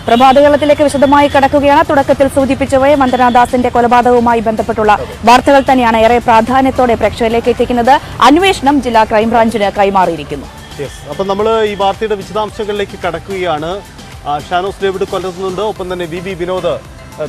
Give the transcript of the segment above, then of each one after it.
പ്രഭാതകേരളത്തിലേക്ക് വിശദമായി കടക്കുകയാണ്. തുടക്കത്തിൽ സൂചിപ്പിച്ചവയെ വന്ദനാദാസിന്റെ കൊലപാതകവുമായി ബന്ധപ്പെട്ടുള്ള വാർത്തകൾ തന്നെയാണ് ഏറെ പ്രാധാന്യത്തോടെ പ്രേക്ഷകരിലേക്ക് എത്തിക്കുന്നത്. അന്വേഷണം ജില്ലാ ക്രൈംബ്രാഞ്ചിന് കൈമാറിയിരിക്കുന്നു. അപ്പം നമ്മൾ ഈ വാർത്തയുടെ വിശദാംശങ്ങളിലേക്ക് കടക്കുകയാണ്. ഷാനോസ് ഡേവിഡ് കൊല്ലത്തുന്നുണ്ട്, ഒപ്പം തന്നെ വി വിനോദ്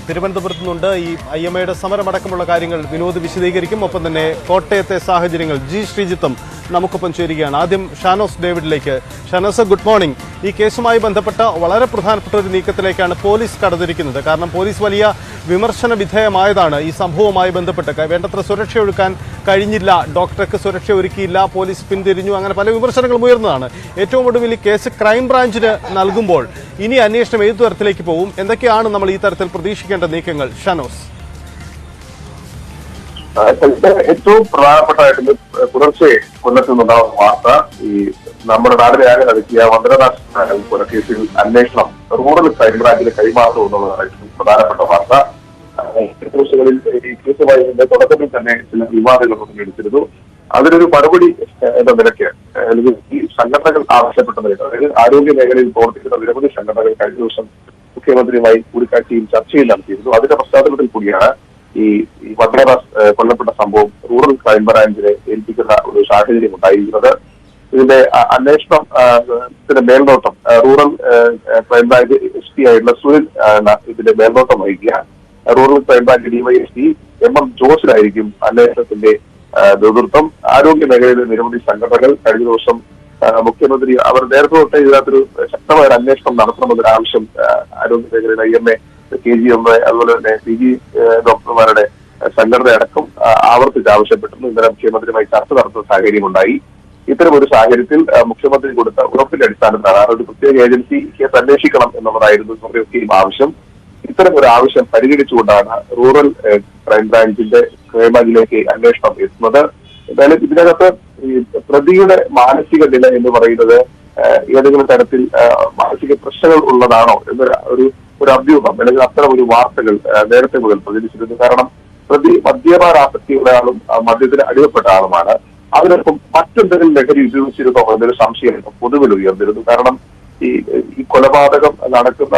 തിരുവനന്തപുരത്തുനിന്നുണ്ട്. ഈ IMAയുടെ സമരമടക്കമുള്ള കാര്യങ്ങൾ വിനോദ് വിശദീകരിക്കും. ഒപ്പം തന്നെ കോട്ടയത്തെ സാഹചര്യങ്ങൾ ശ്രീജിത്തും നമുക്കൊപ്പം ചേരുകയാണ്. ആദ്യം ഷാനോസ് ഡേവിഡിലേക്ക്. Shanoz, good morning. ഈ കേസുമായി ബന്ധപ്പെട്ട വളരെ പ്രധാനപ്പെട്ട ഒരു നീക്കത്തിലേക്കാണ് പോലീസ് കടന്നിരിക്കുന്നത്. കാരണം പോലീസ് വലിയ വിമർശന വിധേയമായതാണ് ഈ സംഭവവുമായി ബന്ധപ്പെട്ട്. വേണ്ടത്ര സുരക്ഷ ഒരുക്കാൻ കഴിഞ്ഞില്ല, ഡോക്ടർക്ക് സുരക്ഷ ഒരുക്കിയില്ല, പോലീസ് പിന്തിരിഞ്ഞു, അങ്ങനെ പല വിമർശനങ്ങളും ഉയർന്നതാണ്. ഏറ്റവും ഒടുവിൽ ഈ കേസ് ക്രൈംബ്രാഞ്ചിന് നൽകുമ്പോൾ ഇനി അന്വേഷണം ഏതു തരത്തിലേക്ക് പോകും? എന്തൊക്കെയാണ് നമ്മൾ ഈ തരത്തിൽ പ്രതീക്ഷിക്കേണ്ട നീക്കങ്ങൾ? ഷാനോസ്. ഏറ്റവും പ്രധാനപ്പെട്ടായിട്ട് പുലർച്ചെ കൊല്ലത്തിൽ നിന്നുണ്ടാവുന്ന വാർത്ത, ഈ നമ്മുടെ നാടിനെ ആകെ നടത്തിയ വന്ദനദാസ് കൊലക്കേസിൽ അന്വേഷണം റൂറൽ ക്രൈംബ്രാഞ്ചിന് കൈമാറുന്നു എന്നുള്ളതാണ് ഏറ്റവും പ്രധാനപ്പെട്ട വാർത്ത. ദിവസങ്ങളിൽ ഈ കേസുമായി തുടക്കത്തിൽ തന്നെ ചില വിവാദങ്ങളൊന്നും എടുത്തിരുന്നു. അതിനൊരു മറുപടി എന്ന നിലയ്ക്ക് അല്ലെങ്കിൽ ഈ സംഘടനകൾ ആവശ്യപ്പെട്ട നിലയ്ക്ക്, അതായത് ആരോഗ്യ മേഖലയിൽ പ്രവർത്തിക്കുന്ന നിരവധി സംഘടനകൾ കഴിഞ്ഞ ദിവസം മുഖ്യമന്ത്രിയുമായി കൂടിക്കാഴ്ചയും ചർച്ചയും നടത്തിയിരുന്നു. അതിന്റെ പശ്ചാത്തലത്തിൽ കൂടിയാണ് ഈ വന്ദനദാസ് കൊല്ലപ്പെട്ട സംഭവം റൂറൽ ക്രൈംബ്രാഞ്ചിനെ ഏൽപ്പിക്കുന്ന ഒരു സാഹചര്യം ഉണ്ടായിരിക്കുന്നത്. ഇതിന്റെ അന്വേഷണത്തിന്റെ മേൽനോട്ടം റൂറൽ ക്രൈംബ്രാഞ്ച് SP ആയിട്ടുള്ള സുനിൽ ഇതിന്റെ മേൽനോട്ടം വഹിക്കുക. റൂറൽ ക്രൈംബ്രാഞ്ച് DYSP MM ജോസിലായിരിക്കും അന്വേഷണത്തിന്റെ നേതൃത്വം. ആരോഗ്യ മേഖലയിലെ നിരവധി സംഘടനകൾ കഴിഞ്ഞ ദിവസം മുഖ്യമന്ത്രി അവർ നേരത്തെ തൊട്ടേ ഇതിനകത്തൊരു ശക്തമായ അന്വേഷണം നടത്തണമെന്നൊരു ആവശ്യം ആരോഗ്യ മേഖലയിലെ IMA, KGM, അതുപോലെ തന്നെ PG ഡോക്ടർമാരുടെ സംഘടന അടക്കം ആവർത്തിച്ച് ആവശ്യപ്പെട്ടിരുന്നു. ഇന്നലെ മുഖ്യമന്ത്രിയുമായി ചർച്ച നടത്തുന്ന സാഹചര്യമുണ്ടായി. ഇത്തരം ഒരു സാഹചര്യത്തിൽ മുഖ്യമന്ത്രി കൊടുത്ത ഉറപ്പിന്റെ അടിസ്ഥാനത്തിലാണ് ഒരു പ്രത്യേക ഏജൻസി കേസ് അന്വേഷിക്കണം എന്നുള്ളതായിരുന്നു ഇവരുടെയൊക്കെയും ആവശ്യം. ഇത്തരം ഒരു ആവശ്യം പരിഗണിച്ചുകൊണ്ടാണ് റൂറൽ ക്രൈംബ്രാഞ്ചിലേക്ക് അന്വേഷണം എത്തുന്നത്. എന്തായാലും ഇതിനകത്ത് ഈ പ്രതിയുടെ മാനസിക നില എന്ന് പറയുന്നത് ഏതെങ്കിലും തരത്തിൽ മാനസിക പ്രശ്നങ്ങൾ ഉള്ളതാണോ എന്നൊരു അഭ്യൂഹം അല്ലെങ്കിൽ അത്തരം ഒരു വാർത്തകൾ നേരത്തെ മുതൽ പ്രചരിച്ചിരുന്നു. കാരണം പ്രതി മദ്യപാനാസക്തിയുള്ള ആളും മദ്യത്തിന് അടിമപ്പെട്ട ആളുമാണ്. അതിനൊപ്പം മറ്റെന്തെങ്കിലും ലഹരി ഉപയോഗിച്ചിരുന്നോ എന്നൊരു സംശയം പൊതുവിൽ ഉയർന്നിരുന്നു. കാരണം ഈ കൊലപാതകം നടക്കുന്ന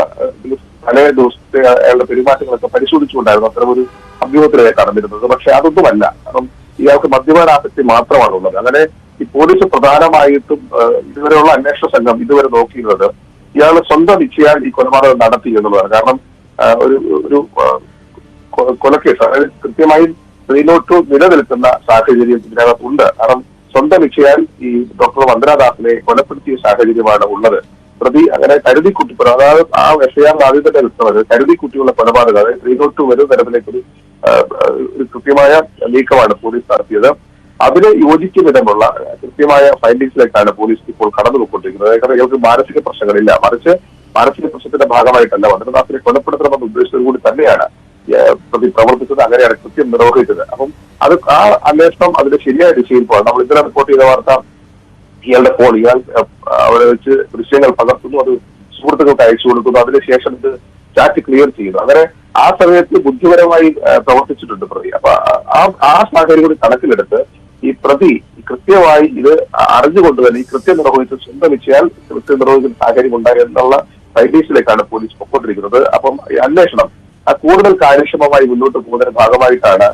പല ദിവസത്തെ അയാളുടെ പെരുമാറ്റങ്ങളൊക്കെ പരിശോധിച്ചുകൊണ്ടായിരുന്നു അത്തരം ഒരു അഭ്യൂഹത്തിലേക്ക് കടന്നിരുന്നത്. പക്ഷെ അതൊന്നുമല്ല. കാരണം ഇയാൾക്ക് മദ്യപാനാസക്തി മാത്രമാണുള്ളത്. അങ്ങനെ ഈ പോലീസ് പ്രധാനമായിട്ടും ഇതുവരെയുള്ള അന്വേഷണ സംഘം ഇതുവരെ നോക്കിയിരുന്നത് ഇയാൾ സ്വന്തം ഇച്ഛയാൽ ഈ കൊലപാതകം നടത്തി എന്നുള്ളതാണ്. കാരണം ഒരു കൊലക്കേസ്, അതായത് കൃത്യമായും സ്ത്രീലോട്ട് നിലനിൽക്കുന്ന സാഹചര്യം ഇതിനകത്തുണ്ട്. കാരണം സ്വന്തം ഇച്ഛയാൽ ഈ ഡോക്ടർ വന്ദനാദാസിനെ കൊലപ്പെടുത്തിയ സാഹചര്യമാണ് ഉള്ളത്. പ്രതി അങ്ങനെ കരുതിക്കുട്ടി, അതായത് ആ FIR ആദ്യം തന്നെ വെക്കുന്നത് കരുതിക്കുട്ടിയുള്ള കൊലപാതകം, അതായത് സ്ത്രീലോട്ട് വരുന്ന തരത്തിലേക്കൊരു കൃത്യമായ നീക്കമാണ് പോലീസ് നടത്തിയത്. അതിന് യോജിക്കും വിധമുള്ള കൃത്യമായ ഫൈൻഡിങ്സിലേക്കാണ് പോലീസ് ഇപ്പോൾ കടന്നുപോയിക്കൊണ്ടിരിക്കുന്നത്. കാരണം ഇയാൾക്ക് മാനസിക പ്രശ്നങ്ങളില്ല, മറിച്ച് മാനസിക പ്രശ്നത്തിന്റെ ഭാഗമായിട്ടല്ല വന്ദനദാസിനെ കൊലപ്പെടുത്തണമെന്ന ഉദ്ദേശത്തോടുകൂടി തന്നെയാണ് പ്രതി പ്രവർത്തിച്ചത്. അങ്ങനെയാണ് കൃത്യം നിർവഹിച്ചത്. അപ്പം ആ അന്വേഷണം അതിന്റെ ശരിയായ ദിശയിൽ പോകാം. നമ്മൾ ഇന്നലെ റിപ്പോർട്ട് ചെയ്ത വാർത്ത, ഇയാളുടെ ഫോൺ ഇയാൾ അവിടെ വെച്ച് ദൃശ്യങ്ങൾ പകർത്തുന്നു, അത് സുഹൃത്തുക്കൾക്ക് അയച്ചു കൊടുക്കുന്നു, അതിനുശേഷം ഇത് ചാറ്റ് ക്ലിയർ ചെയ്യുന്നു. അങ്ങനെ ആ സമയത്ത് ബുദ്ധിപരമായി പ്രവർത്തിച്ചിട്ടുണ്ട് പ്രതി. അപ്പൊ ആ സാഹചര്യം കൂടി കണക്കിലെടുത്ത് ഈ പ്രതി കൃത്യമായി ഇത് അറിഞ്ഞുകൊണ്ട് തന്നെ ഈ കൃത്യം നിർവഹിച്ച് സ്വന്തം ഇച്ഛയാൽ കൃത്യം നിർവഹിക്കുന്ന സാഹചര്യം ഉണ്ടായി എന്നുള്ള ഫൈൻഡിങ്സിലേക്കാണ് പോലീസ് പൊയ്ക്കൊണ്ടിരിക്കുന്നത്. അപ്പം ഈ അന്വേഷണം കൂടുതൽ കാര്യക്ഷമമായി മുന്നോട്ട് പോകുന്നതിന്റെ ഭാഗമായിട്ടാണ്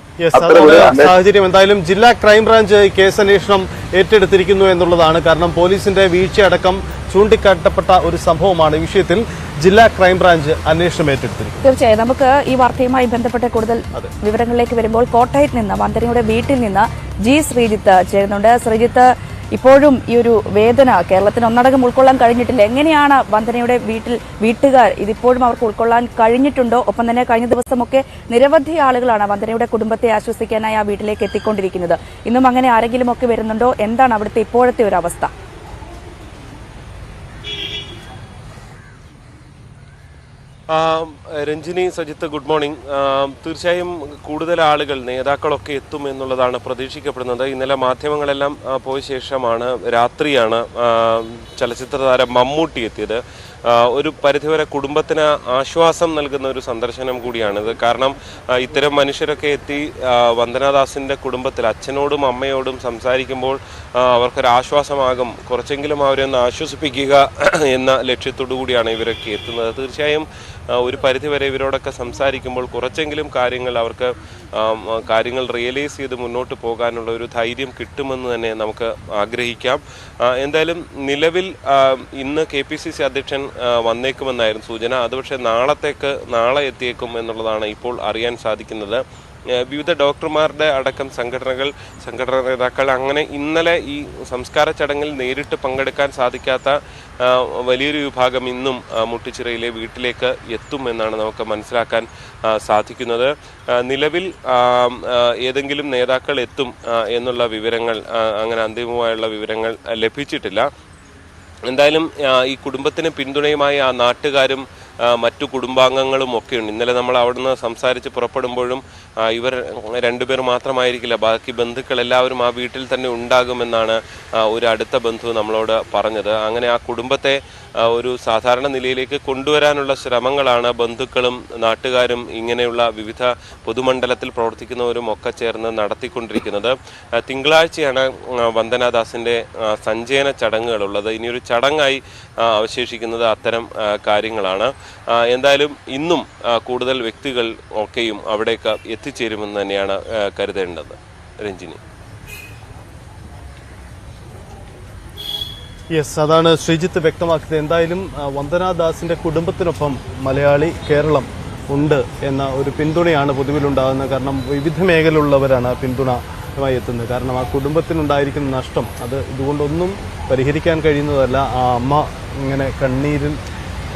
സാഹചര്യം. എന്തായാലും ജില്ലാ ക്രൈംബ്രാഞ്ച് കേസ് അന്വേഷണം ഏറ്റെടുത്തിരിക്കുന്നു എന്നുള്ളതാണ്. കാരണം പോലീസിന്റെ വീഴ്ചയടക്കം ചൂണ്ടിക്കാട്ടപ്പെട്ട ഒരു സംഭവമാണ്. ഈ വിഷയത്തിൽ ജില്ലാ ക്രൈംബ്രാഞ്ച് അന്വേഷണം ഏറ്റെടുത്തിരിക്കുന്നു. തീർച്ചയായും നമുക്ക് ഈ വാർത്തയുമായി ബന്ധപ്പെട്ട കൂടുതൽ വിവരങ്ങളിലേക്ക് വരുമ്പോൾ കോട്ടയത്ത് നിന്ന് വന്ദനയുടെ വീട്ടിൽ നിന്ന് ശ്രീജിത്ത് ചേരുന്നുണ്ട്. ശ്രീജിത്ത്, ഇപ്പോഴും ഈ ഒരു വേദന കേരളത്തിന് ഒന്നടങ്കം ഉൾക്കൊള്ളാൻ കഴിഞ്ഞിട്ടില്ല. എങ്ങനെയാണ് വന്ദനയുടെ വീട്ടുകാർ ഇതിപ്പോഴും അവർക്ക് ഉൾക്കൊള്ളാൻ കഴിഞ്ഞിട്ടുണ്ടോ? ഒപ്പം തന്നെ കഴിഞ്ഞ ദിവസമൊക്കെ നിരവധി ആളുകളാണ് വന്ദനയുടെ കുടുംബത്തെ ആശ്വസിക്കാനായി ആ വീട്ടിലേക്ക് എത്തിക്കൊണ്ടിരിക്കുന്നത്. ഇന്നും അങ്ങനെ ആരെങ്കിലും ഒക്കെ വരുന്നുണ്ടോ? എന്താണ് അവിടുത്തെ ഇപ്പോഴത്തെ ഒരു അവസ്ഥ? Ranjini, Sajith, good morning. തീർച്ചയായും കൂടുതൽ ആളുകൾ, നേതാക്കളൊക്കെ എത്തും എന്നുള്ളതാണ് പ്രതീക്ഷിക്കപ്പെടുന്നത്. ഇന്നലെ മാധ്യമങ്ങളെല്ലാം പോയ ശേഷമാണ്, രാത്രിയാണ് ചലച്ചിത്ര താരം മമ്മൂട്ടി എത്തിയത്. ഒരു പരിധിവരെ കുടുംബത്തിന് ആശ്വാസം നൽകുന്ന ഒരു സന്ദർശനം കൂടിയാണിത്. കാരണം ഇത്തരം മനുഷ്യരൊക്കെ എത്തി വന്ദനാദാസിൻ്റെ കുടുംബത്തിൽ അച്ഛനോടും അമ്മയോടും സംസാരിക്കുമ്പോൾ അവർക്കൊരാശ്വാസമാകും, കുറച്ചെങ്കിലും അവരെ ഒന്ന് ആശ്വസിപ്പിക്കുക എന്ന ലക്ഷ്യത്തോടു കൂടിയാണ് ഇവരൊക്കെ എത്തുന്നത്. തീർച്ചയായും ഒരു പരിധിവരെ ഇവരോടൊക്കെ സംസാരിക്കുമ്പോൾ കുറച്ചെങ്കിലും കാര്യങ്ങൾ റിയലൈസ് ചെയ്ത് മുന്നോട്ട് പോകാനുള്ള ഒരു ധൈര്യം കിട്ടുമെന്ന് തന്നെ നമുക്ക് ആഗ്രഹിക്കാം. എന്തായാലും നിലവിൽ ഇന്ന് KPCC അധ്യക്ഷൻ വന്നേക്കുമെന്നായിരുന്നു സൂചന. അത് പക്ഷേ നാളെ എത്തിയേക്കും എന്നുള്ളതാണ് ഇപ്പോൾ അറിയാൻ സാധിക്കുന്നത്. വിവിധ ഡോക്ടർമാരുടെ അടക്കം സംഘടനാ നേതാക്കൾ അങ്ങനെ ഇന്നലെ ഈ സംസ്കാര ചടങ്ങിൽ നേരിട്ട് പങ്കെടുക്കാൻ സാധിക്കാത്ത വലിയൊരു വിഭാഗം ഇന്നും മുട്ടിച്ചിറയിലെ വീട്ടിലേക്ക് എത്തുമെന്നാണ് നമുക്ക് മനസ്സിലാക്കാൻ സാധിക്കുന്നത്. നിലവിൽ ഏതെങ്കിലും നേതാക്കൾ എത്തും എന്നുള്ള വിവരങ്ങൾ, അങ്ങനെ അന്തിമമായുള്ള വിവരങ്ങൾ ലഭിച്ചിട്ടില്ല. എന്തായാലും ഈ കുടുംബത്തിന് പിന്തുണയുമായി ആ നാട്ടുകാരും മറ്റു കുടുംബാംഗങ്ങളും ഒക്കെയുണ്ട്. ഇന്നലെ നമ്മൾ അവിടുന്ന് സംസാരിച്ച് പുറപ്പെടുമ്പോഴും ഇവർ രണ്ടുപേർ മാത്രമായിരിക്കില്ല, ബാക്കി ബന്ധുക്കൾ എല്ലാവരും ആ വീട്ടിൽ തന്നെ ഉണ്ടാകുമെന്നാണ് ഒരു അടുത്ത ബന്ധു നമ്മളോട് പറഞ്ഞത്. അങ്ങനെ ആ കുടുംബത്തെ ഒരു സാധാരണ നിലയിലേക്ക് കൊണ്ടുവരാനുള്ള ശ്രമങ്ങളാണ് ബന്ധുക്കളും നാട്ടുകാരും ഇങ്ങനെയുള്ള വിവിധ പൊതുമണ്ഡലത്തിൽ പ്രവർത്തിക്കുന്നവരും ഒക്കെ ചേർന്ന് നടത്തിക്കൊണ്ടിരിക്കുന്നത്. തിങ്കളാഴ്ചയാണ് വന്ദനാദാസിൻ്റെ സഞ്ചയന ചടങ്ങുകളുള്ളത്. ഇനിയൊരു ചടങ്ങായി അവശേഷിക്കുന്നത് അത്തരം കാര്യങ്ങളാണ്. എന്തായാലും ഇന്നും കൂടുതൽ വ്യക്തികൾ ഒക്കെയും അവിടേക്ക് എത്തിച്ചേരുമെന്ന് തന്നെയാണ് കരുതേണ്ടത്. രഞ്ജിനി. യെസ്, അതാണ് ശ്രീജിത്ത് വ്യക്തമാക്കിയത്. എന്തായാലും വന്ദനാദാസിന്റെ കുടുംബത്തിനൊപ്പം മലയാളി കേരളം ഉണ്ട് എന്ന ഒരു പിന്തുണയാണ് പൊതുവിലുണ്ടാകുന്നത്. കാരണം വിവിധ മേഖലയിലുള്ളവരാണ് ആ പിന്തുണയുമായി എത്തുന്നത്. കാരണം ആ കുടുംബത്തിനുണ്ടായിരിക്കുന്ന നഷ്ടം അത് ഇതുകൊണ്ടൊന്നും പരിഹരിക്കാൻ കഴിയുന്നതല്ല. ആ അമ്മ ഇങ്ങനെ കണ്ണീരിൽ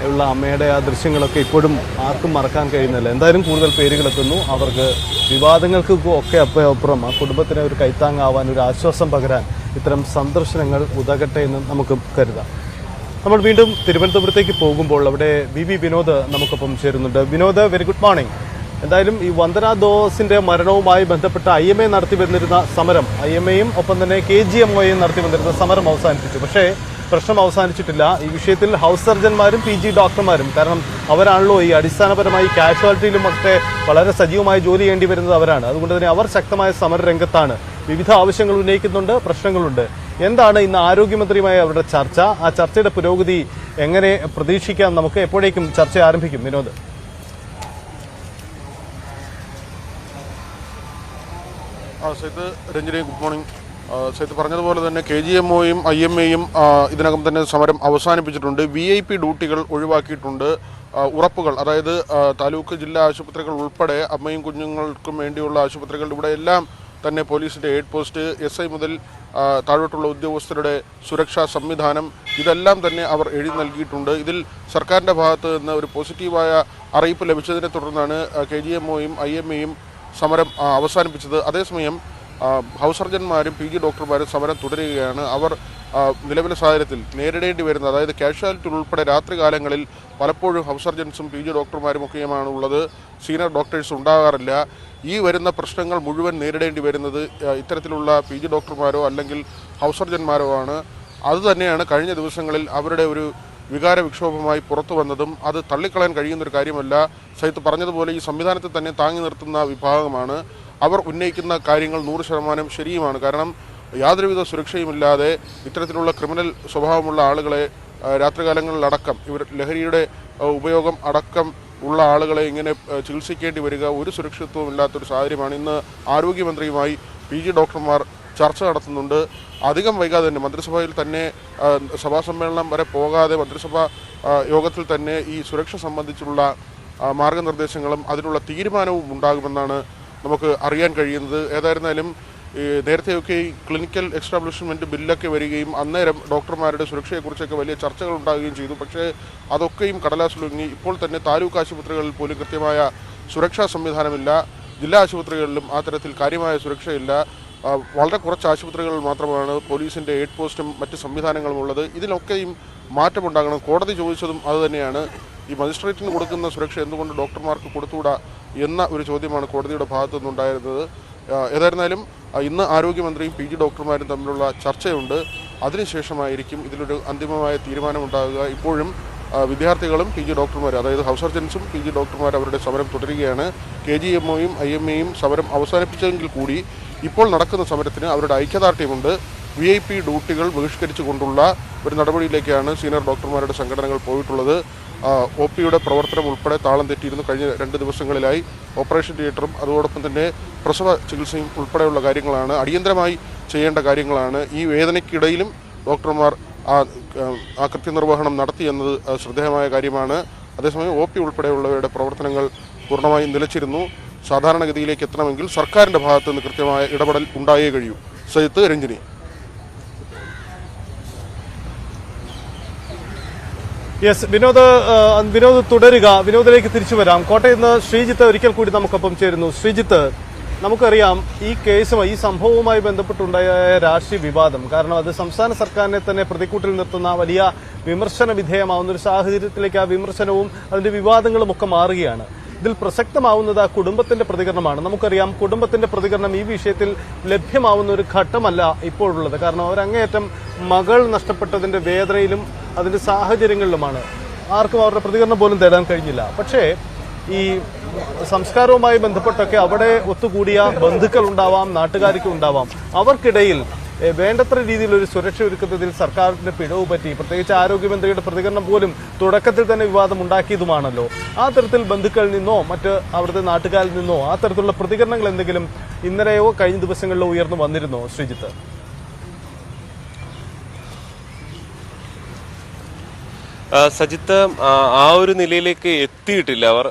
ഉള്ള അമ്മയുടെ ആ ദൃശ്യങ്ങളൊക്കെ ഇപ്പോഴും ആർക്കും മറക്കാൻ കഴിയുന്നില്ല. എന്തായാലും കൂടുതൽ പേരുകളെത്തുന്നു. അവർക്ക് വിവാദങ്ങൾക്ക് ഒക്കെ അപ്പുറം ആ കുടുംബത്തിന് ഒരു കൈത്താങ്ങാവാൻ, ഒരു ആശ്വാസം പകരാൻ ഇത്തരം സന്ദർശനങ്ങൾ ഉതകട്ടെ എന്ന് നമുക്ക് കരുതാം. നമ്മൾ വീണ്ടും തിരുവനന്തപുരത്തേക്ക് പോകുമ്പോൾ അവിടെ VV വിനോദ് നമുക്കൊപ്പം ചേരുന്നുണ്ട്. Vinod, very good morning. എന്തായാലും ഈ വന്ദനാദാസിന്റെ മരണവുമായി ബന്ധപ്പെട്ട് IMA നടത്തി വന്നിരുന്ന സമരം, IMAയും ഒപ്പം തന്നെ KGMOയും നടത്തി വന്നിരുന്ന സമരം അവസാനിപ്പിച്ചു. പക്ഷേ പ്രശ്നം അവസാനിച്ചിട്ടില്ല. ഈ വിഷയത്തിൽ ഹൗസ് സർജന്മാരും PG ഡോക്ടർമാരും, കാരണം അവരാണല്ലോ ഈ അടിസ്ഥാനപരമായി കാഷ്വാലിറ്റിയിലും ഒക്കെ വളരെ സജീവമായി ജോലി ചെയ്യേണ്ടി വരുന്നത് അവരാണ്. അതുകൊണ്ട് തന്നെ അവർ ശക്തമായ സമരരംഗത്താണ്. വിവിധ ആവശ്യങ്ങൾ ഉന്നയിക്കുന്നുണ്ട്, പ്രശ്നങ്ങളുണ്ട്. എന്താണ് ഇന്ന് ആരോഗ്യമന്ത്രിയുമായി അവരുടെ ചർച്ച? ആ ചർച്ചയുടെ പുരോഗതി എങ്ങനെ പ്രതീക്ഷിക്കാം? നമുക്ക് എപ്പോഴേക്കും ചർച്ച ആരംഭിക്കും വിനോദ്? Ranjini, good morning. സൈത്ത് പറഞ്ഞതുപോലെ തന്നെ KGMOയും IMAയും ഇതിനകം തന്നെ സമരം അവസാനിപ്പിച്ചിട്ടുണ്ട്. VIP ഡ്യൂട്ടികൾ ഒഴിവാക്കിയിട്ടുണ്ട്. ഉറപ്പുകൾ, അതായത് താലൂക്ക് ജില്ലാ ആശുപത്രികൾ ഉൾപ്പെടെ അമ്മയും കുഞ്ഞുങ്ങൾക്കും വേണ്ടിയുള്ള ആശുപത്രികൾ, ഇവിടെ എല്ലാം തന്നെ പോലീസിൻ്റെ എയ്ഡ് പോസ്റ്റ്, SI മുതൽ താഴോട്ടുള്ള ഉദ്യോഗസ്ഥരുടെ സുരക്ഷാ സംവിധാനം, ഇതെല്ലാം തന്നെ അവർ എഴുതി നൽകിയിട്ടുണ്ട്. ഇതിൽ സർക്കാരിൻ്റെ ഭാഗത്ത് നിന്ന് ഒരു പോസിറ്റീവായ അറിയിപ്പ് ലഭിച്ചതിനെ തുടർന്നാണ് KGMOയും IMAയും സമരം അവസാനിപ്പിച്ചത്. അതേസമയം ഹൗസ് സർജന്മാരും PG ഡോക്ടർമാരും സമരം തുടരുകയാണ്. അവർ നിലവിലെ സാഹചര്യത്തിൽ നേരിടേണ്ടി വരുന്നത്, അതായത് കാഷ്വാലിറ്റി ഉൾപ്പെടെ രാത്രികാലങ്ങളിൽ പലപ്പോഴും ഹൗസ് സർജൻസും PG ഡോക്ടർമാരും ഒക്കെയുമാണ് ഉള്ളത്. സീനിയർ ഡോക്ടേഴ്സ് ഉണ്ടാകാറില്ല. ഈ വരുന്ന പ്രശ്നങ്ങൾ മുഴുവൻ നേരിടേണ്ടി വരുന്നത് ഇത്തരത്തിലുള്ള PG ഡോക്ടർമാരോ അല്ലെങ്കിൽ ഹൗസ് സർജന്മാരോ ആണ്. അതുതന്നെയാണ് കഴിഞ്ഞ ദിവസങ്ങളിൽ അവരുടെ ഒരു വികാര വിക്ഷോഭമായി പുറത്തു വന്നതും. അത് തള്ളിക്കളയാൻ കഴിയുന്നൊരു കാര്യമല്ല. സൈത്ത് പറഞ്ഞതുപോലെ ഈ സംവിധാനത്തെ തന്നെ താങ്ങി നിർത്തുന്ന വിഭാഗമാണ്. അവർ ഉന്നയിക്കുന്ന കാര്യങ്ങൾ 100% ശരിയുമാണ്. കാരണം യാതൊരുവിധ സുരക്ഷയുമില്ലാതെ ഇത്തരത്തിലുള്ള ക്രിമിനൽ സ്വഭാവമുള്ള ആളുകളെ രാത്രികാലങ്ങളിലടക്കം, ഇവർ ലഹരിയുടെ ഉപയോഗം അടക്കം ഉള്ള ആളുകളെ ഇങ്ങനെ ചികിത്സിക്കേണ്ടി വരിക ഒരു സുരക്ഷിതത്വവും ഇല്ലാത്തൊരു സാഹചര്യമാണ്. ഇന്ന് ആരോഗ്യമന്ത്രിയുമായി PG ഡോക്ടർമാർ ചർച്ച നടത്തുന്നുണ്ട്. അധികം വൈകാതെ തന്നെ മന്ത്രിസഭയിൽ തന്നെ സഭാ സമ്മേളനം വരെ പോകാതെ മന്ത്രിസഭാ യോഗത്തിൽ തന്നെ ഈ സുരക്ഷ സംബന്ധിച്ചുള്ള മാർഗനിർദ്ദേശങ്ങളും അതിനുള്ള തീരുമാനവും ഉണ്ടാകുമെന്നാണ് നമുക്ക് അറിയാൻ കഴിയുന്നത്. ഏതായിരുന്നാലും നേരത്തെയൊക്കെ ഈ ക്ലിനിക്കൽ എസ്റ്റാബ്ലിഷ്മെൻറ്റ് ബില്ലൊക്കെ വരികയും അന്നേരം ഡോക്ടർമാരുടെ സുരക്ഷയെക്കുറിച്ചൊക്കെ വലിയ ചർച്ചകൾ ഉണ്ടാകുകയും ചെയ്തു. പക്ഷേ അതൊക്കെയും കടലാസിലൊങ്ങി. ഇപ്പോൾ തന്നെ താലൂക്ക് ആശുപത്രികളിൽ പോലും കൃത്യമായ സുരക്ഷാ സംവിധാനമില്ല. ജില്ലാ ആശുപത്രികളിലും ആ തരത്തിൽ കാര്യമായ സുരക്ഷയില്ല. വളരെ കുറച്ച് ആശുപത്രികളിൽ മാത്രമാണ് പോലീസിൻ്റെ എയ്ഡ് പോസ്റ്റും മറ്റ് സംവിധാനങ്ങളും ഉള്ളത്. ഇതിലൊക്കെയും മാറ്റമുണ്ടാകണം. കോടതി ചോദിച്ചതും അതുതന്നെയാണ്. ഈ മജിസ്ട്രേറ്റിന് കൊടുക്കുന്ന സുരക്ഷ എന്തുകൊണ്ട് ഡോക്ടർമാർക്ക് കൊടുത്തുകൂടാ എന്ന ഒരു ചോദ്യമാണ് കോടതിയുടെ ഭാഗത്തു നിന്നുണ്ടായിരുന്നത്. ഏതായിരുന്നാലും ഇന്ന് ആരോഗ്യമന്ത്രിയും PG ഡോക്ടർമാരും തമ്മിലുള്ള ചർച്ചയുണ്ട്. അതിനുശേഷമായിരിക്കും ഇതിലൊരു അന്തിമമായ തീരുമാനമുണ്ടാകുക. ഇപ്പോഴും വിദ്യാർത്ഥികളും PG ഡോക്ടർമാരും, അതായത് ഹൗസ് സർജൻസും PG ഡോക്ടർമാരും അവരുടെ സമരം തുടരുകയാണ്. KGMOയും IMAയും സമരം അവസാനിപ്പിച്ചെങ്കിൽ കൂടി ഇപ്പോൾ നടക്കുന്ന സമരത്തിന് അവരുടെ ഐക്യദാർഢ്യമുണ്ട്. VIP ഡ്യൂട്ടികൾ ബഹിഷ്കരിച്ചുകൊണ്ടുള്ള ഒരു നടപടിയിലേക്കാണ് സീനിയർ ഡോക്ടർമാരുടെ സംഘടനകൾ പോയിട്ടുള്ളത്. OPയുടെ പ്രവർത്തനം ഉൾപ്പെടെ താളം തെറ്റിയിരുന്നു. കഴിഞ്ഞ 2 ദിവസങ്ങളിലായി ഓപ്പറേഷൻ തിയേറ്ററും അതോടൊപ്പം തന്നെ പ്രസവ ചികിത്സയും ഉൾപ്പെടെയുള്ള കാര്യങ്ങളാണ് അടിയന്തരമായി ചെയ്യേണ്ട കാര്യങ്ങളാണ്. ഈ വേദനയ്ക്കിടയിലും ഡോക്ടർമാർ ആ കൃത്യനിർവഹണം നടത്തി എന്നത് ശ്രദ്ധേയമായ കാര്യമാണ്. അതേസമയം OP ഉൾപ്പെടെയുള്ളവയുടെ പ്രവർത്തനങ്ങൾ പൂർണ്ണമായും നിലച്ചിരുന്നു. സാധാരണഗതിയിലേക്ക് എത്തണമെങ്കിൽ സർക്കാരിൻ്റെ ഭാഗത്തു നിന്ന് കൃത്യമായ ഇടപെടൽ ഉണ്ടായേ കഴിയൂ. സജിത്ത്, രഞ്ജിനി. യെസ്, വിനോദ് തുടരുക. വിനോദിലേക്ക് തിരിച്ചു വരാം. കോട്ടയത്ത് നിന്ന് ശ്രീജിത്ത് ഒരിക്കൽ കൂടി നമുക്കൊപ്പം ചേരുന്നു. ശ്രീജിത്ത്, നമുക്കറിയാം ഈ കേസുമായി ഈ സംഭവവുമായി ബന്ധപ്പെട്ടുണ്ടായ രാഷ്ട്രീയ വിവാദം, കാരണം അത് സംസ്ഥാന സർക്കാരിനെ തന്നെ പ്രതിക്കൂട്ടിൽ നിർത്തുന്ന വലിയ വിമർശന വിധേയമാവുന്ന ഒരു സാഹചര്യത്തിലേക്ക് ആ വിമർശനവും അതിന്റെ വിവാദങ്ങളും ഒക്കെ മാറുകയാണ്. ഇതിൽ പ്രസക്തമാവുന്നത് ആ കുടുംബത്തിന്റെ പ്രതികരണമാണ്. നമുക്കറിയാം കുടുംബത്തിന്റെ പ്രതികരണം ഈ വിഷയത്തിൽ ലഭ്യമാവുന്ന ഒരു ഘട്ടമല്ല ഇപ്പോഴുള്ളത്. കാരണം അവരങ്ങേയറ്റം മകൾ നഷ്ടപ്പെട്ടതിന്റെ വേദനയിലും അതിന്റെ സാഹചര്യങ്ങളിലുമാണ്. ആർക്കും അവരുടെ പ്രതികരണം പോലും തേടാൻ കഴിഞ്ഞില്ല. പക്ഷേ ഈ സംസ്കാരവുമായി ബന്ധപ്പെട്ടൊക്കെ അവിടെ ഒത്തുകൂടിയ ബന്ധുക്കൾ ഉണ്ടാവാം, നാട്ടുകാർക്ക് ഉണ്ടാവാം. അവർക്കിടയിൽ വേണ്ടത്ര രീതിയിലൊരു സുരക്ഷ ഒരുക്കുന്നതിൽ സർക്കാരിന്റെ പിഴവ് പറ്റി. പ്രത്യേകിച്ച് ആരോഗ്യമന്ത്രിയുടെ പ്രതികരണം പോലും തുടക്കത്തിൽ തന്നെ വിവാദം ഉണ്ടാക്കിയതുമാണല്ലോ. ആ തരത്തിൽ ബന്ധുക്കളിൽ നിന്നോ മറ്റ് അവിടുത്തെ നാട്ടുകാരിൽ നിന്നോ ആ തരത്തിലുള്ള പ്രതികരണങ്ങൾ എന്തെങ്കിലും ഇന്നലെയോ കഴിഞ്ഞ ദിവസങ്ങളിലോ ഉയർന്നു വന്നിരുന്നോ ശ്രീജിത്ത്? സജിത്ത്, ആ ഒരു നിലയിലേക്ക് എത്തിയിട്ടില്ല അവർ.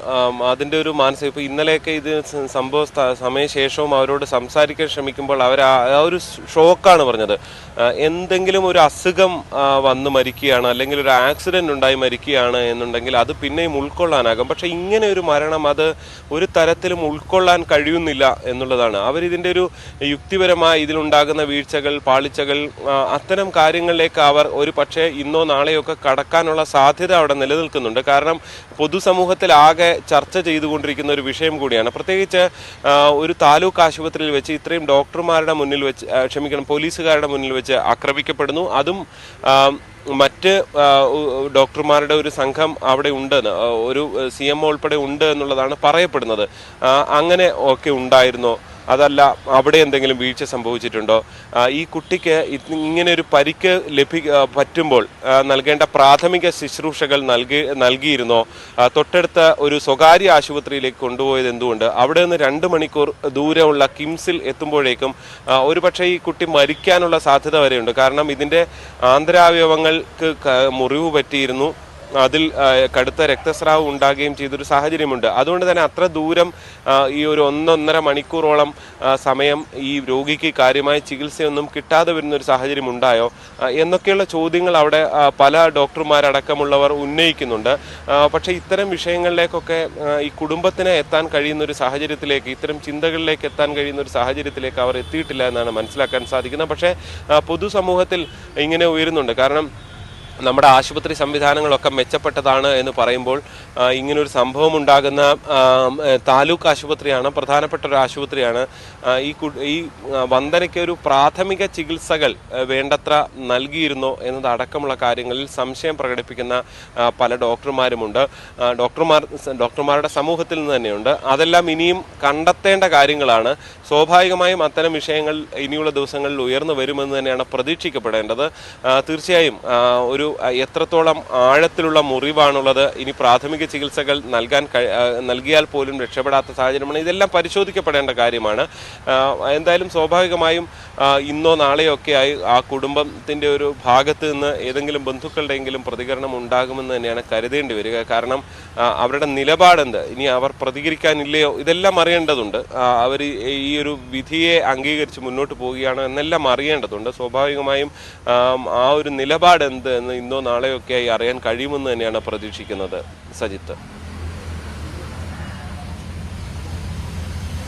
അതിൻ്റെ ഒരു മാനസിക ഇപ്പോൾ ഇന്നലെയൊക്കെ ഇത് സംഭവ സമയശേഷവും അവരോട് സംസാരിക്കാൻ ശ്രമിക്കുമ്പോൾ അവർ ആ ഒരു ഷോക്കാണ് പറഞ്ഞത്. എന്തെങ്കിലും ഒരു അസുഖം വന്ന് മരിക്കുകയാണ്, അല്ലെങ്കിൽ ഒരു ആക്സിഡന്റ് ഉണ്ടായി മരിക്കുകയാണ് എന്നുണ്ടെങ്കിൽ അത് പിന്നെയും ഉൾക്കൊള്ളാനാകും. പക്ഷെ ഇങ്ങനെ ഒരു മരണം അത് ഒരു തരത്തിലും ഉൾക്കൊള്ളാൻ കഴിയുന്നില്ല എന്നുള്ളതാണ്. അവരിതിൻ്റെ ഒരു യുക്തിപരമായ ഇതിലുണ്ടാകുന്ന വീഴ്ചകൾ, പാളിച്ചകൾ, അത്തരം കാര്യങ്ങളിലേക്ക് അവർ ഒരു പക്ഷേ ഇന്നോ നാളെയൊക്കെ കടക്കാനുള്ള സാധ്യത അവിടെ നിലനിൽക്കുന്നുണ്ട്. കാരണം പൊതുസമൂഹത്തിൽ ആകെ ചർച്ച ചെയ്തുകൊണ്ടിരിക്കുന്ന ഒരു വിഷയം കൂടിയാണ്. പ്രത്യേകിച്ച് ഒരു താലൂക്ക് ആശുപത്രിയിൽ വെച്ച് ഇത്രയും ഡോക്ടർമാരുടെ മുന്നിൽ വെച്ച് പോലീസുകാരുടെ മുന്നിൽ വെച്ച് ആക്രമിക്കപ്പെടുന്നു. അതും മറ്റ് ഡോക്ടർമാരുടെ ഒരു സംഘം അവിടെ ഉണ്ടെന്ന്, ഒരു CMO ഉൾപ്പെടെ ഉണ്ട് എന്നുള്ളതാണ് പറയപ്പെടുന്നത്. അങ്ങനെ ഒക്കെ ഉണ്ടായിരുന്നോ? അതല്ല അവിടെ എന്തെങ്കിലും വീഴ്ച സംഭവിച്ചിട്ടുണ്ടോ? ഈ കുട്ടിക്ക് ഇങ്ങനെ ഒരു പരിക്ക് പറ്റുമ്പോൾ നൽകേണ്ട പ്രാഥമിക ശുശ്രൂഷകൾ നൽകിയിരുന്നോ? തൊട്ടടുത്ത ഒരു സ്വകാര്യ ആശുപത്രിയിലേക്ക് കൊണ്ടുപോയത് എന്തുകൊണ്ട്? അവിടെ നിന്ന് 2 മണിക്കൂർ ദൂരമുള്ള കിംസിൽ എത്തുമ്പോഴേക്കും ഒരുപക്ഷെ ഈ കുട്ടി മരിക്കാനുള്ള സാധ്യത വരെയുണ്ട്. കാരണം ഇതിൻ്റെ ആന്തരാവയവങ്ങൾക്ക് മുറിവ് പറ്റിയിരുന്നു, അതിൽ കടുത്ത രക്തസ്രാവം ഉണ്ടാകുകയും ചെയ്തൊരു സാഹചര്യമുണ്ട്. അതുകൊണ്ട് തന്നെ അത്ര ദൂരം ഈ ഒരു 1-1.5 മണിക്കൂറോളം സമയം ഈ രോഗിക്ക് കാര്യമായ ചികിത്സയൊന്നും കിട്ടാതെ വരുന്നൊരു സാഹചര്യം ഉണ്ടായോ എന്നൊക്കെയുള്ള ചോദ്യങ്ങൾ അവിടെ പല ഡോക്ടർമാരടക്കമുള്ളവർ ഉന്നയിക്കുന്നുണ്ട്. പക്ഷേ ഇത്തരം വിഷയങ്ങളിലേക്കൊക്കെ ഈ കുടുംബത്തിന് എത്താൻ കഴിയുന്ന ഒരു സാഹചര്യത്തിലേക്ക്, ഇത്തരം ചിന്തകളിലേക്ക് എത്താൻ കഴിയുന്ന ഒരു സാഹചര്യത്തിലേക്ക് അവർ എത്തിയിട്ടില്ല എന്നാണ് മനസ്സിലാക്കാൻ സാധിക്കുന്നത്. പക്ഷേ പൊതുസമൂഹത്തിൽ ഇങ്ങനെ ഉയരുന്നുണ്ട്. കാരണം നമ്മുടെ ആശുപത്രി സംവിധാനങ്ങളൊക്കെ മെച്ചപ്പെട്ടതാണ് എന്ന് പറയുമ്പോൾ ഇങ്ങനൊരു സംഭവം ഉണ്ടാകുന്ന താലൂക്ക് ആശുപത്രിയാണ്, പ്രധാനപ്പെട്ട ഒരു ആശുപത്രിയാണ്. ഈ വന്ദനയ്ക്ക് ഒരു പ്രാഥമിക ചികിത്സകൾ വേണ്ടത്ര നൽകിയിരുന്നോ എന്നതടക്കമുള്ള കാര്യങ്ങളിൽ സംശയം പ്രകടിപ്പിക്കുന്ന പല ഡോക്ടർമാരുമുണ്ട്. ഡോക്ടർമാരുടെ സമൂഹത്തിൽ നിന്ന് തന്നെയുണ്ട്. അതെല്ലാം ഇനിയും കണ്ടെത്തേണ്ട കാര്യങ്ങളാണ്. സ്വാഭാവികമായും അത്തരം വിഷയങ്ങൾ ഇനിയുള്ള ദിവസങ്ങളിൽ ഉയർന്നു വരുമെന്ന് തന്നെയാണ് പ്രതീക്ഷിക്കപ്പെടേണ്ടത്. തീർച്ചയായും ഒരു എത്രത്തോളം ആഴത്തിലുള്ള മുറിവാണുള്ളത്, ഇനി പ്രാഥമിക ചികിത്സകൾ നൽകിയാൽ പോലും രക്ഷപ്പെടാത്ത സാഹചര്യമാണ്. ഇതെല്ലാം പരിശോധിക്കപ്പെടേണ്ട കാര്യമാണ്. എന്തായാലും സ്വാഭാവികമായും ഇന്നോ നാളെയോ ഒക്കെയായി ആ കുടുംബത്തിൻ്റെ ഒരു ഭാഗത്ത് നിന്ന് ഏതെങ്കിലും ബന്ധുക്കളുടെയെങ്കിലും പ്രതികരണം ഉണ്ടാകുമെന്ന് തന്നെയാണ് കരുതേണ്ടി വരിക. കാരണം അവരുടെ നിലപാടെന്ത്, ഇനി അവർ പ്രതികരിക്കാനില്ലയോ, ഇതെല്ലാം അറിയേണ്ടതുണ്ട്. അവർ ഈ ഒരു വിധിയെ അംഗീകരിച്ച് മുന്നോട്ട് പോവുകയാണോ എന്നെല്ലാം അറിയേണ്ടതുണ്ട്. സ്വാഭാവികമായും ആ ഒരു നിലപാട് എന്ത് എന്ന് ഇന്നോ നാളെയോ ഒക്കെയായി അറിയാൻ കഴിയുമെന്ന് തന്നെയാണ് പ്രതീക്ഷിക്കുന്നത്. സജിത്ത്,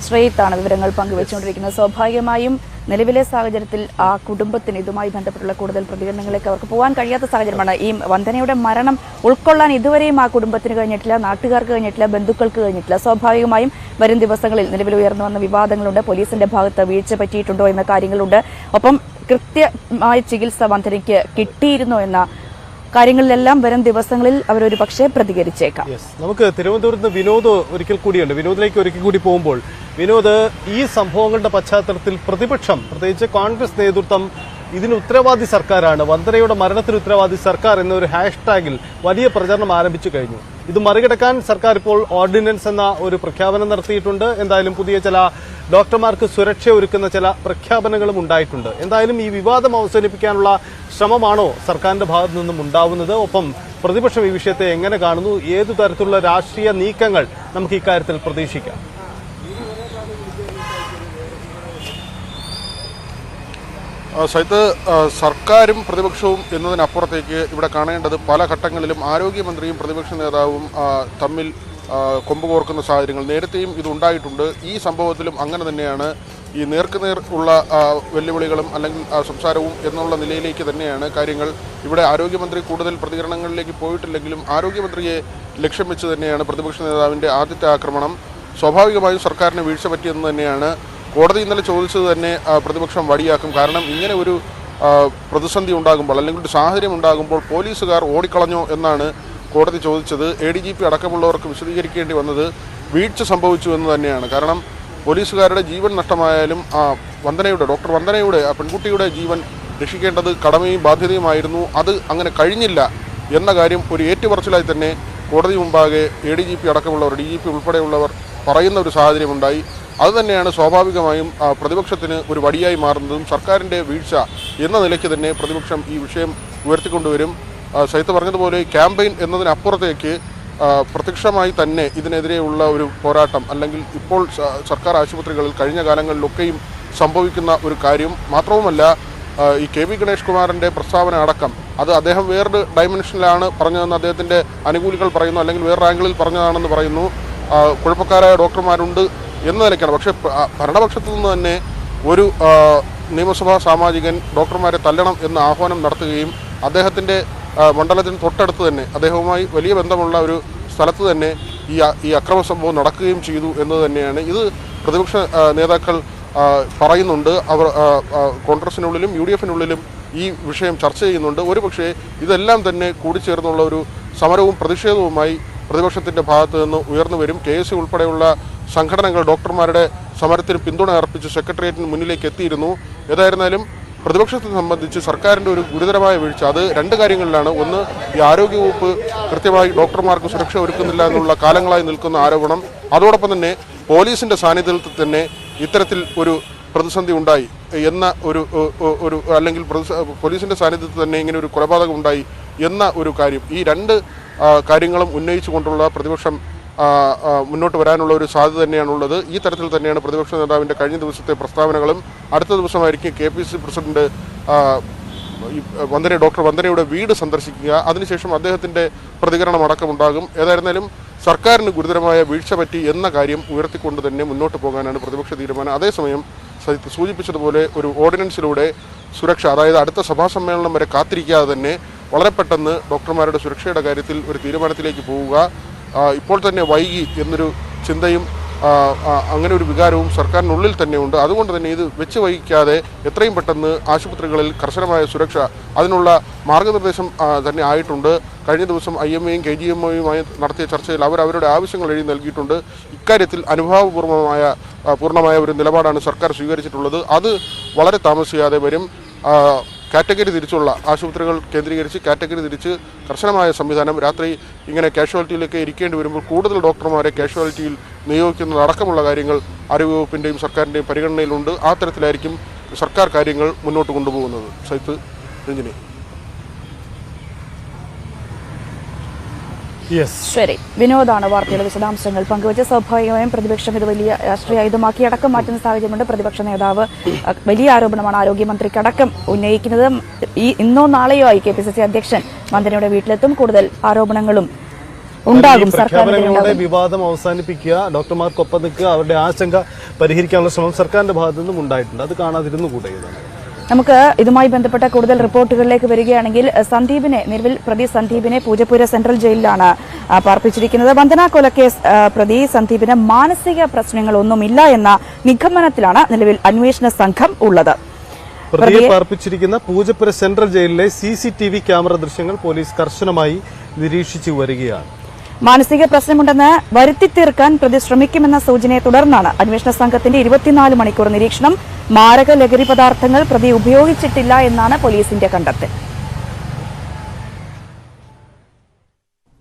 ശ്രീത്താണ് വിവരങ്ങൾ പങ്കുവച്ചുകൊണ്ടിരിക്കുന്നത്. സ്വാഭാവികമായും നിലവിലെ സാഹചര്യത്തിൽ ആ കുടുംബത്തിന് ഇതുമായി ബന്ധപ്പെട്ടുള്ള കൂടുതൽ പ്രതികരണങ്ങളിലേക്ക് അവർക്ക് പോകാൻ കഴിയാത്ത സാഹചര്യമാണ്. ഈ വന്ദനയുടെ മരണം ഉൾക്കൊള്ളാൻ ഇതുവരെയും ആ കുടുംബത്തിന് കഴിഞ്ഞിട്ടില്ല, നാട്ടുകാർക്ക് കഴിഞ്ഞിട്ടില്ല, ബന്ധുക്കൾക്ക് കഴിഞ്ഞിട്ടില്ല. സ്വാഭാവികമായും വരും ദിവസങ്ങളിൽ നിലവിൽ ഉയർന്നു വന്ന വിവാദങ്ങളുണ്ട്, പോലീസിന്റെ ഭാഗത്ത് വീഴ്ച പറ്റിയിട്ടുണ്ടോ എന്ന കാര്യങ്ങളുണ്ട്. ഒപ്പം കൃത്യമായ ചികിത്സ വന്ദനയ്ക്ക് കിട്ടിയിരുന്നോ എന്ന കാര്യങ്ങളിലെല്ലാം വരും ദിവസങ്ങളിൽ അവരൊരു പക്ഷേ പ്രതികരിച്ചേക്കാം. നമുക്ക് തിരുവനന്തപുരത്ത് വിനോദ് ഒരിക്കൽ കൂടിയുണ്ട്. വിനോദിലേക്ക് ഒരിക്കൽ കൂടി പോകുമ്പോൾ വിനോദ്, ഈ സംഭവങ്ങളുടെ പശ്ചാത്തലത്തിൽ പ്രതിപക്ഷം, പ്രത്യേകിച്ച് കോൺഗ്രസ് നേതൃത്വം ഇതിന് ഉത്തരവാദി സർക്കാരാണ്, വന്ദനയുടെ മരണത്തിന് ഉത്തരവാദി സർക്കാർ എന്നൊരു ഹാഷ്ടാഗിൽ വലിയ പ്രചരണം ആരംഭിച്ചു കഴിഞ്ഞു. ഇത് മറികടക്കാൻ സർക്കാർ ഇപ്പോൾ ഓർഡിനൻസ് എന്ന ഒരു പ്രഖ്യാപനം നടത്തിയിട്ടുണ്ട്. എന്തായാലും പുതിയ ചില ഡോക്ടർമാർക്ക് സുരക്ഷ ഒരുക്കുന്ന ചില പ്രഖ്യാപനങ്ങളും ഉണ്ടായിട്ടുണ്ട്. എന്തായാലും ഈ വിവാദം അവസാനിപ്പിക്കാനുള്ള ശ്രമമാണോ സർക്കാരിന്റെ ഭാഗത്തു നിന്നും ഉണ്ടാവുന്നത്? ഒപ്പം പ്രതിപക്ഷം ഈ വിഷയത്തെ എങ്ങനെ കാണുന്നു? ഏതു തരത്തിലുള്ള രാഷ്ട്രീയ നീക്കങ്ങൾ നമുക്ക് ഇക്കാര്യത്തിൽ പ്രതീക്ഷിക്കാം? സൈത്ത്, സർക്കാരും പ്രതിപക്ഷവും എന്നതിനപ്പുറത്തേക്ക് ഇവിടെ കാണേണ്ടത് പല ഘട്ടങ്ങളിലും ആരോഗ്യമന്ത്രിയും പ്രതിപക്ഷ നേതാവും തമ്മിൽ കൊമ്പ് കോർക്കുന്ന സാഹചര്യങ്ങൾ നേരത്തെയും ഇതുണ്ടായിട്ടുണ്ട്. ഈ സംഭവത്തിലും അങ്ങനെ തന്നെയാണ്. ഈ നേർക്കുനേർ ഉള്ള വെല്ലുവിളികളും അല്ലെങ്കിൽ സംസാരവും എന്നുള്ള നിലയിലേക്ക് തന്നെയാണ് കാര്യങ്ങൾ. ഇവിടെ ആരോഗ്യമന്ത്രി കൂടുതൽ പ്രതികരണങ്ങളിലേക്ക് പോയിട്ടില്ലെങ്കിലും ആരോഗ്യമന്ത്രിയെ ലക്ഷ്യം വെച്ച് തന്നെയാണ് പ്രതിപക്ഷ നേതാവിൻ്റെ ആദ്യത്തെ ആക്രമണം. സ്വാഭാവികമായും സർക്കാരിന് വീഴ്ച പറ്റിയെന്ന് തന്നെയാണ് കോടതി ഇന്നലെ ചോദിച്ചത്. തന്നെ പ്രതിപക്ഷം വടിയാക്കും. കാരണം ഇങ്ങനെ ഒരു പ്രതിസന്ധി ഉണ്ടാകുമ്പോൾ അല്ലെങ്കിൽ ഒരു സാഹചര്യം ഉണ്ടാകുമ്പോൾ പോലീസുകാർ ഓടിക്കളഞ്ഞോ എന്നാണ് കോടതി ചോദിച്ചത്. ADGP അടക്കമുള്ളവർക്ക് വിശദീകരിക്കേണ്ടി വന്നത് വീഴ്ച സംഭവിച്ചു എന്ന് തന്നെയാണ്. കാരണം പോലീസുകാരുടെ ജീവൻ നഷ്ടമായാലും ഡോക്ടർ വന്ദനയുടെ ആ പെൺകുട്ടിയുടെ ജീവൻ രക്ഷിക്കേണ്ടത് കടമയും ബാധ്യതയുമായിരുന്നു. അത് അങ്ങനെ കഴിഞ്ഞില്ല എന്ന കാര്യം ഒരു ഏറ്റുപറച്ചിലായി തന്നെ കോടതി മുമ്പാകെ ADGP അടക്കമുള്ളവർ, DGP ഉൾപ്പെടെയുള്ളവർ പറയുന്ന ഒരു സാഹചര്യമുണ്ടായി. അതുതന്നെയാണ് സ്വാഭാവികമായും പ്രതിപക്ഷത്തിന് ഒരു വടിയായി മാറുന്നതും. സർക്കാരിൻ്റെ വീഴ്ച എന്ന നിലയ്ക്ക് തന്നെ പ്രതിപക്ഷം ഈ വിഷയം ഉയർത്തിക്കൊണ്ടുവരും. സൈത്ത് പറഞ്ഞതുപോലെ ക്യാമ്പയിൻ എന്നതിനപ്പുറത്തേക്ക് പ്രത്യക്ഷമായി തന്നെ ഇതിനെതിരെയുള്ള ഒരു പോരാട്ടം, അല്ലെങ്കിൽ ഇപ്പോൾ സർക്കാർ ആശുപത്രികളിൽ കഴിഞ്ഞ കാലങ്ങളിലൊക്കെയും സംഭവിക്കുന്ന ഒരു കാര്യം മാത്രവുമല്ല, ഈ KV ഗണേഷ് കുമാറിൻ്റെ പ്രസ്താവന അടക്കം അത് അദ്ദേഹം വേറൊരു ഡയമെൻഷനിലാണ് പറഞ്ഞതെന്ന് അദ്ദേഹത്തിൻ്റെ അനുകൂലികൾ പറയുന്നു, അല്ലെങ്കിൽ വേറൊരു ആംഗിളിൽ പറഞ്ഞതാണെന്ന് പറയുന്നു. കുഴപ്പക്കാരായ ഡോക്ടർമാരുണ്ട് എന്ന നിലയ്ക്കാണ്. പക്ഷേ ഭരണപക്ഷത്തു നിന്ന് തന്നെ ഒരു നിയമസഭാ സാമാജികൻ ഡോക്ടർമാരെ തല്ലണം എന്ന ആഹ്വാനം നടത്തുകയും അദ്ദേഹത്തിൻ്റെ മണ്ഡലത്തിന് തൊട്ടടുത്ത് തന്നെ അദ്ദേഹവുമായി വലിയ ബന്ധമുള്ള ഒരു സ്ഥലത്ത് തന്നെ ഈ അക്രമ സംഭവം നടക്കുകയും ചെയ്തു എന്നത് തന്നെയാണ്. ഇത് പ്രതിപക്ഷ നേതാക്കൾ പറയുന്നുണ്ട്. അവർ കോൺഗ്രസിനുള്ളിലും UDF-നുള്ളിലും ഈ വിഷയം ചർച്ച ചെയ്യുന്നുണ്ട്. ഒരുപക്ഷേ ഇതെല്ലാം തന്നെ കൂടിച്ചേർന്നുള്ള ഒരു സമരവും പ്രതിഷേധവുമായി പ്രതിപക്ഷത്തിൻ്റെ ഭാഗത്ത് നിന്ന് ഉയർന്നു വരും. KSU ഉൾപ്പെടെയുള്ള സംഘടനകൾ ഡോക്ടർമാരുടെ സമരത്തിന് പിന്തുണ അർപ്പിച്ച് സെക്രട്ടേറിയറ്റിന് മുന്നിലേക്ക് എത്തിയിരുന്നു. ഏതായിരുന്നാലും പ്രതിപക്ഷത്തെ സംബന്ധിച്ച് സർക്കാരിൻ്റെ ഒരു ഗുരുതരമായ വീഴ്ച അത് രണ്ട് കാര്യങ്ങളിലാണ്. ഒന്ന്, ഈ ആരോഗ്യവകുപ്പ് കൃത്യമായി ഡോക്ടർമാർക്ക് സുരക്ഷ ഒരുക്കുന്നില്ല എന്നുള്ള കാലങ്ങളായി നിൽക്കുന്ന ആരോപണം. അതോടൊപ്പം തന്നെ പോലീസിൻ്റെ സാന്നിധ്യത്തിൽ തന്നെ ഇത്തരത്തിൽ ഒരു പ്രതിസന്ധി ഉണ്ടായി എന്ന ഒരു അല്ലെങ്കിൽ പോലീസിൻ്റെ സാന്നിധ്യത്തിൽ തന്നെ ഇങ്ങനെ ഒരു കൊലപാതകം ഉണ്ടായി എന്ന ഒരു കാര്യം. ഈ രണ്ട് കാര്യങ്ങളും ഉന്നയിച്ചുകൊണ്ടുള്ള പ്രതിപക്ഷം മുന്നോട്ട് വരാനുള്ള ഒരു സാധ്യത തന്നെയാണുള്ളത്. ഈ തരത്തിൽ തന്നെയാണ് പ്രതിപക്ഷ നേതാവിൻ്റെ കഴിഞ്ഞ ദിവസത്തെ പ്രസ്താവനകളും. അടുത്ത ദിവസമായിരിക്കും KPCC പ്രസിഡന്റ് ഡോക്ടർ വന്ദനയുടെ വീട് സന്ദർശിക്കുക. അതിനുശേഷം അദ്ദേഹത്തിൻ്റെ പ്രതികരണം അടക്കമുണ്ടാകും. ഏതായിരുന്നാലും സർക്കാരിന് ഗുരുതരമായ വീഴ്ച പറ്റി എന്ന കാര്യം ഉയർത്തിക്കൊണ്ട് തന്നെ മുന്നോട്ട് പോകാനാണ് പ്രതിപക്ഷ തീരുമാനം. അതേസമയം സൂചിപ്പിച്ചതുപോലെ ഒരു ഓർഡിനൻസിലൂടെ സുരക്ഷ, അതായത് അടുത്ത സഭാ സമ്മേളനം വരെ കാത്തിരിക്കാതെ തന്നെ വളരെ പെട്ടെന്ന് ഡോക്ടർമാരുടെ സുരക്ഷയുടെ കാര്യത്തിൽ ഒരു തീരുമാനത്തിലേക്ക് പോവുക, ഇപ്പോൾ തന്നെ വൈകി എന്നൊരു ചിന്തയും അങ്ങനെ ഒരു വികാരവും സർക്കാരിനുള്ളിൽ തന്നെയുണ്ട്. അതുകൊണ്ട് തന്നെ ഇത് വെച്ച് വൈകിക്കാതെ എത്രയും പെട്ടെന്ന് ആശുപത്രികളിൽ കർശനമായ സുരക്ഷ, അതിനുള്ള മാർഗനിർദ്ദേശം തന്നെ ആയിട്ടുണ്ട്. കഴിഞ്ഞ ദിവസം IMAയും KGMOയുമായി നടത്തിയ ചർച്ചയിൽ അവരുടെ ആവശ്യങ്ങൾ എഴുതി നൽകിയിട്ടുണ്ട്. ഇക്കാര്യത്തിൽ പൂർണ്ണമായ ഒരു നിലപാടാണ് സർക്കാർ സ്വീകരിച്ചിട്ടുള്ളത്. അത് വളരെ താമസിയാതെ വരും. കാറ്റഗറി തിരിച്ചുള്ള ആശുപത്രികൾ കേന്ദ്രീകരിച്ച് കാറ്റഗറി തിരിച്ച് കർശനമായ സംവിധാനം, രാത്രി ഇങ്ങനെ കാഷ്വാലിറ്റിയിലൊക്കെ ഇരിക്കേണ്ടി വരുമ്പോൾ കൂടുതൽ ഡോക്ടർമാരെ കാഷ്വാലിറ്റിയിൽ നിയോഗിക്കുന്നത് അടക്കമുള്ള കാര്യങ്ങൾ ആരോഗ്യവകുപ്പിൻ്റെയും സർക്കാരിൻ്റെയും പരിഗണനയിലുണ്ട്. ആ തരത്തിലായിരിക്കും സർക്കാർ കാര്യങ്ങൾ മുന്നോട്ട് കൊണ്ടുപോകുന്നത്. സൈത്ത്, രഞ്ജിനി. ശരി, വിനോദാണ് വാർത്തയുടെ വിശദാംശങ്ങൾ പങ്കുവച്ച്. സ്വാഭാവികമായും പ്രതിപക്ഷം ഇത് വലിയ രാഷ്ട്രീയ ആയുധമാക്കി അടക്കം മാറ്റുന്ന സാഹചര്യമുണ്ട്. പ്രതിപക്ഷ നേതാവ് വലിയ ആരോപണമാണ് ആരോഗ്യമന്ത്രിക്ക് അടക്കം ഉന്നയിക്കുന്നത്. ഇന്നോ നാളെയോ ആയി KPCC അധ്യക്ഷൻ വന്ദനയുടെ വീട്ടിലെത്തും. കൂടുതൽ ആരോപണങ്ങളും ഉണ്ടാകും. സർക്കാരിന്റെ വിവാദം അവസാനിപ്പിക്കുക, ഡോക്ടർമാർക്കൊപ്പം നിൽക്കുക, അവരുടെ ആശങ്ക പരിഹരിക്കാനുള്ള ശ്രമം സർക്കാരിന്റെ ഭാഗത്തു നിന്നും ഉണ്ടായിട്ടുണ്ട്. അത് കാണാതിരുന്നു കൂടെയാണ്. നമുക്ക് ഇതുമായി ബന്ധപ്പെട്ട കൂടുതൽ റിപ്പോർട്ടുകളിലേക്ക് വരികയാണെങ്കിൽ നിലവിൽ പ്രതി സന്ദീപിനെ പൂജപ്പുര സെൻട്രൽ ജയിലിലാണ് പാർപ്പിച്ചിരിക്കുന്നത്. വന്ദന കൊലക്കേസ് പ്രതി സന്ദീപിന് മാനസിക പ്രശ്നങ്ങളൊന്നുമില്ല എന്ന നിഗമനത്തിലാണ് നിലവിൽ അന്വേഷണ സംഘം ഉള്ളത്. പ്രതിയെ പാർപ്പിച്ചിരിക്കുന്ന പൂജപ്പുര സെൻട്രൽ ജയിലിലെ CCTV ക്യാമറ ദൃശ്യങ്ങൾ പോലീസ് കർശനമായി നിരീക്ഷിച്ചു വരികയാണ്. മാനസിക പ്രശ്നമുണ്ടെന്ന് വരുത്തി തീർക്കാൻ പ്രതി ശ്രമിക്കുമെന്ന സൂചനയെ തുടർന്നാണ് അന്വേഷണ സംഘത്തിന്റെ 24 മണിക്കൂർ നിരീക്ഷണം. മാരക ലഹരി പദാർത്ഥങ്ങൾ പ്രതി ഉപയോഗിച്ചിട്ടില്ല എന്നാണ് പോലീസിന്റെ കണ്ടെത്തൽ.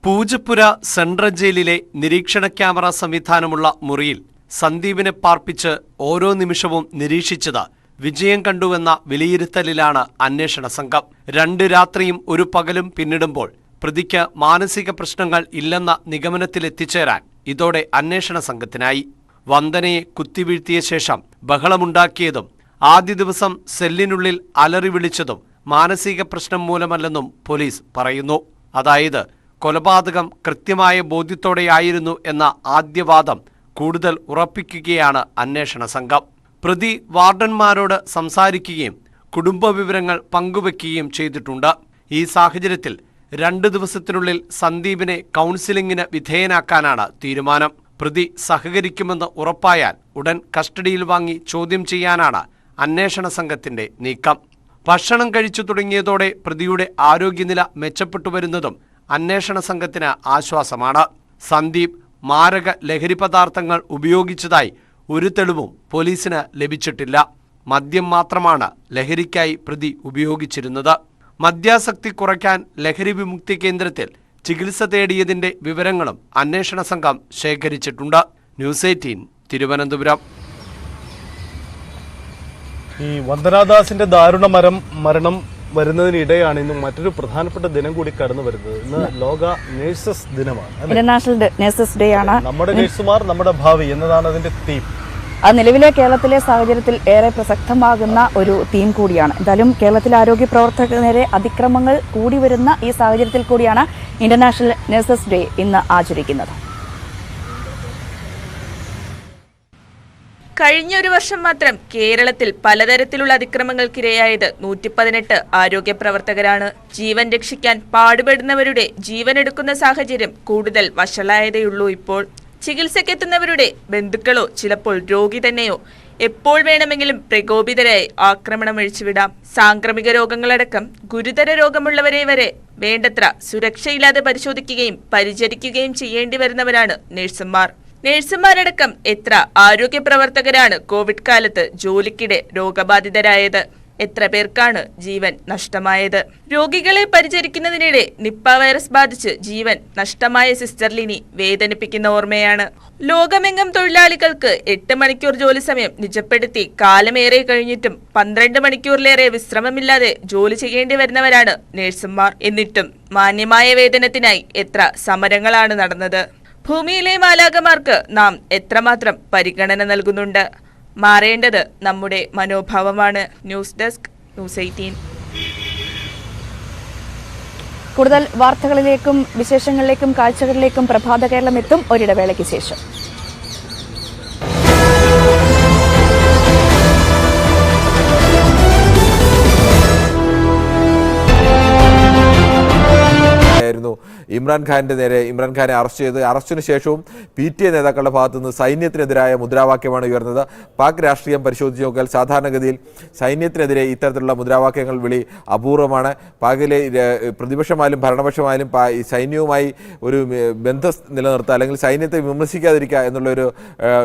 പൂജപ്പുര സെൻട്രൽ ജയിലിലെ നിരീക്ഷണ ക്യാമറ സംവിധാനമുള്ള മുറിയിൽ സന്ദീപിനെ പാർപ്പിച്ച് ഓരോ നിമിഷവും നിരീക്ഷിച്ചത് വിജയം കണ്ടുവെന്ന വിലയിരുത്തലിലാണ് അന്വേഷണ സംഘം. 2 രാത്രിയും 1 പകലും പിന്നിടുമ്പോൾ പ്രതിക്ക് മാനസിക പ്രശ്നങ്ങൾ ഇല്ലെന്ന നിഗമനത്തിലെത്തിച്ചേരാൻ ഇതോടെ അന്വേഷണ സംഘത്തിനായി. വന്ദനയെ കുത്തിവീഴ്ത്തിയ ശേഷം ബഹളമുണ്ടാക്കിയതും ആദ്യ ദിവസം സെല്ലിനുള്ളിൽ അലറി വിളിച്ചതും മാനസിക പ്രശ്നം മൂലമല്ലെന്നും പോലീസ് പറയുന്നു. അതായത് കൊലപാതകം കൃത്യമായ ബോധ്യത്തോടെയായിരുന്നു എന്ന ആദ്യവാദം കൂടുതൽ ഉറപ്പിക്കുകയാണ് അന്വേഷണ സംഘം. പ്രതി വാർഡന്മാരോട് സംസാരിക്കുകയും കുടുംബ വിവരങ്ങൾ പങ്കുവയ്ക്കുകയും ചെയ്തിട്ടുണ്ട്. ഈ സാഹചര്യത്തിൽ 2 ദിവസത്തിനുള്ളിൽ സന്ദീപിനെ കൗൺസിലിംഗിന് വിധേയനാക്കാനാണ് തീരുമാനം. പ്രതി സഹകരിക്കുമെന്ന് ഉറപ്പായാൽ ഉടൻ കസ്റ്റഡിയിൽ വാങ്ങി ചോദ്യം ചെയ്യാനാണ് അന്വേഷണ സംഘത്തിന്റെ നീക്കം. ഭക്ഷണം കഴിച്ചു തുടങ്ങിയതോടെ പ്രതിയുടെ ആരോഗ്യനില മെച്ചപ്പെട്ടു വരുന്നതും അന്വേഷണ സംഘത്തിന് ആശ്വാസമാണ്. സന്ദീപ് മാരക ലഹരി പദാർത്ഥങ്ങൾ ഉപയോഗിച്ചതായി ഒരു തെളിവും പോലീസിന് ലഭിച്ചിട്ടില്ല. മദ്യം മാത്രമാണ് ലഹരിക്കായി പ്രതി ഉപയോഗിച്ചിരുന്നത്. മദ്യാസക്തി കുറയ്ക്കാൻ ലഹരി വിമുക്തി കേന്ദ്രത്തിൽ ചികിത്സ തേടിയതിന്റെ വിവരങ്ങളും അന്വേഷണ സംഘം ശേഖരിച്ചിട്ടുണ്ട്. ന്യൂസ് 18 തിരുവനന്തപുരം. ഈ വന്ദനാദാസിന്റെ ദാരുണ മരണം വരുന്നതിനിടെയാണ് ഇന്ന് മറ്റൊരു പ്രധാനപ്പെട്ട ദിനം കൂടി കടന്നു വരുന്നത്. ഇന്ന് ലോക നഴ്സസ് ദിനമാണ്. ഇന്റർനാഷണൽ നഴ്സസ് ഡേ ആണ്. നമ്മുടെ നഴ്സുമാർ നമ്മുടെ ഭാവി എന്നതാണ് അതിന്റെ തീം. അത് നിലവിലെ കേരളത്തിലെ സാഹചര്യത്തിൽ ഏറെ പ്രസക്തമാകുന്ന ഒരു തീം കൂടിയാണ്. എന്തായാലും കേരളത്തിലെ ആരോഗ്യ പ്രവർത്തകർക്ക് നേരെ അതിക്രമങ്ങൾ കൂടി വരുന്ന ഈ സാഹചര്യത്തിൽ കൂടിയാണ് ഇന്റർനാഷണൽ നഴ്സസ് ഡേ ഇന്ന് ആചരിക്കുന്നത്. കഴിഞ്ഞൊരു വർഷം മാത്രം കേരളത്തിൽ പലതരത്തിലുള്ള അതിക്രമങ്ങൾക്കിരയായത് 118 ആരോഗ്യ പ്രവർത്തകരാണ്. ജീവൻ രക്ഷിക്കാൻ പാടുപെടുന്നവരുടെ ജീവനെടുക്കുന്ന സാഹചര്യം കൂടുതൽ വഷളായതേയുള്ളൂ ഇപ്പോൾ. ചികിത്സക്കെത്തുന്നവരുടെ ബന്ധുക്കളോ ചിലപ്പോൾ രോഗി തന്നെയോ എപ്പോൾ വേണമെങ്കിലും പ്രകോപിതരായി ആക്രമണം അഴിച്ചുവിടാം. സാംക്രമിക രോഗങ്ങളടക്കം ഗുരുതര രോഗമുള്ളവരെ വരെ വേണ്ടത്ര സുരക്ഷയില്ലാതെ പരിശോധിക്കുകയും പരിചരിക്കുകയും ചെയ്യേണ്ടി വരുന്നവരാണ് നഴ്സുമാർ. നഴ്സുമാരടക്കം എത്ര ആരോഗ്യ പ്രവർത്തകരാണ് കോവിഡ് കാലത്ത് ജോലിക്കിടെ രോഗബാധിതരായത്? എത്ര പേർക്കാണ് ജീവൻ നഷ്ടമായത്? രോഗികളെ പരിചരിക്കുന്നതിനിടെ നിപ്പ വൈറസ് ബാധിച്ച് ജീവൻ നഷ്ടമായ സിസ്റ്റർ ലിനി വേദനിപ്പിക്കുന്ന ഓർമ്മയാണ്. ലോകമെങ്ങും തൊഴിലാളികൾക്ക് 8 മണിക്കൂർ ജോലി സമയം നിജപ്പെടുത്തി കാലമേറെ കഴിഞ്ഞിട്ടും 12 മണിക്കൂറിലേറെ വിശ്രമമില്ലാതെ ജോലി ചെയ്യേണ്ടി വരുന്നവരാണ് നഴ്സുമാർ. എന്നിട്ടും മാന്യമായ വേതനത്തിനായി എത്ര സമരങ്ങളാണ് നടന്നത്? ഭൂമിയിലെ മാലാഖമാർക്ക് നാം എത്രമാത്രം പരിഗണന നൽകുന്നുണ്ട്? മാറേണ്ടത് നമ്മുടെ മനോഭാവമാണ്. News desk, news 18. കൂടുതൽ വാർത്തകളിലേക്കും വിശേഷങ്ങളിലേക്കും കാഴ്ചകളിലേക്കും പ്രഭാത കേരളം എത്തും ഒരിടവേളയ്ക്ക് ശേഷം. ഇമ്രാൻഖാന്റെ നേരെ ഇമ്രാൻഖാനെ അറസ്റ്റ് ചെയ്ത് അറസ്റ്റിന് ശേഷവും PTA നേതാക്കളുടെ ഭാഗത്തുനിന്ന് സൈന്യത്തിനെതിരായ മുദ്രാവാക്യമാണ് ഉയർന്നത്. പാക് രാഷ്ട്രീയം പരിശോധിച്ച് നോക്കിയാൽ സാധാരണഗതിയിൽ സൈന്യത്തിനെതിരെ ഇത്തരത്തിലുള്ള മുദ്രാവാക്യങ്ങൾ വിളി അപൂർവമാണ്. പാകിലെ പ്രതിപക്ഷമായാലും ഭരണപക്ഷമായാലും സൈന്യവുമായി ഒരു ബന്ധം നിലനിർത്തുക അല്ലെങ്കിൽ സൈന്യത്തെ വിമർശിക്കാതിരിക്കുക എന്നുള്ളൊരു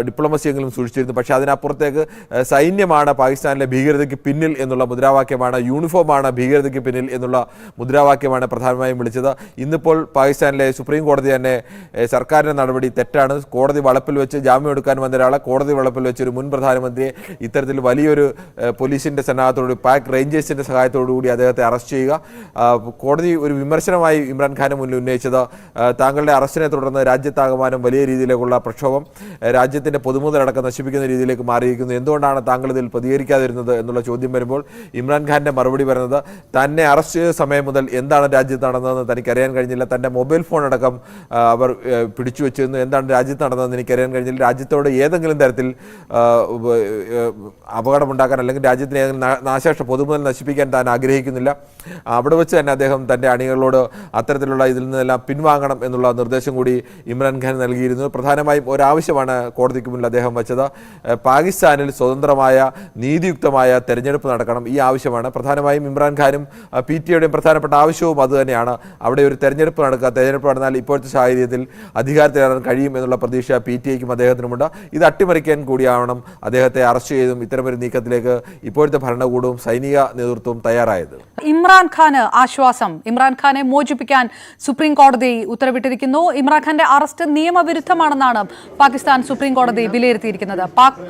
ഡിപ്ലോമസിയെങ്കിലും സൂക്ഷിച്ചിരുന്നു. പക്ഷേ അതിനപ്പുറത്തേക്ക് സൈന്യമാണ് പാകിസ്ഥാനിലെ ഭീകരതയ്ക്ക് പിന്നിൽ എന്നുള്ള മുദ്രാവാക്യമാണ്, യൂണിഫോമാണ് ഭീകരതയ്ക്ക് പിന്നിൽ എന്നുള്ള മുദ്രാവാക്യമാണ് പ്രധാനമായും വിളിച്ചത്. ഇന്നിപ്പോൾ പാകിസ്ഥാനിലെ സുപ്രീം കോടതി തന്നെ സർക്കാരിൻ്റെ നടപടി തെറ്റാണ്. കോടതി വളപ്പിൽ വെച്ച് ജാമ്യം എടുക്കാൻ വന്ന ഒരാളെ കോടതി വളപ്പിൽ വെച്ച് ഒരു മുൻ പ്രധാനമന്ത്രിയെ ഇത്തരത്തിൽ വലിയൊരു പോലീസിൻ്റെ സന്നാഹത്തോടു പാക് റേഞ്ചേഴ്സിൻ്റെ സഹായത്തോടുകൂടി അദ്ദേഹത്തെ അറസ്റ്റ് ചെയ്യുക. കോടതി ഒരു വിമർശനമായി ഇമ്രാൻഖാന് മുന്നിൽ ഉന്നയിച്ചത് താങ്കളുടെ അറസ്റ്റിനെ തുടർന്ന് രാജ്യത്താകമാനം വലിയ രീതിയിലേക്കുള്ള പ്രക്ഷോഭം, രാജ്യത്തിൻ്റെ പൊതുമുതലടക്കം നശിപ്പിക്കുന്ന രീതിയിലേക്ക് മാറിയിരിക്കുന്നു, എന്തുകൊണ്ടാണ് താങ്കൾ ഇതിൽ പ്രതികരിക്കാതിരുന്നത് എന്നുള്ള ചോദ്യം വരുമ്പോൾ ഇമ്രാൻഖാൻ്റെ മറുപടി പറയുന്നത് തന്നെ അറസ്റ്റ് ചെയ്ത സമയം മുതൽ എന്താണ് രാജ്യത്ത് നടന്നതെന്ന് തനിക്കറിയാൻ കഴിഞ്ഞില്ല, തൻ്റെ മൊബൈൽ ഫോൺ അടക്കം അവർ പിടിച്ചു വെച്ചിരുന്നു. എന്താണ് രാജ്യത്ത് നടന്നതെന്ന് എനിക്കറിയാൻ കഴിഞ്ഞില്ല. രാജ്യത്തോട് ഏതെങ്കിലും തരത്തിൽ അപകടമുണ്ടാക്കാൻ അല്ലെങ്കിൽ രാജ്യത്തിന് ഏതെങ്കിലും നാശനഷ്ട പൊതുമുതൽ നശിപ്പിക്കാൻ താൻ ആഗ്രഹിക്കുന്നില്ല. അവിടെ വെച്ച് തന്നെ അദ്ദേഹം തൻ്റെ അണികളോട് അത്തരത്തിലുള്ള ഇതിൽ നിന്നെല്ലാം പിൻവാങ്ങണം എന്നുള്ള നിർദ്ദേശം കൂടി ഇമ്രാൻഖാൻ നൽകിയിരുന്നു. പ്രധാനമായും ഒരാവശ്യമാണ് കോടതിക്ക് മുന്നിൽ അദ്ദേഹം വെച്ചത്. പാകിസ്ഥാനിൽ സ്വതന്ത്രമായ നീതിയുക്തമായ തെരഞ്ഞെടുപ്പ് നടക്കണം. ഈ ആവശ്യമാണ് പ്രധാനമായും ഇമ്രാൻഖാനും PTIയുടെയും പ്രധാനപ്പെട്ട ആവശ്യവും അതുതന്നെയാണ്. അവിടെ ഒരു തെരഞ്ഞെടുപ്പ് നടക്കുക. തെരഞ്ഞെടുപ്പ് നടന്നാൽ ഇപ്പോഴത്തെ സാഹചര്യത്തിൽ അധികാരത്തിലേറാൻ കഴിയും എന്നുള്ള പ്രതീക്ഷ PTIക്കും അദ്ദേഹത്തിനുമുണ്ട്. ഇത് അട്ടിമറിക്കാൻ കൂടിയാവണം അദ്ദേഹത്തെ അറസ്റ്റ് ചെയ്തും ഇത്തരമൊരു നീക്കത്തിലേക്ക് ഇപ്പോഴത്തെ ഭരണകൂടവും സൈനിക നേതൃത്വവും തയ്യാറായത്. ഇമ്രാൻഖാന് ആശ്വാസം. ഇമ്രാൻഖാനെ മോചിപ്പിക്കാൻ സുപ്രീം കോടതി ഉത്തരവിട്ടിരിക്കുന്നു. ഇമ്രാൻഖാന്റെ അറസ്റ്റ് നിയമവിരുദ്ധമാണെന്നാണ് പാകിസ്ഥാൻ സുപ്രീം കോടതി വിലയിരുത്തിയിരിക്കുന്നത്. പാക്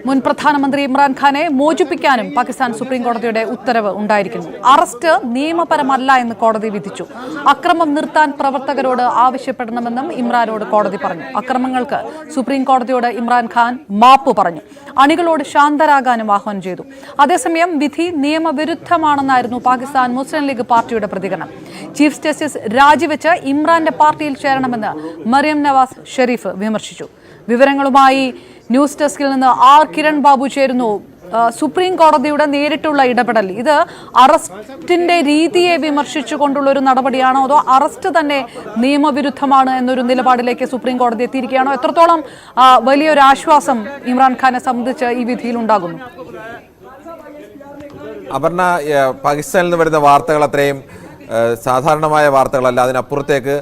മുൻ പ്രധാനമന്ത്രി ഇമ്രാൻഖാനെ മോചിപ്പിക്കാനും പാകിസ്ഥാൻ സുപ്രീം കോടതിയുടെ ഉത്തരവ് ഉണ്ടായിരിക്കുന്നു. അറസ്റ്റ് നിയമപരമല്ല എന്ന് കോടതി വിധിച്ചു. അക്രമം നിർത്താൻ പ്രവർത്തകരോട് ആവശ്യപ്പെടണമെന്നും ഇമ്രാനോട് കോടതി പറഞ്ഞു. അക്രമങ്ങൾക്ക് സുപ്രീം കോടതിയോട് ഇമ്രാൻഖാൻ മാപ്പ് പറഞ്ഞു. അണികളോട് ശാന്തരാകാനും ആഹ്വാനം ചെയ്തു. അതേസമയം വിധി നിയമവിരുദ്ധമാണെന്നായിരുന്നു പാകിസ്ഥാൻ മുസ്ലിം ലീഗ് പാർട്ടിയുടെ പ്രതികരണം. ചീഫ് ജസ്റ്റിസ് രാജിവെച്ച് ഇമ്രാന്റെ പാർട്ടിയിൽ ചേരണമെന്ന് മറിയം നവാസ് ഷെരീഫ് വിമർശിച്ചു. വിവരങ്ങളുമായി ന്യൂസ് ഡെസ്കിൽ നിന്ന് R കിരൺ ബാബു ചേരുന്നു. സുപ്രീം കോടതിയുടെ നേരിട്ടുള്ള ഇടപെടൽ ഇത് അറസ്റ്റിന്റെ രീതിയെ വിമർശിച്ചുകൊണ്ടുള്ള ഒരു നടപടിയാണോ അതോ അറസ്റ്റ് തന്നെ നിയമവിരുദ്ധമാണ് എന്നൊരു നിലപാടിലേക്ക് സുപ്രീം കോടതി എത്തിയിരിക്കുകയാണോ? എത്രത്തോളം വലിയൊരു ആശ്വാസം ഇമ്രാൻഖാനെ സംബന്ധിച്ച് ഈ വിധിയിൽ ഉണ്ടാകുന്നു? അപർണ, പാകിസ്ഥാനിൽ നിന്ന് വരുന്ന വാർത്തകൾ അത്രയും സാധാരണമായ വാർത്തകളല്ല, അതിനപ്പുറത്തേക്ക്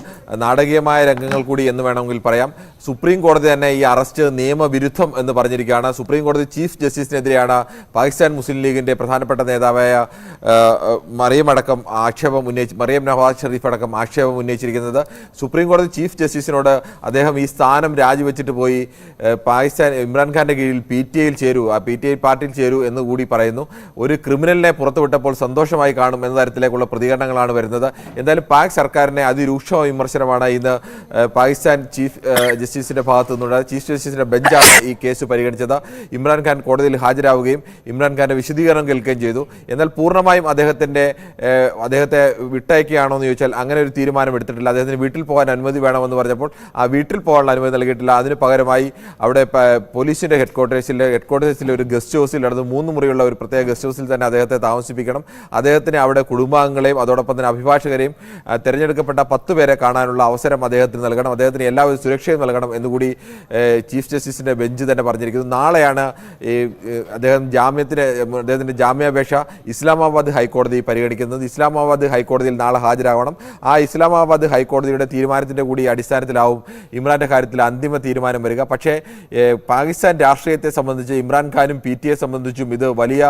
നാടകീയമായ രംഗങ്ങൾ കൂടി എന്ന് വേണമെങ്കിൽ പറയാം. സുപ്രീം കോടതി തന്നെ ഈ അറസ്റ്റ് നിയമവിരുദ്ധം എന്ന് പറഞ്ഞിരിക്കുകയാണ്. സുപ്രീം കോടതി ചീഫ് ജസ്റ്റിസിനെതിരെയാണ് പാകിസ്ഥാൻ മുസ്ലിം ലീഗിൻ്റെ പ്രധാനപ്പെട്ട നേതാവായ മറിയം നവാസ് ഷെരീഫ് അടക്കം ആക്ഷേപം ഉന്നയിച്ചിരിക്കുന്നത്. സുപ്രീം കോടതി ചീഫ് ജസ്റ്റിസിനോട് അദ്ദേഹം ഈ സ്ഥാനം രാജിവെച്ചിട്ട് പോയി പാകിസ്ഥാൻ ഇമ്രാൻഖാൻ്റെ കീഴിൽ PTIയിൽ ചേരൂ, PTI പാർട്ടിയിൽ ചേരൂ എന്ന് കൂടി പറയുന്നു. ഒരു ക്രിമിനലിനെ പുറത്തുവിട്ടപ്പോൾ സന്തോഷമായി കാണും എന്ന തരത്തിലേക്കുള്ള പ്രതികരണങ്ങളാണ് വരുന്നത്. എന്തായാലും പാക് സർക്കാരിനെ അതിരൂക്ഷമായ വിമർശനമാണ് ഇന്ന് പാകിസ്ഥാൻ ചീഫ് ജസ്റ്റിസിന്റെ ഭാഗത്തു നിന്നുണ്ട്. ചീഫ് ജസ്റ്റിസിന്റെ ബെഞ്ചാണ് ഈ കേസ് പരിഗണിച്ചത്. ഇമ്രാൻഖാൻ കോടതിയിൽ ഹാജരാവുകയും ഇമ്രാൻഖാന്റെ വിശദീകരണം കേൾക്കുകയും ചെയ്തു. എന്നാൽ പൂർണ്ണമായും അദ്ദേഹത്തെ വിട്ടയക്കുകയാണോ എന്ന് ചോദിച്ചാൽ അങ്ങനെ ഒരു തീരുമാനം എടുത്തിട്ടില്ല. അദ്ദേഹത്തിന് വീട്ടിൽ പോകാൻ അനുമതി വേണമെന്ന് പറഞ്ഞപ്പോൾ ആ വീട്ടിൽ പോകാനുള്ള അനുമതി നൽകിയിട്ടില്ല. അതിന് പകരമായി അവിടെ പോലീസിന്റെ ഹെഡ്ക്വാർട്ടേഴ്സിലെ ഒരു ഗസ്റ്റ് ഹൗസിൽ നടന്ന് 3 മുറിയുള്ള ഒരു പ്രത്യേക ഗസ്റ്റ് ഹൗസിൽ തന്നെ അദ്ദേഹത്തെ താമസിപ്പിക്കണം. അദ്ദേഹത്തിന് അവിടെ കുടുംബാംഗങ്ങളെയും അതോടൊപ്പം തന്നെ അഭിഭാഷകരെയും തിരഞ്ഞെടുക്കപ്പെട്ട 10 പേരെ കാണാനുള്ള അവസരം അദ്ദേഹത്തിന് നൽകണം. അദ്ദേഹത്തിന് എല്ലാവിധ സുരക്ഷയും നൽകണം എന്നുകൂടി ചീഫ് ജസ്റ്റിസിന്റെ ബെഞ്ച് തന്നെ പറഞ്ഞിരിക്കുന്നു. നാളെയാണ് അദ്ദേഹത്തിന്റെ ജാമ്യാപേക്ഷ ഇസ്ലാമാബാദ് ഹൈക്കോടതി പരിഗണിക്കുന്നത്. ഇസ്ലാമാബാദ് ഹൈക്കോടതിയിൽ നാളെ ഹാജരാകണം. ആ ഇസ്ലാമാബാദ് ഹൈക്കോടതിയുടെ തീരുമാനത്തിന്റെ കൂടി അടിസ്ഥാനത്തിലാവും ഇമ്രാന്റെ കാര്യത്തിൽ അന്തിമ തീരുമാനം വരിക. പക്ഷേ പാകിസ്ഥാൻ രാഷ്ട്രീയത്തെ സംബന്ധിച്ച് ഇമ്രാൻഖാനും PTIയെ സംബന്ധിച്ചും ഇത് വലിയ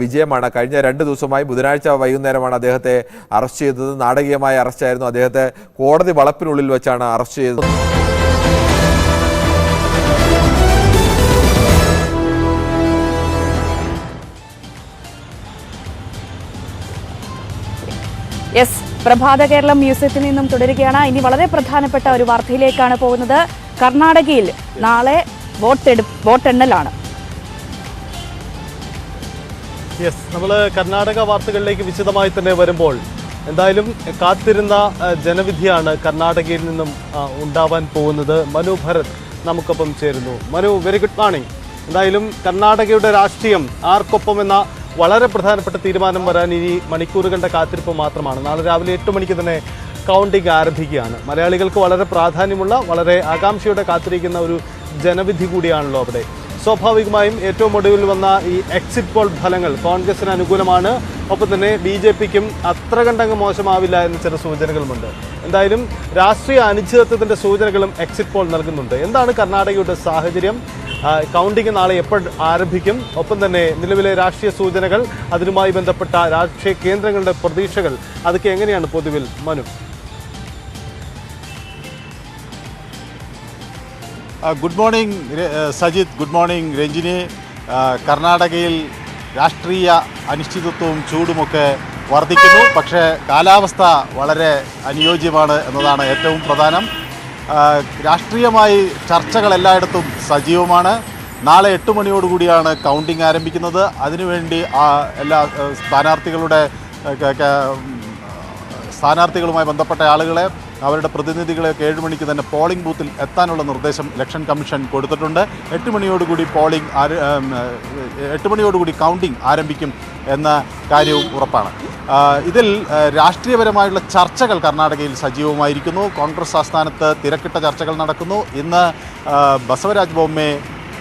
വിജയമാണ്. കഴിഞ്ഞ 2 ദിവസമായി ബുധനാഴ്ച വൈകുന്നേരമാണ് അദ്ദേഹത്തെ അറസ്റ്റ് ചെയ്തത്. നാടകീയമായ അറസ്റ്റായിരുന്നു. അദ്ദേഹത്തെ കോടതി വളപ്പിനുള്ളിൽ വെച്ചാണ് അറസ്റ്റ് ചെയ്തത്. പ്രഭാത കേരളം മ്യൂസിയത്തിൽ നിന്നും തുടരുകയാണ്. ഇനി വളരെ പ്രധാനപ്പെട്ട ഒരു വാർത്തയിലേക്കാണ് പോകുന്നത്. കർണാടകയിൽ നാളെ വോട്ടെണ്ണലാണ്. നമ്മൾ കർണാടക വാർത്തകളിലേക്ക് വിശദമായി തന്നെ വരുമ്പോൾ എന്തായാലും കാത്തിരുന്ന ജനവിധിയാണ് കർണാടകയിൽ നിന്നും ഉണ്ടാവാൻ പോകുന്നത്. മനു ഭരത് നമുക്കൊപ്പം ചേരുന്നു. Manu, very good morning. എന്തായാലും കർണാടകയുടെ രാഷ്ട്രീയം ആർക്കൊപ്പം എന്ന വളരെ പ്രധാനപ്പെട്ട തീരുമാനം വരാൻ ഇനി മണിക്കൂറുകളുടെ കാത്തിരിപ്പ് മാത്രമാണ്. നാളെ രാവിലെ 8 മണിക്ക് തന്നെ കൗണ്ടിംഗ് ആരംഭിക്കുകയാണ്. മലയാളികൾക്ക് വളരെ പ്രാധാന്യമുള്ള, വളരെ ആകാംക്ഷയോടെ കാത്തിരിക്കുന്ന ഒരു ജനവിധി കൂടിയാണല്ലോ അവിടെ. സ്വാഭാവികമായും ഏറ്റവും ഒടുവിൽ വന്ന ഈ എക്സിറ്റ് പോൾ ഫലങ്ങൾ കോൺഗ്രസിന് അനുകൂലമാണ്. ഒപ്പം തന്നെ BJPക്കും അത്ര കണ്ടങ്ങ് മോശമാവില്ല എന്ന ചില സൂചനകളുമുണ്ട്. എന്തായാലും രാഷ്ട്രീയ അനിശ്ചിതത്വത്തിൻ്റെ സൂചനകളും എക്സിറ്റ് പോൾ നൽകുന്നുണ്ട്. എന്താണ് കർണാടകയുടെ സാഹചര്യം? കൗണ്ടിംഗ് നാളെ എപ്പോൾ ആരംഭിക്കും? ഒപ്പം തന്നെ നിലവിലെ രാഷ്ട്രീയ സൂചനകൾ, അതിനുമായി ബന്ധപ്പെട്ട രാഷ്ട്രീയ കേന്ദ്രങ്ങളുടെ പ്രതീക്ഷകൾ, അതൊക്കെ എങ്ങനെയാണ് പൊതുവിൽ Manu? Good morning Sajith, good morning Ranjini. കർണാടകയിൽ രാഷ്ട്രീയ അനിശ്ചിതത്വവും ചൂടുമൊക്കെ വർദ്ധിക്കുന്നു. പക്ഷേ കാലാവസ്ഥ വളരെ അനുയോജ്യമാണ് എന്നതാണ് ഏറ്റവും പ്രധാനം. രാഷ്ട്രീയമായി ചർച്ചകൾ എല്ലായിടത്തും സജീവമാണ്. നാളെ 8 മണിയോടുകൂടിയാണ് കൗണ്ടിംഗ് ആരംഭിക്കുന്നത്. അതിനുവേണ്ടി എല്ലാ സ്ഥാനാർത്ഥികളുടെ സ്ഥാനാർത്ഥികളുമായി ബന്ധപ്പെട്ട ആളുകളെ, അവരുടെ പ്രതിനിധികളെയൊക്കെ 7 മണിക്ക് തന്നെ പോളിംഗ് ബൂത്തിൽ എത്താനുള്ള നിർദ്ദേശം ഇലക്ഷൻ കമ്മീഷൻ കൊടുത്തിട്ടുണ്ട്. 8 മണിയോടുകൂടി 8 മണിയോടുകൂടി കൗണ്ടിംഗ് ആരംഭിക്കും എന്ന കാര്യവും ഉറപ്പാണ്. ഇതിൽ രാഷ്ട്രീയപരമായുള്ള ചർച്ചകൾ കർണാടകയിൽ സജീവമായിരിക്കുന്നു. കോൺഗ്രസ് ആസ്ഥാനത്ത് തിരക്കിട്ട ചർച്ചകൾ നടക്കുന്നു. ഇന്ന് ബസവരാജ് ബൊമ്മെ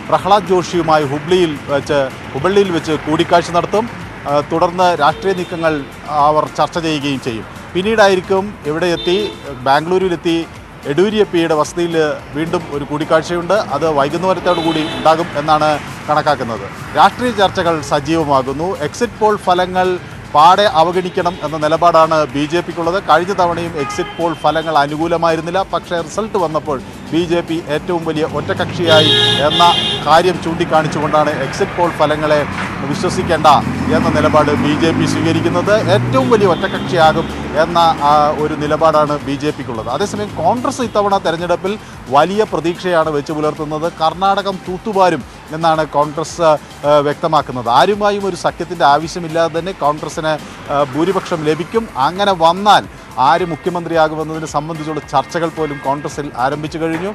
പ്രഹ്ലാദ് ജോഷിയുമായി ഹുബള്ളിയിൽ വെച്ച് കൂടിക്കാഴ്ച നടത്തും. തുടർന്ന് രാഷ്ട്രീയ നീക്കങ്ങൾ അവർ ചർച്ച ചെയ്യുകയും ചെയ്യും. പിന്നീടായിരിക്കും ഇവിടെ എത്തി ബാംഗ്ലൂരിലെത്തി യെഡ്യൂരപ്പയുടെ വസതിയിൽ വീണ്ടും ഒരു കൂടിക്കാഴ്ചയുണ്ട്. അത് വൈകുന്നേരത്തോടുകൂടി ഉണ്ടാകും എന്നാണ് കണക്കാക്കുന്നത്. രാഷ്ട്രീയ ചർച്ചകൾ സജീവമാകുന്നു. എക്സിറ്റ് പോൾ ഫലങ്ങൾ പാടെ അവഗണിക്കണം എന്ന നിലപാടാണ് BJPക്കുള്ളത്. കഴിഞ്ഞ തവണയും എക്സിറ്റ് പോൾ ഫലങ്ങൾ അനുകൂലമായിരുന്നില്ല. പക്ഷേ റിസൾട്ട് വന്നപ്പോൾ BJP ഏറ്റവും വലിയ ഒറ്റകക്ഷിയായി എന്ന കാര്യം ചൂണ്ടിക്കാണിച്ചുകൊണ്ടാണ് എക്സിറ്റ് പോൾ ഫലങ്ങളെ വിശ്വസിക്കേണ്ട എന്ന നിലപാട് BJP സ്വീകരിക്കുന്നത്. ഏറ്റവും വലിയ ഒറ്റകക്ഷിയാകും എന്ന ഒരു നിലപാടാണ് BJPക്കുള്ളത്. അതേസമയം കോൺഗ്രസ് ഇത്തവണ തെരഞ്ഞെടുപ്പിൽ വലിയ പ്രതീക്ഷയാണ് വെച്ച് പുലർത്തുന്നത്. കർണാടകം തൂത്തുവാരും എന്നാണ് കോൺഗ്രസ് വ്യക്തമാക്കുന്നത്. ആരുമായും ഒരു സഖ്യത്തിൻ്റെ ആവശ്യമില്ലാതെ തന്നെ കോൺഗ്രസിന് ഭൂരിപക്ഷം ലഭിക്കും. അങ്ങനെ വന്നാൽ ആര് മുഖ്യമന്ത്രിയാകുമെന്നതിനെ സംബന്ധിച്ചുള്ള ചർച്ചകൾ പോലും കോൺഗ്രസിൽ ആരംഭിച്ചു കഴിഞ്ഞു.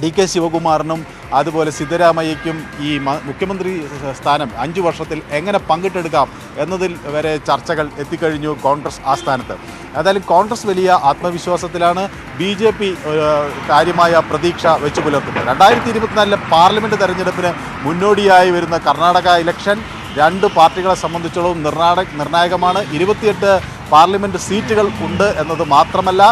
DK ശിവകുമാറിനും അതുപോലെ സിദ്ധരാമയ്യയ്ക്കും ഈ മുഖ്യമന്ത്രി സ്ഥാനം 5 വർഷത്തിൽ എങ്ങനെ പങ്കിട്ടെടുക്കാം എന്നതിൽ വരെ ചർച്ചകൾ എത്തിക്കഴിഞ്ഞു കോൺഗ്രസ് ആസ്ഥാനത്ത്. ഏതായാലും കോൺഗ്രസ് വലിയ ആത്മവിശ്വാസത്തിലാണ്. BJP കാര്യമായ പ്രതീക്ഷ വെച്ച് പുലർത്തുന്നത്. 2024 പാർലമെൻറ്റ് തെരഞ്ഞെടുപ്പിന് മുന്നോടിയായി വരുന്ന കർണാടക ഇലക്ഷൻ 2 പാർട്ടികളെ സംബന്ധിച്ചോളം നിർണായകമാണ്. 28 പാർലമെൻറ്റ് സീറ്റുകൾ ഉണ്ട് എന്നത് മാത്രമല്ല,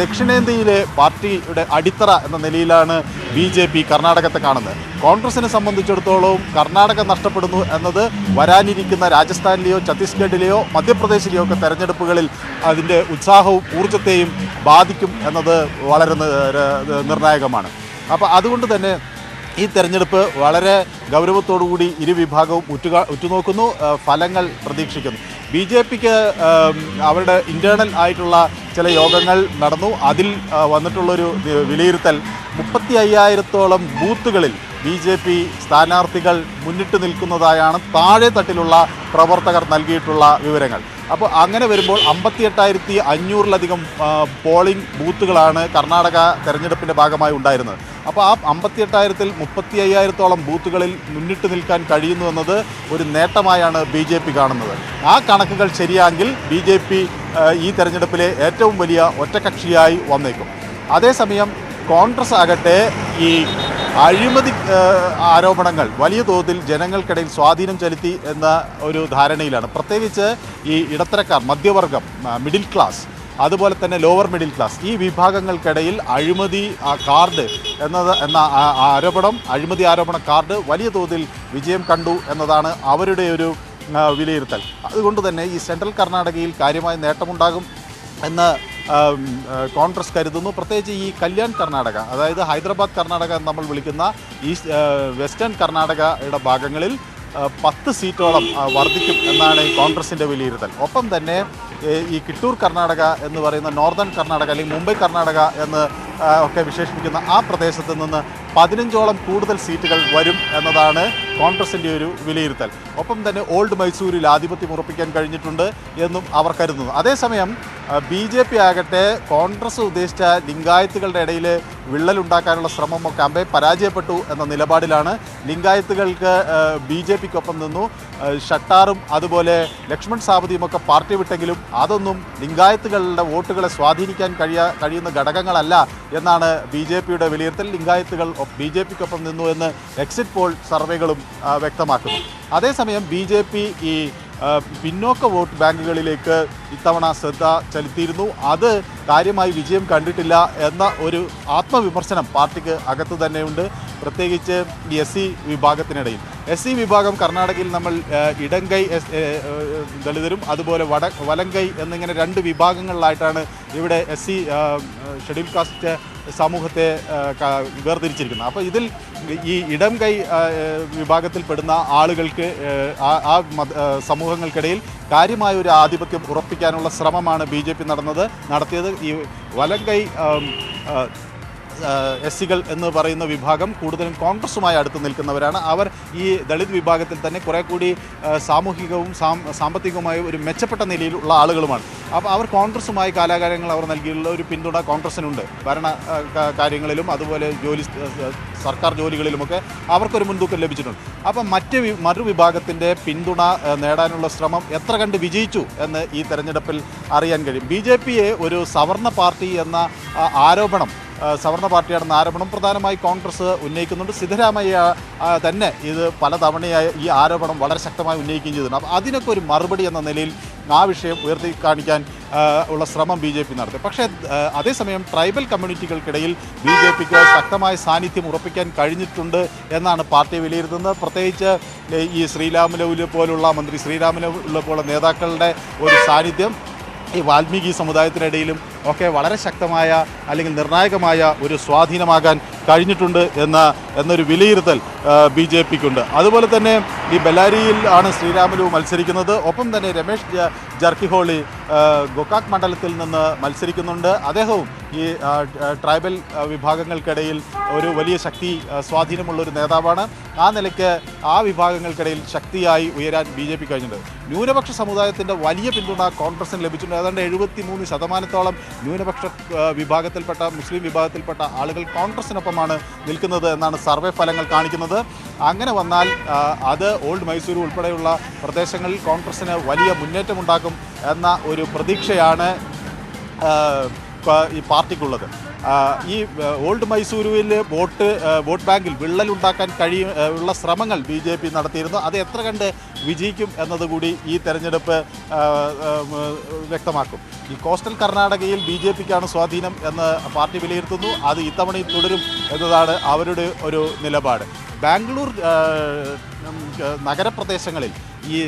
ദക്ഷിണേന്ത്യയിലെ പാർട്ടിയുടെ അടിത്തറ എന്ന നിലയിലാണ് BJP കർണാടകത്തെ കാണുന്നത്. കോൺഗ്രസിനെ സംബന്ധിച്ചിടത്തോളം കർണാടക നഷ്ടപ്പെടുന്നു എന്നത് വരാനിരിക്കുന്ന രാജസ്ഥാനിലെയോ ഛത്തീസ്ഗഡിലെയോ മധ്യപ്രദേശിലെയോ ഒക്കെ തെരഞ്ഞെടുപ്പുകളിൽ അതിൻ്റെ ഉത്സാഹവും ഊർജ്ജത്തെയും ബാധിക്കും എന്നത് വളരെ നിർണായകമാണ്. അപ്പോൾ അതുകൊണ്ട് തന്നെ ഈ തെരഞ്ഞെടുപ്പ് വളരെ ഗൗരവത്തോടുകൂടി ഇരുവിഭാഗവും ഉറ്റുനോക്കുന്നു, ഫലങ്ങൾ പ്രതീക്ഷിക്കുന്നു. BJPക്ക് അവരുടെ ഇൻറ്റേർണൽ ആയിട്ടുള്ള ചില യോഗങ്ങൾ നടന്നു. അതിൽ വന്നിട്ടുള്ളൊരു വിലയിരുത്തൽ 35,000-ഓളം ബൂത്തുകളിൽ BJP സ്ഥാനാർത്ഥികൾ മുന്നിട്ട് നിൽക്കുന്നതായാണ് താഴെ തട്ടിലുള്ള പ്രവർത്തകർ നൽകിയിട്ടുള്ള വിവരങ്ങൾ. അപ്പോൾ അങ്ങനെ വരുമ്പോൾ 58,500-ലധികം പോളിംഗ് ബൂത്തുകളാണ് കർണാടക തെരഞ്ഞെടുപ്പിൻ്റെ ഭാഗമായി ഉണ്ടായിരുന്നത്. അപ്പോൾ ആ 58,000-ൽ 35,000-ഓളം ബൂത്തുകളിൽ മുന്നിട്ട് നിൽക്കാൻ കഴിയുന്നു എന്നത് ഒരു നേട്ടമായാണ് BJP കാണുന്നത്. ആ കണക്കുകൾ ശരിയാണെങ്കിൽ BJP ഈ തെരഞ്ഞെടുപ്പിലെ ഏറ്റവും വലിയ ഒറ്റകക്ഷിയായി വന്നേക്കും. അതേസമയം കോൺഗ്രസ് ആകട്ടെ ഈ അഴിമതി ആരോപണങ്ങൾ വലിയ തോതിൽ ജനങ്ങൾക്കിടയിൽ സ്വാധീനം ചെലുത്തി എന്ന ഒരു ധാരണയിലാണ്. പ്രത്യേകിച്ച് ഈ ഇടത്തരക്കാർ, മധ്യവർഗം, മിഡിൽ ക്ലാസ്, അതുപോലെ തന്നെ ലോവർ മിഡിൽ ക്ലാസ്, ഈ വിഭാഗങ്ങൾക്കിടയിൽ അഴിമതി കാർഡ് എന്ന ആരോപണം, അഴിമതി ആരോപണ കാർഡ് വലിയ തോതിൽ വിജയം കണ്ടു എന്നതാണ് അവരുടെ ഒരു വിലയിരുത്തൽ. അതുകൊണ്ട് തന്നെ ഈ സെൻട്രൽ കർണാടകയിൽ കാര്യമായ നേട്ടമുണ്ടാകും എന്ന് കോൺഗ്രസ് കരുതുന്നു. പ്രത്യേകിച്ച് ഈ കല്യാൺ കർണാടക, അതായത് ഹൈദരാബാദ് കർണാടക എന്ന് നമ്മൾ വിളിക്കുന്ന ഈ വെസ്റ്റേൺ കർണാടകയുടെ ഭാഗങ്ങളിൽ 10 സീറ്റോളം വർദ്ധിക്കും എന്നാണ് ഈ കോൺഗ്രസിൻ്റെ വിലയിരുത്തൽ. ഒപ്പം തന്നെ ഈ കിട്ടൂർ കർണാടക എന്ന് പറയുന്ന നോർത്തേൺ കർണാടക അല്ലെങ്കിൽ മുംബൈ കർണാടക എന്ന് ഒക്കെ വിശേഷിപ്പിക്കുന്ന ആ പ്രദേശത്ത് നിന്ന് 15ഓളം കൂടുതൽ സീറ്റുകൾ വരും എന്നതാണ് കോൺഗ്രസിൻ്റെ ഒരു വിലയിരുത്തൽ. ഒപ്പം തന്നെ ഓൾഡ് മൈസൂരിൽ ആധിപത്യം ഉറപ്പിക്കാൻ കഴിഞ്ഞിട്ടുണ്ട് എന്നും അവർ കരുതുന്നു. അതേസമയം BJP ആകട്ടെ കോൺഗ്രസ് ഉദ്ദേശിച്ച ലിംഗായത്തുകളുടെ ഇടയിൽ വിള്ളലുണ്ടാക്കാനുള്ള ശ്രമമൊക്കെ അമ്പേ പരാജയപ്പെട്ടു എന്ന നിലപാടിലാണ്. ലിംഗായത്തുകൾക്ക് BJPക്കൊപ്പം നിന്നു. ഷട്ടാറും അതുപോലെ ലക്ഷ്മൺ സാവതിയുമൊക്കെ പാർട്ടി വിട്ടെങ്കിലും അതൊന്നും ലിംഗായത്തുകളുടെ വോട്ടുകളെ സ്വാധീനിക്കാൻ കഴിയുന്ന ഘടകങ്ങളല്ല എന്നാണ് BJPയുടെ വിലയിരുത്തൽ. ലിംഗായത്തുകൾ BJPക്കൊപ്പം നിന്നു എന്ന് എക്സിറ്റ് പോൾ സർവേകളും വ്യക്തമാക്കുന്നു. അതേസമയം BJP ഈ പിന്നോക്ക വോട്ട് ബാങ്കുകളിലേക്ക് ഇത്തവണ ശ്രദ്ധ ചെലുത്തിയിരുന്നു. അത് കാര്യമായി വിജയം കണ്ടിട്ടില്ല എന്ന ഒരു ആത്മവിമർശനം പാർട്ടിക്ക് അകത്ത് തന്നെയുണ്ട്. പ്രത്യേകിച്ച് ഈ SC വിഭാഗത്തിനിടയിൽ. SC വിഭാഗം കർണാടകയിൽ നമ്മൾ ഇടംകൈ ദളിതരും അതുപോലെ വലങ്കൈ എന്നിങ്ങനെ 2 വിഭാഗങ്ങളിലായിട്ടാണ് ഇവിടെ SC ഷെഡ്യൂൾ കാസ്റ്റ് സമൂഹത്തെ വേർതിരിച്ചിരിക്കുന്നത്. അപ്പോൾ ഇതിൽ ഈ ഇടം കൈ വിഭാഗത്തിൽപ്പെടുന്ന ആളുകൾക്ക് ആ സമൂഹങ്ങൾക്കിടയിൽ കാര്യമായ ഒരു ആധിപത്യം ഉറപ്പിക്കാനുള്ള ശ്രമമാണ് BJP നടത്തിയത്. ഈ വലം കൈ SC-കൾ എന്ന് പറയുന്ന വിഭാഗം കൂടുതലും കോൺഗ്രസുമായി അടുത്ത് നിൽക്കുന്നവരാണ്. അവർ ഈ ദളിത് വിഭാഗത്തിൽ തന്നെ കുറെ കൂടി സാമൂഹികവും സാമ്പത്തികവുമായ ഒരു മെച്ചപ്പെട്ട നിലയിലുള്ള ആളുകളുമാണ്. അപ്പോൾ അവർ കോൺഗ്രസുമായി കാലാകാലങ്ങൾ അവർ നൽകിയുള്ള ഒരു പിന്തുണ കോൺഗ്രസിനുണ്ട്. ഭരണ കാര്യങ്ങളിലും അതുപോലെ സർക്കാർ ജോലികളിലുമൊക്കെ അവർക്കൊരു മുൻതൂക്കം ലഭിച്ചിട്ടുണ്ട്. അപ്പം മറുവിഭാഗത്തിൻ്റെ പിന്തുണ നേടാനുള്ള ശ്രമം എത്ര കണ്ട് വിജയിച്ചു എന്ന് ഈ തെരഞ്ഞെടുപ്പിൽ അറിയാൻ കഴിയും. BJP-യെ ഒരു സവർണ പാർട്ടി എന്ന ആരോപണം, സവർണ പാർട്ടിയാണെന്ന ആരോപണം പ്രധാനമായി കോൺഗ്രസ് ഉന്നയിക്കുന്നുണ്ട്. സിദ്ധരാമയ്യ തന്നെ ഇത് പലതവണയായി ഈ ആരോപണം വളരെ ശക്തമായി ഉന്നയിക്കുകയും ചെയ്തിട്ടുണ്ട്. അപ്പോൾ അതിനൊക്കെ ഒരു മറുപടി എന്ന നിലയിൽ ആ വിഷയം ഉയർത്തി കാണിക്കാൻ ഉള്ള ശ്രമം BJP നടത്തി. പക്ഷേ അതേസമയം ട്രൈബൽ കമ്മ്യൂണിറ്റികൾക്കിടയിൽ BJP-ക്ക് ശക്തമായ സാന്നിധ്യം ഉറപ്പിക്കാൻ കഴിഞ്ഞിട്ടുണ്ട് എന്നാണ് പാർട്ടി വിലയിരുത്തുന്നത്. പ്രത്യേകിച്ച് ഈ ശ്രീരാമലു പോലുള്ള മന്ത്രി ശ്രീരാമലു പോലുള്ള നേതാക്കളുടെ ഒരു സാന്നിധ്യം ഈ വാൽമീകി സമുദായത്തിനിടയിലും ഒക്കെ വളരെ ശക്തമായ അല്ലെങ്കിൽ നിർണായകമായ ഒരു സ്വാധീനമാകാൻ കഴിഞ്ഞിട്ടുണ്ട് എന്നൊരു വിലയിരുത്തൽ BJP-ക്കുണ്ട്. അതുപോലെ തന്നെ ഈ ബെല്ലാരിയിൽ ആണ് ശ്രീരാമലു മത്സരിക്കുന്നത്. ഒപ്പം തന്നെ രമേശ് ജർക്കിഹോളി ഗോകാക് മണ്ഡലത്തിൽ നിന്ന് മത്സരിക്കുന്നുണ്ട്. അദ്ദേഹവും ഈ ട്രൈബൽ വിഭാഗങ്ങൾക്കിടയിൽ ഒരു വലിയ ശക്തി സ്വാധീനമുള്ളൊരു നേതാവാണ്. ആ നിലയ്ക്ക് ആ വിഭാഗങ്ങൾക്കിടയിൽ ശക്തിയായി ഉയരാൻ BJP കഴിഞ്ഞിട്ടുണ്ട്. ന്യൂനപക്ഷ സമുദായത്തിൻ്റെ വലിയ പിന്തുണ കോൺഗ്രസിന് ലഭിച്ചിട്ടുണ്ട്. ഏതാണ്ട് 73% ന്യൂനപക്ഷ വിഭാഗത്തിൽപ്പെട്ട മുസ്ലിം വിഭാഗത്തിൽപ്പെട്ട ആളുകൾ കോൺഗ്രസിനൊപ്പമാണ് നിൽക്കുന്നത് എന്നാണ് സർവേ ഫലങ്ങൾ കാണിക്കുന്നത്. അങ്ങനെ വന്നാൽ അത് ഓൾഡ് മൈസൂരു ഉൾപ്പെടെയുള്ള പ്രദേശങ്ങളിൽ കോൺഗ്രസിന് വലിയ മുന്നേറ്റമുണ്ടാക്കും എന്ന ഒരു പ്രതീക്ഷയാണ് ഈ പാർട്ടിക്കുള്ളത്. ഈ ഓൾഡ് മൈസൂരുവിൽ വോട്ട് ബാങ്കിൽ വിള്ളലുണ്ടാക്കാൻ ഉള്ള ശ്രമങ്ങൾ BJP നടത്തിയിരുന്നു. അത് എത്ര കണ്ട് വിജയിക്കും എന്നതുകൂടി ഈ തെരഞ്ഞെടുപ്പ് വ്യക്തമാക്കും. ഈ കോസ്റ്റൽ കർണാടകയിൽ BJP-ക്കാണ് സ്വാധീനം എന്ന് പാർട്ടി വിലയിരുത്തുന്നു. അത് ഇത്തവണയും തുടരും എന്നതാണ് അവരുടെ ഒരു നിലപാട്. ബാംഗ്ലൂർ നഗരപ്രദേശങ്ങളിൽ ഈ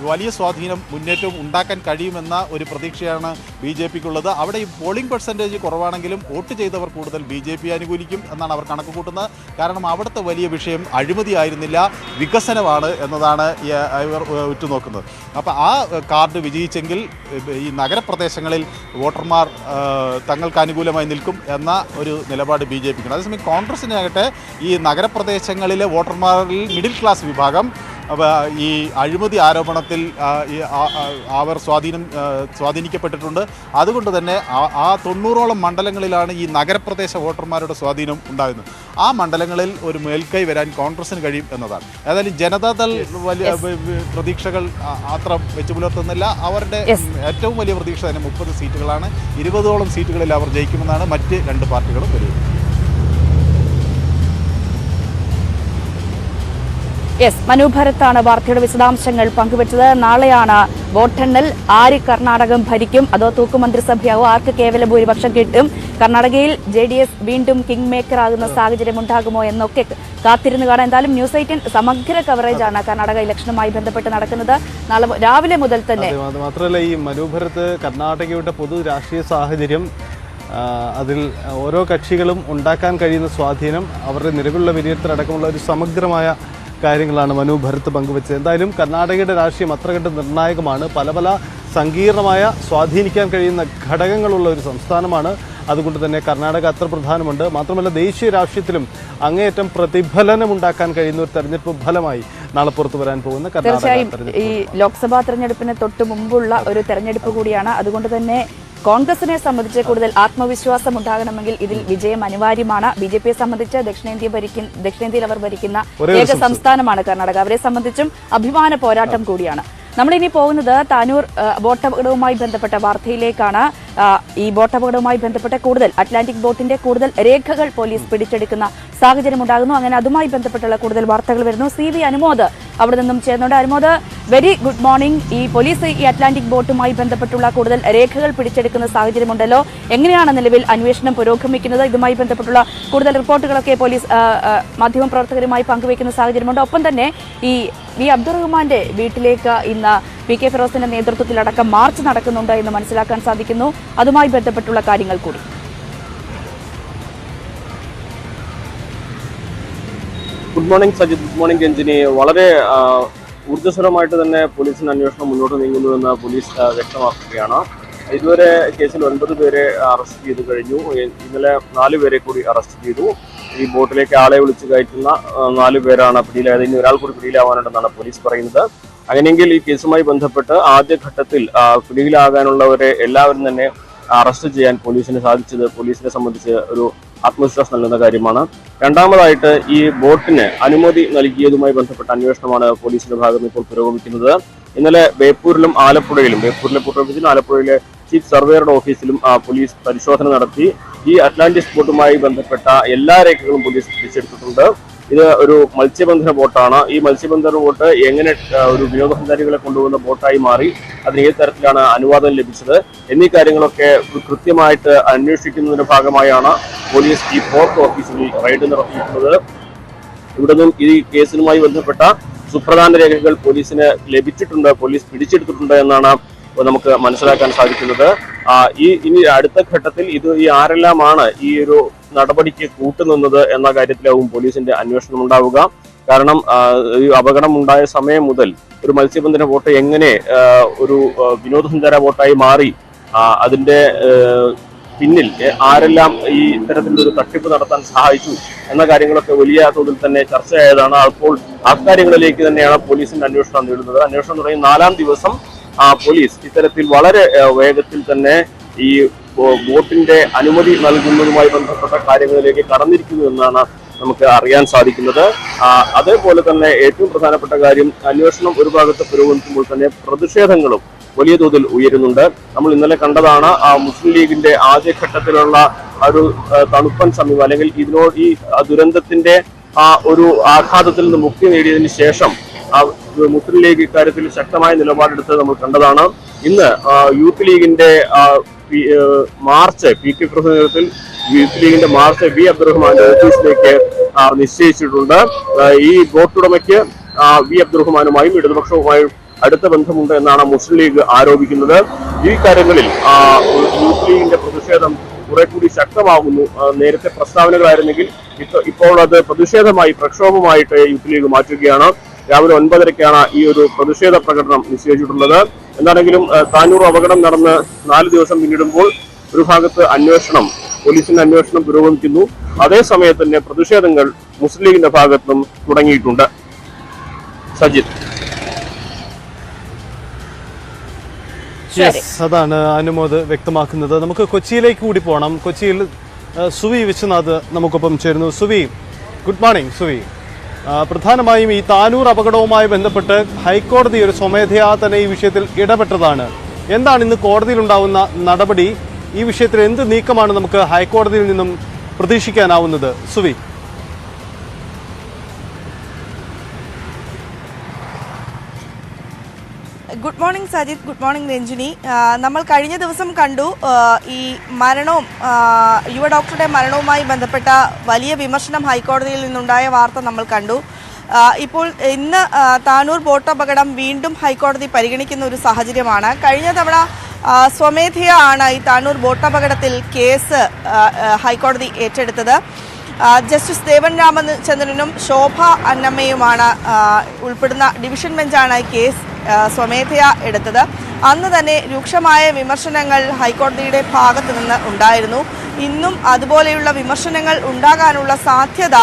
വലിയ സ്വാധീനം മുന്നേറ്റവും ഉണ്ടാക്കാൻ കഴിയുമെന്ന ഒരു പ്രതീക്ഷയാണ് BJP-ക്കുള്ളത്. അവിടെ ഈ പോളിംഗ് പെർസെൻറ്റേജ് കുറവാണെങ്കിലും വോട്ട് ചെയ്തവർ കൂടുതൽ BJP അനുകൂലിക്കും എന്നാണ് അവർ കണക്ക് കൂട്ടുന്നത്. കാരണം അവിടുത്തെ വലിയ വിഷയം അഴിമതി ആയിരുന്നില്ല, വികസനമാണ് എന്നതാണ് ഇവർ ഉറ്റുനോക്കുന്നത്. അപ്പോൾ ആ കാർഡ് വിജയിച്ചെങ്കിൽ ഈ നഗരപ്രദേശങ്ങളിൽ വോട്ടർമാർ തങ്ങൾക്ക് അനുകൂലമായി നിൽക്കും എന്ന ഒരു നിലപാട് BJP-ക്കുണ്ട്. അതേസമയം കോൺഗ്രസിനാകട്ടെ ഈ നഗരപ്രദേശങ്ങളിലെ വോട്ടർമാരിൽ മിഡിൽ ക്ലാസ് വിഭാഗം ഈ അഴിമതി ആരോപണത്തിൽ അവർ സ്വാധീനിക്കപ്പെട്ടിട്ടുണ്ട്. അതുകൊണ്ട് തന്നെ ആ 90ഓളം മണ്ഡലങ്ങളിലാണ് ഈ നഗരപ്രദേശ വോട്ടർമാരുടെ സ്വാധീനം ഉണ്ടാകുന്നത്. ആ മണ്ഡലങ്ങളിൽ ഒരു മേൽക്കൈ വരാൻ കോൺഗ്രസിന് കഴിയും എന്നതാണ്. ഏതായാലും ജനതാദൾ വലിയ പ്രതീക്ഷകൾ അത്ര വെച്ചു പുലർത്തുന്നില്ല. അവരുടെ ഏറ്റവും വലിയ പ്രതീക്ഷ തന്നെ 30 സീറ്റുകളാണ്. 20ഓളം സീറ്റുകളിൽ അവർ ജയിക്കുമെന്നാണ് മറ്റ് രണ്ട് പാർട്ടികളും വിലയിരുത്തുന്നത്. മനു ഭരത്താണ് വാർത്തയുടെ വിശദാംശങ്ങൾ പങ്കുവച്ചത്. നാളെയാണ് വോട്ടെണ്ണൽ. ആര് കർണാടകം ഭരിക്കും, അതോ തൂക്കുമന്ത്രിസഭയാവോ, ആർക്ക് കേവല ഭൂരിപക്ഷം കിട്ടും, കർണാടകയിൽ JDS വീണ്ടും കിങ് മേക്കർ ആകുന്ന സാഹചര്യം ഉണ്ടാകുമോ എന്നൊക്കെ കാത്തിരുന്ന് കാണാൻ. എന്തായാലും ന്യൂസ് 18 സമഗ്ര കവറേജാണ് കർണാടക ഇലക്ഷനുമായി ബന്ധപ്പെട്ട് നടക്കുന്നത്. നാളെ രാവിലെ മുതൽ തന്നെ. മാത്രമല്ല ഈ മനു ഭരത് കർണാടകയുടെ പൊതു രാഷ്ട്രീയ സാഹചര്യം, അതിൽ ഓരോ കക്ഷികളും ഉണ്ടാക്കാൻ കഴിയുന്ന സ്വാധീനം, അവരുടെ നിലവിലുള്ള വിലയിരുത്തലടക്കമുള്ള ഒരു സമഗ്രമായ കാര്യങ്ങളാണ് മനു ഭരത് പങ്കുവച്ചത്. എന്തായാലും കർണാടകയുടെ രാഷ്ട്രീയം അത്ര കണ്ട് നിർണായകമാണ്. പല സങ്കീർണമായ സ്വാധീനിക്കാൻ കഴിയുന്ന ഘടകങ്ങളുള്ള ഒരു സംസ്ഥാനമാണ്. അതുകൊണ്ട് തന്നെ കർണാടക അത്ര പ്രധാനമുണ്ട്. മാത്രമല്ല ദേശീയ രാഷ്ട്രീയത്തിലും അങ്ങേയറ്റം പ്രതിഫലനം ഉണ്ടാക്കാൻ കഴിയുന്ന ഒരു തെരഞ്ഞെടുപ്പ് ഫലമായി നാളെ പുറത്തു വരാൻ പോകുന്ന തീർച്ചയായും ഈ ലോക്സഭാ തെരഞ്ഞെടുപ്പിന് തൊട്ട് മുമ്പുള്ള ഒരു തെരഞ്ഞെടുപ്പ് കൂടിയാണ്. അതുകൊണ്ട് തന്നെ കോൺഗ്രസിനെ സംബന്ധിച്ച് കൂടുതൽ ആത്മവിശ്വാസം ഉണ്ടാകണമെങ്കിൽ ഇതിൽ വിജയം അനിവാര്യമാണ്. BJP-യെ സംബന്ധിച്ച് ദക്ഷിണേന്ത്യയിൽ അവർ ഭരിക്കുന്ന ഏക സംസ്ഥാനമാണ് കർണാടക. അവരെ സംബന്ധിച്ചും അഭിമാന പോരാട്ടം കൂടിയാണ്. നമ്മളിനി പോകുന്നത് താനൂർ ബോട്ടപകടവുമായി ബന്ധപ്പെട്ട വാർത്തയിലേക്കാണ്. ഈ ബോട്ടപകടവുമായി ബന്ധപ്പെട്ട കൂടുതൽ അറ്റ്ലാന്റിക് ബോട്ടിന്റെ കൂടുതൽ രേഖകൾ പോലീസ് പിടിച്ചെടുക്കുന്ന സാഹചര്യം ഉണ്ടാകുന്നു. അങ്ങനെ അതുമായി ബന്ധപ്പെട്ടുള്ള കൂടുതൽ വാർത്തകൾ വരുന്നു. CV അനുമോദ് അവിടെ നിന്നും ചേർന്നുണ്ട്. Anumod, very good morning. ഈ പോലീസ് ഈ അറ്റ്ലാന്റിക് ബോട്ടുമായി ബന്ധപ്പെട്ടുള്ള കൂടുതൽ രേഖകൾ പിടിച്ചെടുക്കുന്ന സാഹചര്യമുണ്ടല്ലോ. എങ്ങനെയാണ് നിലവിൽ അന്വേഷണം പുരോഗമിക്കുന്നത്? ഇതുമായി ബന്ധപ്പെട്ടുള്ള കൂടുതൽ റിപ്പോർട്ടുകളൊക്കെ പോലീസ് മാധ്യമപ്രവർത്തകരുമായി പങ്കുവയ്ക്കുന്ന സാഹചര്യമുണ്ട്. ഒപ്പം തന്നെ ഈ അബ്ദുറഹ്മാന്റെ വീട്ടിലേക്ക് ഇന്ന് PK ഫിറോസിന്റെ നേതൃത്വത്തിലടക്കം മാർച്ച് നടക്കുന്നുണ്ട് എന്ന് മനസ്സിലാക്കാൻ സാധിക്കുന്നു. അതുമായി ബന്ധപ്പെട്ടുള്ള കാര്യങ്ങൾ കൂടി. Good morning Sajith, good morning Ranjini. വളരെ ഊർജ്ജസ്വലമായിട്ട് തന്നെ പോലീസിന്റെ അന്വേഷണം മുന്നോട്ട് നീങ്ങുന്നുവെന്ന് പോലീസ് വ്യക്തമാക്കുകയാണ്. ഇതുവരെ കേസിൽ 9 പേരെ അറസ്റ്റ് ചെയ്ത് കഴിഞ്ഞു. ഇന്നലെ 4 പേരെ കൂടി അറസ്റ്റ് ചെയ്തു. ഈ ബോട്ടിലേക്ക് ആളെ വിളിച്ച് കയറ്റുന്ന 4 പേരാണ് പിടിയിലായത്. ഇനി ഒരാൾ കൂടി പിടിയിലാവാനുണ്ടെന്നാണ് പോലീസ് പറയുന്നത്. അങ്ങനെയെങ്കിൽ ഈ കേസുമായി ബന്ധപ്പെട്ട് ആദ്യഘട്ടത്തിൽ പിടിയിലാകാനുള്ളവരെ എല്ലാവരും തന്നെ അറസ്റ്റ് ചെയ്യാൻ പോലീസിന് സാധിച്ചത് പോലീസിനെ സംബന്ധിച്ച് ഒരു ആത്മവിശ്വാസം നൽകുന്ന കാര്യമാണ്. രണ്ടാമതായിട്ട് ഈ ബോട്ടിന് അനുമതി നൽകിയതുമായി ബന്ധപ്പെട്ട അന്വേഷണമാണ് പോലീസിന്റെ ഭാഗത്ത് ഇപ്പോൾ പുരോഗമിക്കുന്നത്. ഇന്നലെ ബേപ്പൂരിലും ആലപ്പുഴയിലും, ബേപ്പൂരിലെ പൂർവ്വ ആലപ്പുഴയിലെ ചീഫ് സർവേയറുടെ ഓഫീസിലും പോലീസ് പരിശോധന നടത്തി. ഈ അറ്റ്ലാന്റിസ് ബോട്ടുമായി ബന്ധപ്പെട്ട എല്ലാ രേഖകളും പോലീസ് പിടിച്ചെടുത്തിട്ടുണ്ട്. ഇത് ഒരു മത്സ്യബന്ധന ബോട്ടാണ്. ഈ മത്സ്യബന്ധന ബോട്ട് എങ്ങനെ ഒരു വിനോദസഞ്ചാരികളെ കൊണ്ടുപോകുന്ന ബോട്ടായി മാറി, അതിന് ഏത് തരത്തിലാണ് അനുവാദം ലഭിച്ചത് എന്നീ കാര്യങ്ങളൊക്കെ കൃത്യമായിട്ട് അന്വേഷിക്കുന്നതിന്റെ ഭാഗമായാണ് പോലീസ് ഈ പോർട്ട് ഓഫീസിൽ റെയ്ഡ് നടത്തിയിട്ടുള്ളത്. ഇവിടെ നിന്നും ഈ കേസിനുമായി ബന്ധപ്പെട്ട സുപ്രധാന രേഖകൾ പോലീസിന് ലഭിച്ചിട്ടുണ്ട്, പോലീസ് പിടിച്ചെടുത്തിട്ടുണ്ട് എന്നാണ് നമുക്ക് മനസ്സിലാക്കാൻ സാധിക്കുന്നത്. ഇനി അടുത്ത ഘട്ടത്തിൽ ഈ ആരെല്ലാമാണ് ഈ ഒരു നടപടിക്ക് കൂട്ടുനിന്നത് എന്ന കാര്യത്തിലാവും പോലീസിന്റെ അന്വേഷണം ഉണ്ടാവുക. കാരണം ഈ അപകടം ഉണ്ടായ സമയം മുതൽ ഒരു മത്സ്യബന്ധന ബോട്ട് എങ്ങനെ ഒരു വിനോദസഞ്ചാര ബോട്ടായി മാറി, അതിന്റെ പിന്നിൽ ആരെല്ലാം ഈ ഇത്തരത്തിലൊരു തട്ടിപ്പ് നടത്താൻ സഹായിച്ചു എന്ന കാര്യങ്ങളൊക്കെ വലിയ തോതിൽ തന്നെ ചർച്ചയായതാണ്. അപ്പോൾ അക്കാര്യങ്ങളിലേക്ക് തന്നെയാണ് പോലീസിന്റെ അന്വേഷണം നേടുന്നത്. അന്വേഷണം തുടങ്ങി 4ാം ദിവസം പോലീസ് ഇത്തരത്തിൽ വളരെ വേഗത്തിൽ തന്നെ ഈ ബോട്ടിന്റെ അനുമതി നൽകുന്നതുമായി ബന്ധപ്പെട്ട കാര്യങ്ങളിലേക്ക് കടന്നിരിക്കുന്നു എന്നാണ് നമുക്ക് അറിയാൻ സാധിക്കുന്നത്. അതേപോലെ തന്നെ ഏറ്റവും പ്രധാനപ്പെട്ട കാര്യം, അന്വേഷണം ഒരു ഭാഗത്ത് പുരോഗമിക്കുമ്പോൾ തന്നെ പ്രതിഷേധങ്ങളും വലിയ തോതിൽ ഉയരുന്നുണ്ട്. നമ്മൾ ഇന്നലെ കണ്ടതാണ് മുസ്ലിം ലീഗിന്റെ ആദ്യഘട്ടത്തിലുള്ള ഒരു തണുപ്പൻ സമീപം, അല്ലെങ്കിൽ ഈ ദുരന്തത്തിന്റെ ഒരു ആഘാതത്തിൽ നിന്ന് മുക്തി നേടിയതിനു ശേഷം മുസ്ലിം ലീഗ് ഇക്കാര്യത്തിൽ ശക്തമായ നിലപാടെടുത്ത് നമ്മൾ കണ്ടതാണ്. ഇന്ന് യൂത്ത് ലീഗിന്റെ മാർച്ച് PK പ്രസംഗത്തിൽ യൂത്ത് ലീഗിന്റെ മാർച്ച് വി അബ്ദുറഹ്മാന്റെ ഓഫീസിലേക്ക് നിശ്ചയിച്ചിട്ടുണ്ട്. ഈ ബോട്ടുടമയ്ക്ക് വി അബ്ദുറഹ്മാനുമായും ഇടതുപക്ഷവുമായും അടുത്ത ബന്ധമുണ്ട് എന്നാണ് മുസ്ലിം ലീഗ് ആരോപിക്കുന്നത്. ഈ കാര്യങ്ങളിൽ യൂത്ത് ലീഗിന്റെ പ്രതിഷേധം കുറെ കൂടി ശക്തമാകുന്നു. നേരത്തെ പ്രസ്താവനകളായിരുന്നെങ്കിൽ ഇപ്പോൾ അത് പ്രതിഷേധമായി, പ്രക്ഷോഭമായിട്ട് യൂത്ത് ലീഗ് മാറ്റുകയാണ്. രാവിലെ 9:30-ക്കാണ് ഈ ഒരു പ്രതിഷേധ പ്രകടനം നിശ്ചയിച്ചിട്ടുള്ളത്. എന്താണെങ്കിലും താനൂർ അപകടം നടന്ന് 4 ദിവസം പിന്നിടുമ്പോൾ ഒരു ഭാഗത്ത് പോലീസിന്റെ അന്വേഷണം പുരോഗമിക്കുന്നു. അതേസമയത്ത് തന്നെ പ്രതിഷേധങ്ങൾ മുസ്ലിം ലീഗിന്റെ ഭാഗത്തും തുടങ്ങിയിട്ടുണ്ട്. സജിത്. അതാണ് അനുമോദ് വ്യക്തമാക്കുന്നത്. നമുക്ക് കൊച്ചിയിലേക്ക് കൂടി പോകണം. കൊച്ചിയിൽ സുവി വിശ്വനാഥ് നമുക്കൊപ്പം ചേരുന്നു. Suvi, good morning. സുവി, പ്രധാനമായും ഈ താനൂർ അപകടവുമായി ബന്ധപ്പെട്ട് ഹൈക്കോടതി ഒരു സ്വമേധയാ തന്നെ ഈ വിഷയത്തിൽ ഇടപെട്ടതാണ്. എന്താണ് ഇന്ന് കോടതിയിലുണ്ടാവുന്ന നടപടി? ഈ വിഷയത്തിൽ എന്ത് നീക്കമാണ് നമുക്ക് ഹൈക്കോടതിയിൽ നിന്നും പ്രതീക്ഷിക്കാനാവുന്നത്? Suvi. Good morning Sajith, good morning Ranjini. നമ്മൾ കഴിഞ്ഞ ദിവസം കണ്ടു ഈ മരണവും യുവ ഡോക്ടറുടെ മരണവുമായി ബന്ധപ്പെട്ട വലിയ വിമർശനം ഹൈക്കോടതിയിൽ നിന്നുണ്ടായ വാർത്ത നമ്മൾ കണ്ടു. ഇപ്പോൾ ഇന്ന് താനൂർ ബോട്ട് അപകടം വീണ്ടും ഹൈക്കോടതി പരിഗണിക്കുന്ന ഒരു സാഹചര്യമാണ്. കഴിഞ്ഞ തവണ സ്വമേധയാ ആണ് ഈ താനൂർ ബോട്ട് അപകടത്തിൽ കേസ് ഹൈക്കോടതി ഏറ്റെടുത്തത്. ജസ്റ്റിസ് ദേവൻ രാമചന്ദ്രനും ശോഭ അന്നമ്മയുമാണ് ഉൾപ്പെടുന്ന ഡിവിഷൻ ബെഞ്ചാണ് ഈ കേസ് സ്വമേധയാ എടുത്തത്. അന്ന് തന്നെ രൂക്ഷമായ വിമർശനങ്ങൾ ഹൈക്കോടതിയുടെ ഭാഗത്തു നിന്ന് ഉണ്ടായിരുന്നു. ഇന്നും അതുപോലെയുള്ള വിമർശനങ്ങൾ ഉണ്ടാകാനുള്ള സാധ്യത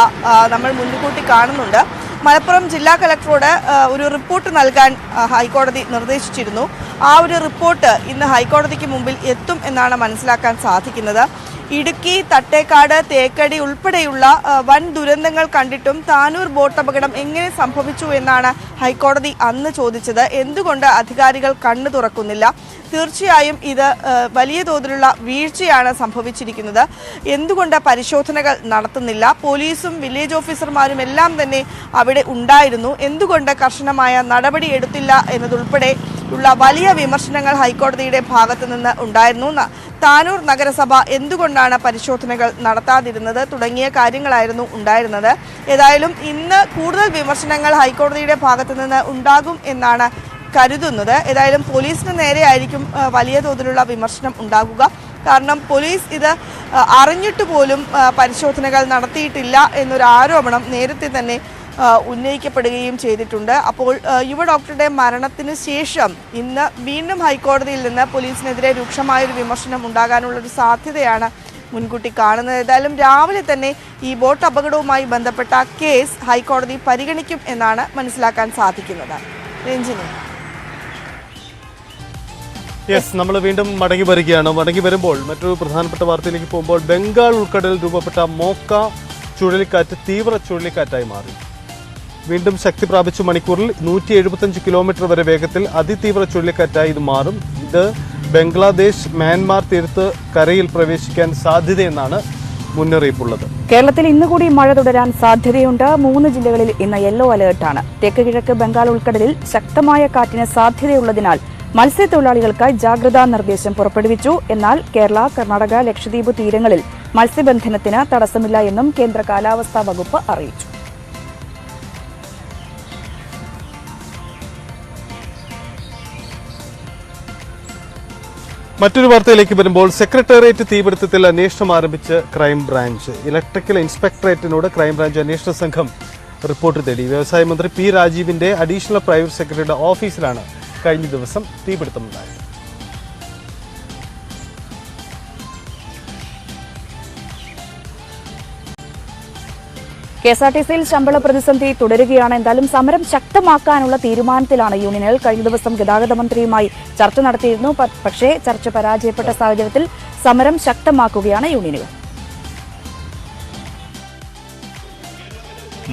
നമ്മൾ മുൻകൂട്ടി കാണുന്നുണ്ട്. മലപ്പുറം ജില്ലാ കളക്ടറോട് ഒരു റിപ്പോർട്ട് നൽകാൻ ഹൈക്കോടതി നിർദ്ദേശിച്ചിരുന്നു. ആ ഒരു റിപ്പോർട്ട് ഇന്ന് ഹൈക്കോടതിക്ക് മുമ്പിൽ എത്തും എന്നാണ് മനസ്സിലാക്കാൻ സാധിക്കുന്നത്. ഇടുക്കി, തട്ടേക്കാട്, തേക്കടി ഉൾപ്പെടെയുള്ള വൻ ദുരന്തങ്ങൾ കണ്ടിട്ടും താനൂർ ബോട്ട് അപകടം എങ്ങനെ സംഭവിച്ചു എന്നാണ് ഹൈക്കോടതി അന്ന് ചോദിച്ചത്. എന്തുകൊണ്ട് അധികാരികൾ കണ്ണു തുറക്കുന്നില്ല? തീർച്ചയായും ഇത് വലിയ തോതിലുള്ള വീഴ്ചയാണ് സംഭവിച്ചിരിക്കുന്നത്. എന്തുകൊണ്ട് പരിശോധനകൾ നടത്തുന്നില്ല? പോലീസും വില്ലേജ് ഓഫീസർമാരും എല്ലാം തന്നെ അവിടെ ഉണ്ടായിരുന്നു. എന്തുകൊണ്ട് കർശനമായ നടപടി എടുത്തില്ല എന്നതുൾപ്പെടെ ഉള്ള വലിയ വിമർശനങ്ങൾ ഹൈക്കോടതിയുടെ ഭാഗത്തു നിന്ന് ഉണ്ടായിരുന്നു. താനൂർ നഗരസഭ എന്തുകൊണ്ടാണ് പരിശോധനകൾ നടത്താതിരുന്നത് തുടങ്ങിയ കാര്യങ്ങളായിരുന്നു ഉണ്ടായിരുന്നത്. ഏതായാലും ഇന്ന് കൂടുതൽ വിമർശനങ്ങൾ ഹൈക്കോടതിയുടെ ഭാഗത്തു നിന്ന് ഉണ്ടാകും എന്നാണ് കരുതുന്നത്. ഏതായാലും പോലീസിന് നേരെയായിരിക്കും വലിയ തോതിലുള്ള വിമർശനം ഉണ്ടാകുക. കാരണം പോലീസ് ഇത് അറിഞ്ഞിട്ട് പോലും പരിശോധനകൾ നടത്തിയിട്ടില്ല എന്നൊരു ആരോപണം നേരത്തെ തന്നെ ഉന്നയിക്കപ്പെടുകയും ചെയ്തിട്ടുണ്ട്. അപ്പോൾ യുവ ഡോക്ടറുടെ മരണത്തിന് ശേഷം ഇന്ന് വീണ്ടും ഹൈക്കോടതിയിൽ നിന്ന് പോലീസിനെതിരെ രൂക്ഷമായൊരു വിമർശനം ഉണ്ടാകാനുള്ളൊരു സാധ്യതയാണ് മുൻകൂട്ടി കാണുന്നത്. ഏതായാലും രാവിലെ തന്നെ ഈ ബോട്ട് അപകടവുമായി ബന്ധപ്പെട്ട കേസ് ഹൈക്കോടതി പരിഗണിക്കും എന്നാണ് മനസ്സിലാക്കാൻ സാധിക്കുന്നത്. രഞ്ജിനി. യെസ്, നമ്മൾ വീണ്ടും മടങ്ങി വരികയാണ്. മടങ്ങി വരുമ്പോൾ മറ്റൊരു പ്രധാനപ്പെട്ട വാർത്തയിലേക്ക് പോകുമ്പോൾ ബംഗാൾ ഉൾക്കടലിൽ രൂപപ്പെട്ട മോക്ക ചുഴലിക്കാറ്റ് തീവ്ര ചുഴലിക്കാറ്റായി മാറി. വീണ്ടും ശക്തി പ്രാപിച്ചു മണിക്കൂറിൽ 175 കിലോമീറ്റർ വരെ വേഗത്തിൽ അതിതീവ്ര ചുഴലിക്കാറ്റായി ഇത് മാറും. ഇത് ബംഗ്ലാദേശ് മ്യാൻമാർ തീരത്ത് കരയിൽ പ്രവേശിക്കാൻ സാധ്യതയെന്നാണ് മുന്നറിയിപ്പുള്ളത്. കേരളത്തിൽ ഇന്നുകൂടി മഴ തുടരാൻ സാധ്യതയുണ്ട്. 3 ജില്ലകളിൽ ഇന്ന് യെല്ലോ അലേർട്ടാണ്. തെക്ക് കിഴക്ക് ബംഗാൾ ഉൾക്കടലിൽ ശക്തമായ കാറ്റിന് സാധ്യതയുള്ളതിനാൽ മത്സ്യത്തൊഴിലാളികൾക്കായി ജാഗ്രതാ നിർദ്ദേശം പുറപ്പെടുവിച്ചു. എന്നാൽ കേരള, കർണാടക, ലക്ഷദ്വീപ് തീരങ്ങളിൽ മത്സ്യബന്ധനത്തിന് തടസ്സമില്ല എന്നും കേന്ദ്ര കാലാവസ്ഥാ വകുപ്പ് അറിയിച്ചു. മറ്റൊരു വാർത്തയിലേക്ക് വരുമ്പോൾ സെക്രട്ടേറിയറ്റ് തീപിടുത്തത്തിൽ അന്വേഷണം ആരംഭിച്ച് ക്രൈംബ്രാഞ്ച്. ഇലക്ട്രിക്കൽ ഇൻസ്പെക്ടറേറ്റിനോട് ക്രൈംബ്രാഞ്ച് അന്വേഷണ സംഘം റിപ്പോർട്ട് തേടി. വ്യവസായ മന്ത്രി പി രാജീവിന്റെ അഡീഷണൽ പ്രൈവറ്റ് സെക്രട്ടറിയുടെ ഓഫീസിലാണ് കഴിഞ്ഞ ദിവസം തീപിടുത്തമുണ്ടായത്. കെഎസ്ആർടിസിയിൽ ശമ്പള പ്രതിസന്ധി തുടരുകയാണ്. എന്തായാലും സമരം ശക്തമാക്കാനുള്ള തീരുമാനത്തിലാണ് യൂണിയനുകൾ. കഴിഞ്ഞ ദിവസം ഗതാഗത മന്ത്രിയുമായി ചർച്ച നടത്തിയിരുന്നു. പക്ഷേ ചർച്ച പരാജയപ്പെട്ട സാഹചര്യത്തിൽ സമരം ശക്തമാക്കുകയാണ് യൂണിയനുകൾ.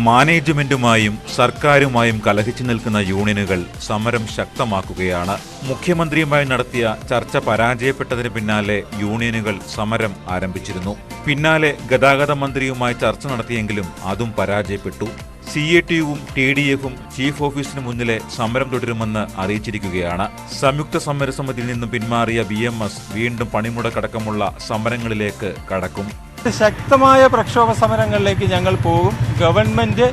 മാനേജ്മെന്റുമായും സർക്കാരുമായും കലഹിച്ചു നിൽക്കുന്ന യൂണിയനുകൾ സമരം ശക്തമാക്കുകയാണ്. മുഖ്യമന്ത്രിയുമായി നടത്തിയ ചർച്ച പരാജയപ്പെട്ടതിന് പിന്നാലെ യൂണിയനുകൾ സമരം ആരംഭിച്ചിരുന്നു. പിന്നാലെ ഗതാഗത മന്ത്രിയുമായി ചർച്ച നടത്തിയെങ്കിലും അതും പരാജയപ്പെട്ടു. CATUവും TDFും ചീഫ് ഓഫീസിന് മുന്നിലെ സമരം തുടരുമെന്ന് അറിയിച്ചിരിക്കുകയാണ്. സംയുക്ത സമരസമിതിയിൽ നിന്നും പിന്മാറിയ BMS വീണ്ടും പണിമുടക്കടക്കമുള്ള സമരങ്ങളിലേക്ക് കടക്കും. ശക്തമായ പ്രക്ഷോഭ സമരങ്ങളിലേക്ക് ഞങ്ങൾ പോകും. ഗവൺമെന്റ്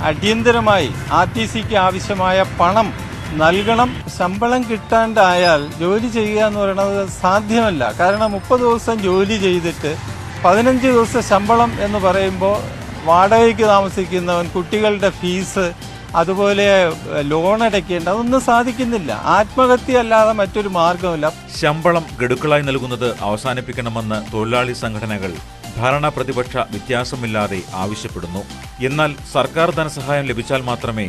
അടിയന്തരമായി RTCക്ക് ആവശ്യമായ പണം നൽകണം. ശമ്പളം കിട്ടാണ്ടായാൽ ജോലി ചെയ്യുക എന്ന് പറയുന്നത് സാധ്യമല്ല. കാരണം 30 ദിവസം ജോലി ചെയ്തിട്ട് 15 ദിവസം ശമ്പളം എന്ന് പറയുമ്പോൾ വാടകയ്ക്ക് താമസിക്കുന്നവൻ, കുട്ടികളുടെ ഫീസ്, അതുപോലെ ലോൺ അടയ്ക്കേണ്ട, അതൊന്നും സാധിക്കുന്നില്ല. ആത്മഹത്യ അല്ലാതെ മറ്റൊരു മാർഗമില്ല. ശമ്പളം ഗഡുക്കളായി നൽകുന്നത് അവസാനിപ്പിക്കണമെന്ന് തൊഴിലാളി സംഘടനകൾ ഭരണ പ്രതിപക്ഷ വ്യത്യാസമില്ലാതെ ആവശ്യപ്പെടുന്നു. എന്നാൽ സർക്കാർ ധനസഹായം ലഭിച്ചാൽ മാത്രമേ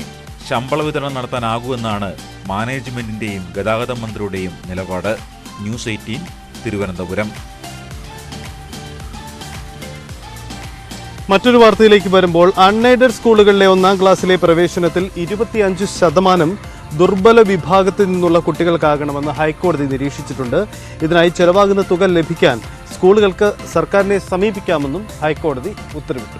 ശമ്പള വിതരണം നടത്താനാകൂ എന്നാണ് മാനേജ്മെന്റിന്റെയും ഗതാഗത മന്ത്രിയുടെയും നിലപാട്. ന്യൂസ് 18 തിരുവനന്തപുരം. മറ്റൊരു വാർത്തയിലേക്ക് വരുമ്പോൾ അൺഎയ്ഡഡ് സ്കൂളുകളിലെ 1ാം ക്ലാസ്സിലെ പ്രവേശനത്തിൽ 25% ദുർബല വിഭാഗത്തിൽ നിന്നുള്ള കുട്ടികൾക്കാകണമെന്ന് ഹൈക്കോടതി നിരീക്ഷിച്ചിട്ടുണ്ട്. ഇതിനായി ചെലവാകുന്ന തുക ലഭിക്കാൻ സ്കൂളുകൾക്ക് സർക്കാരിനെ സമീപിക്കാമെന്നും ഹൈക്കോടതി ഉത്തരവിട്ടു.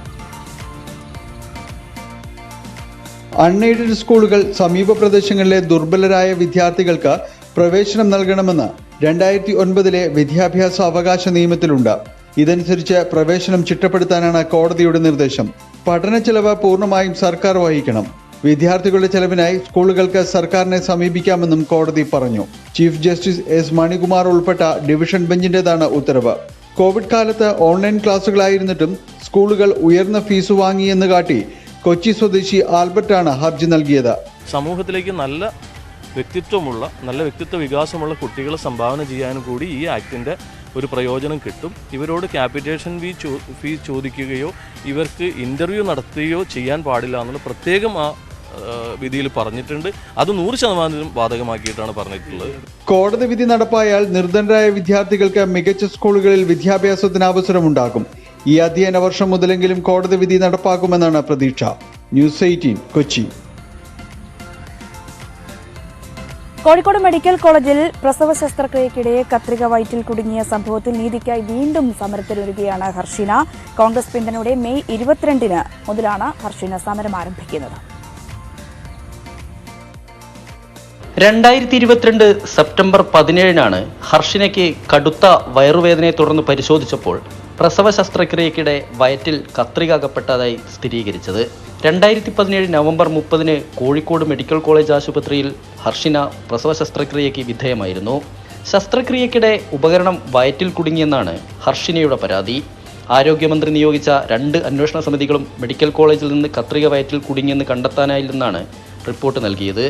അൺഎയ്ഡഡ് സ്കൂളുകൾ സമീപ പ്രദേശങ്ങളിലെ ദുർബലരായ വിദ്യാർത്ഥികൾക്ക് പ്രവേശനം നൽകണമെന്ന് 2009 വിദ്യാഭ്യാസ അവകാശ നിയമത്തിലുണ്ട്. ഇതനുസരിച്ച് പ്രവേശനം ചിട്ടപ്പെടുത്താനാണ് കോടതിയുടെ നിർദ്ദേശം. പഠന ചെലവ് പൂർണ്ണമായും സർക്കാർ വഹിക്കണം. വിദ്യാർത്ഥികളുടെ ചെലവിനായി സ്കൂളുകൾക്ക് സർക്കാരിനെ സമീപിക്കാമെന്നും കോടതി പറഞ്ഞു. Chief justice S. മണികുമാർ ഉൾപ്പെട്ട ഡിവിഷൻ ബെഞ്ചിന്റേതാണ് ഉത്തരവ്. കോവിഡ് കാലത്ത് ഓൺലൈൻ ക്ലാസുകളായിരുന്നിട്ടും സ്കൂളുകൾ ഉയർന്ന ഫീസ് വാങ്ങിയെന്ന് കാട്ടി കൊച്ചി സ്വദേശി ആൽബർട്ടാണ് ഹർജി നൽകിയത്. സമൂഹത്തിലേക്ക് നല്ല വ്യക്തിത്വ വികാസമുള്ള കുട്ടികളെ സംഭാവന ചെയ്യാനും കൂടി ഈ ആക്ടിൻ്റെ ഒരു പ്രയോജനം കിട്ടും. ഇവരോട് ക്യാപിറ്റേഷൻ ഫീ ചോദിക്കുകയോ ഇവർക്ക് ഇൻ്റർവ്യൂ നടത്തുകയോ ചെയ്യാൻ പാടില്ല എന്നുള്ള പ്രത്യേകം ആ വിധിയിൽ പറഞ്ഞിട്ടുണ്ട്. അത് 100% ബാധകമാക്കിയിട്ടാണ് പറഞ്ഞിട്ടുള്ളത്. കോടതി വിധി നടപ്പായാൽ നിർധനരായ വിദ്യാർത്ഥികൾക്ക് മികച്ച സ്കൂളുകളിൽ വിദ്യാഭ്യാസത്തിന് അവസരമുണ്ടാകും. ഈ അധ്യയന വർഷം മുതലെങ്കിലും കോടതി വിധി നടപ്പാക്കുമെന്നാണ് പ്രതീക്ഷ. ന്യൂസ് 18 കൊച്ചി. കോഴിക്കോട് മെഡിക്കൽ കോളേജിൽ പ്രസവ ശസ്ത്രക്രിയയ്ക്കിടെ കത്രിക വയറ്റിൽ കുടുങ്ങിയ സംഭവത്തിൽ നീതിക്കായി വീണ്ടും സമരത്തിനൊരുങ്ങുകയാണ് ഹർഷിന. കോൺഗ്രസ് പിന്തുണയോടെ മെയ് 22 മുതലാണ് ഹർഷിന സമരം ആരംഭിക്കുന്നത്. 2022 സെപ്റ്റംബർ 17 ഹർഷിനയ്ക്ക് കടുത്ത വയറുവേദനയെ തുടർന്ന് പരിശോധിച്ചപ്പോൾ പ്രസവ ശസ്ത്രക്രിയയ്ക്കിടെ വയറ്റിൽ കത്രിക അകപ്പെട്ടതായി സ്ഥിരീകരിച്ചത്. 2017 നവംബർ 30 കോഴിക്കോട് മെഡിക്കൽ കോളേജ് ആശുപത്രിയിൽ ഹർഷിന പ്രസവ ശസ്ത്രക്രിയയ്ക്ക് വിധേയമായിരുന്നു. ശസ്ത്രക്രിയയ്ക്കിടെ ഉപകരണം വയറ്റിൽ കുടുങ്ങിയെന്നാണ് ഹർഷിനയുടെ പരാതി. ആരോഗ്യമന്ത്രി നിയോഗിച്ച 2 അന്വേഷണ സമിതികളും മെഡിക്കൽ കോളേജിൽ നിന്ന് കത്രിക വയറ്റിൽ കുടുങ്ങിയെന്ന് കണ്ടെത്താനായില്ലെന്നാണ് റിപ്പോർട്ട് നൽകിയത്.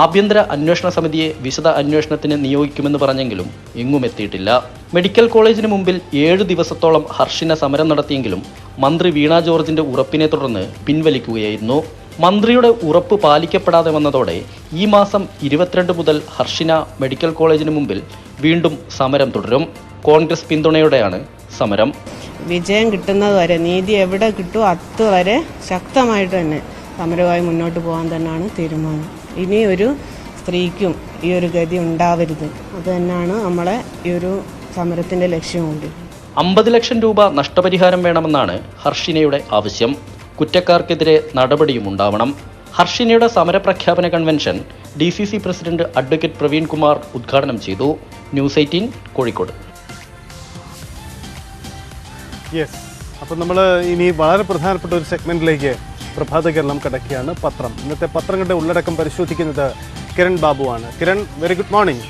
ആഭ്യന്തര അന്വേഷണ സമിതിയെ വിശദ അന്വേഷണത്തിന് നിയോഗിക്കുമെന്ന് പറഞ്ഞെങ്കിലും എങ്ങും എത്തിയിട്ടില്ല. മെഡിക്കൽ കോളേജിന് മുമ്പിൽ 7 ദിവസത്തോളം ഹർഷിന സമരം നടത്തിയെങ്കിലും മന്ത്രി വീണ ജോർജിന്റെ ഉറപ്പിനെ തുടർന്ന് പിൻവലിക്കുകയായിരുന്നു. മന്ത്രിയുടെ ഉറപ്പ് പാലിക്കപ്പെടാതെ വന്നതോടെ ഈ മാസം 22 മുതൽ ഹർഷിന മെഡിക്കൽ കോളേജിന് മുമ്പിൽ വീണ്ടും സമരം തുടരും. കോൺഗ്രസ് പിന്തുണയോടെയാണ് സമരം. വിജയം കിട്ടുന്നത് വരെ, നീതി എവിടെ കിട്ടുമോ അതുവരെ ശക്തമായിട്ട് തന്നെ സമരവുമായി മുന്നോട്ട് പോകാൻ തന്നെയാണ് തീരുമാനം. ഇനി ഒരു സ്ത്രീക്കും ഈ ഒരു ഗതി ഉണ്ടാവരുത്. അത് തന്നെയാണ് നമ്മളെ ഈ ഒരു സമരത്തിൻ്റെ ലക്ഷ്യം കൂടി. 50 ലക്ഷം രൂപ നഷ്ടപരിഹാരം വേണമെന്നാണ് ഹർഷിനയുടെ ആവശ്യം. കുറ്റക്കാർക്കെതിരെ നടപടിയും ഉണ്ടാവണം. ഹർഷിനയുടെ സമരപ്രഖ്യാപന convention DCC president advocate Praveen Kumar ഉദ്ഘാടനം ചെയ്തു. ന്യൂസ് 18 കോഴിക്കോട്. യെസ്, അപ്പം നമ്മൾ ഇനി വളരെ പ്രധാനപ്പെട്ട ഒരു സെഗ്മെന്റിലേക്ക് പ്രഭാത കേരളം കടക്കുകയാണ്. പത്രം. ഇന്നത്തെ പത്രങ്ങളുടെ ഉള്ളടക്കം പരിശോധിക്കുന്നത് കിരൺ ബാബുവാണ്. Kiran, very good morning.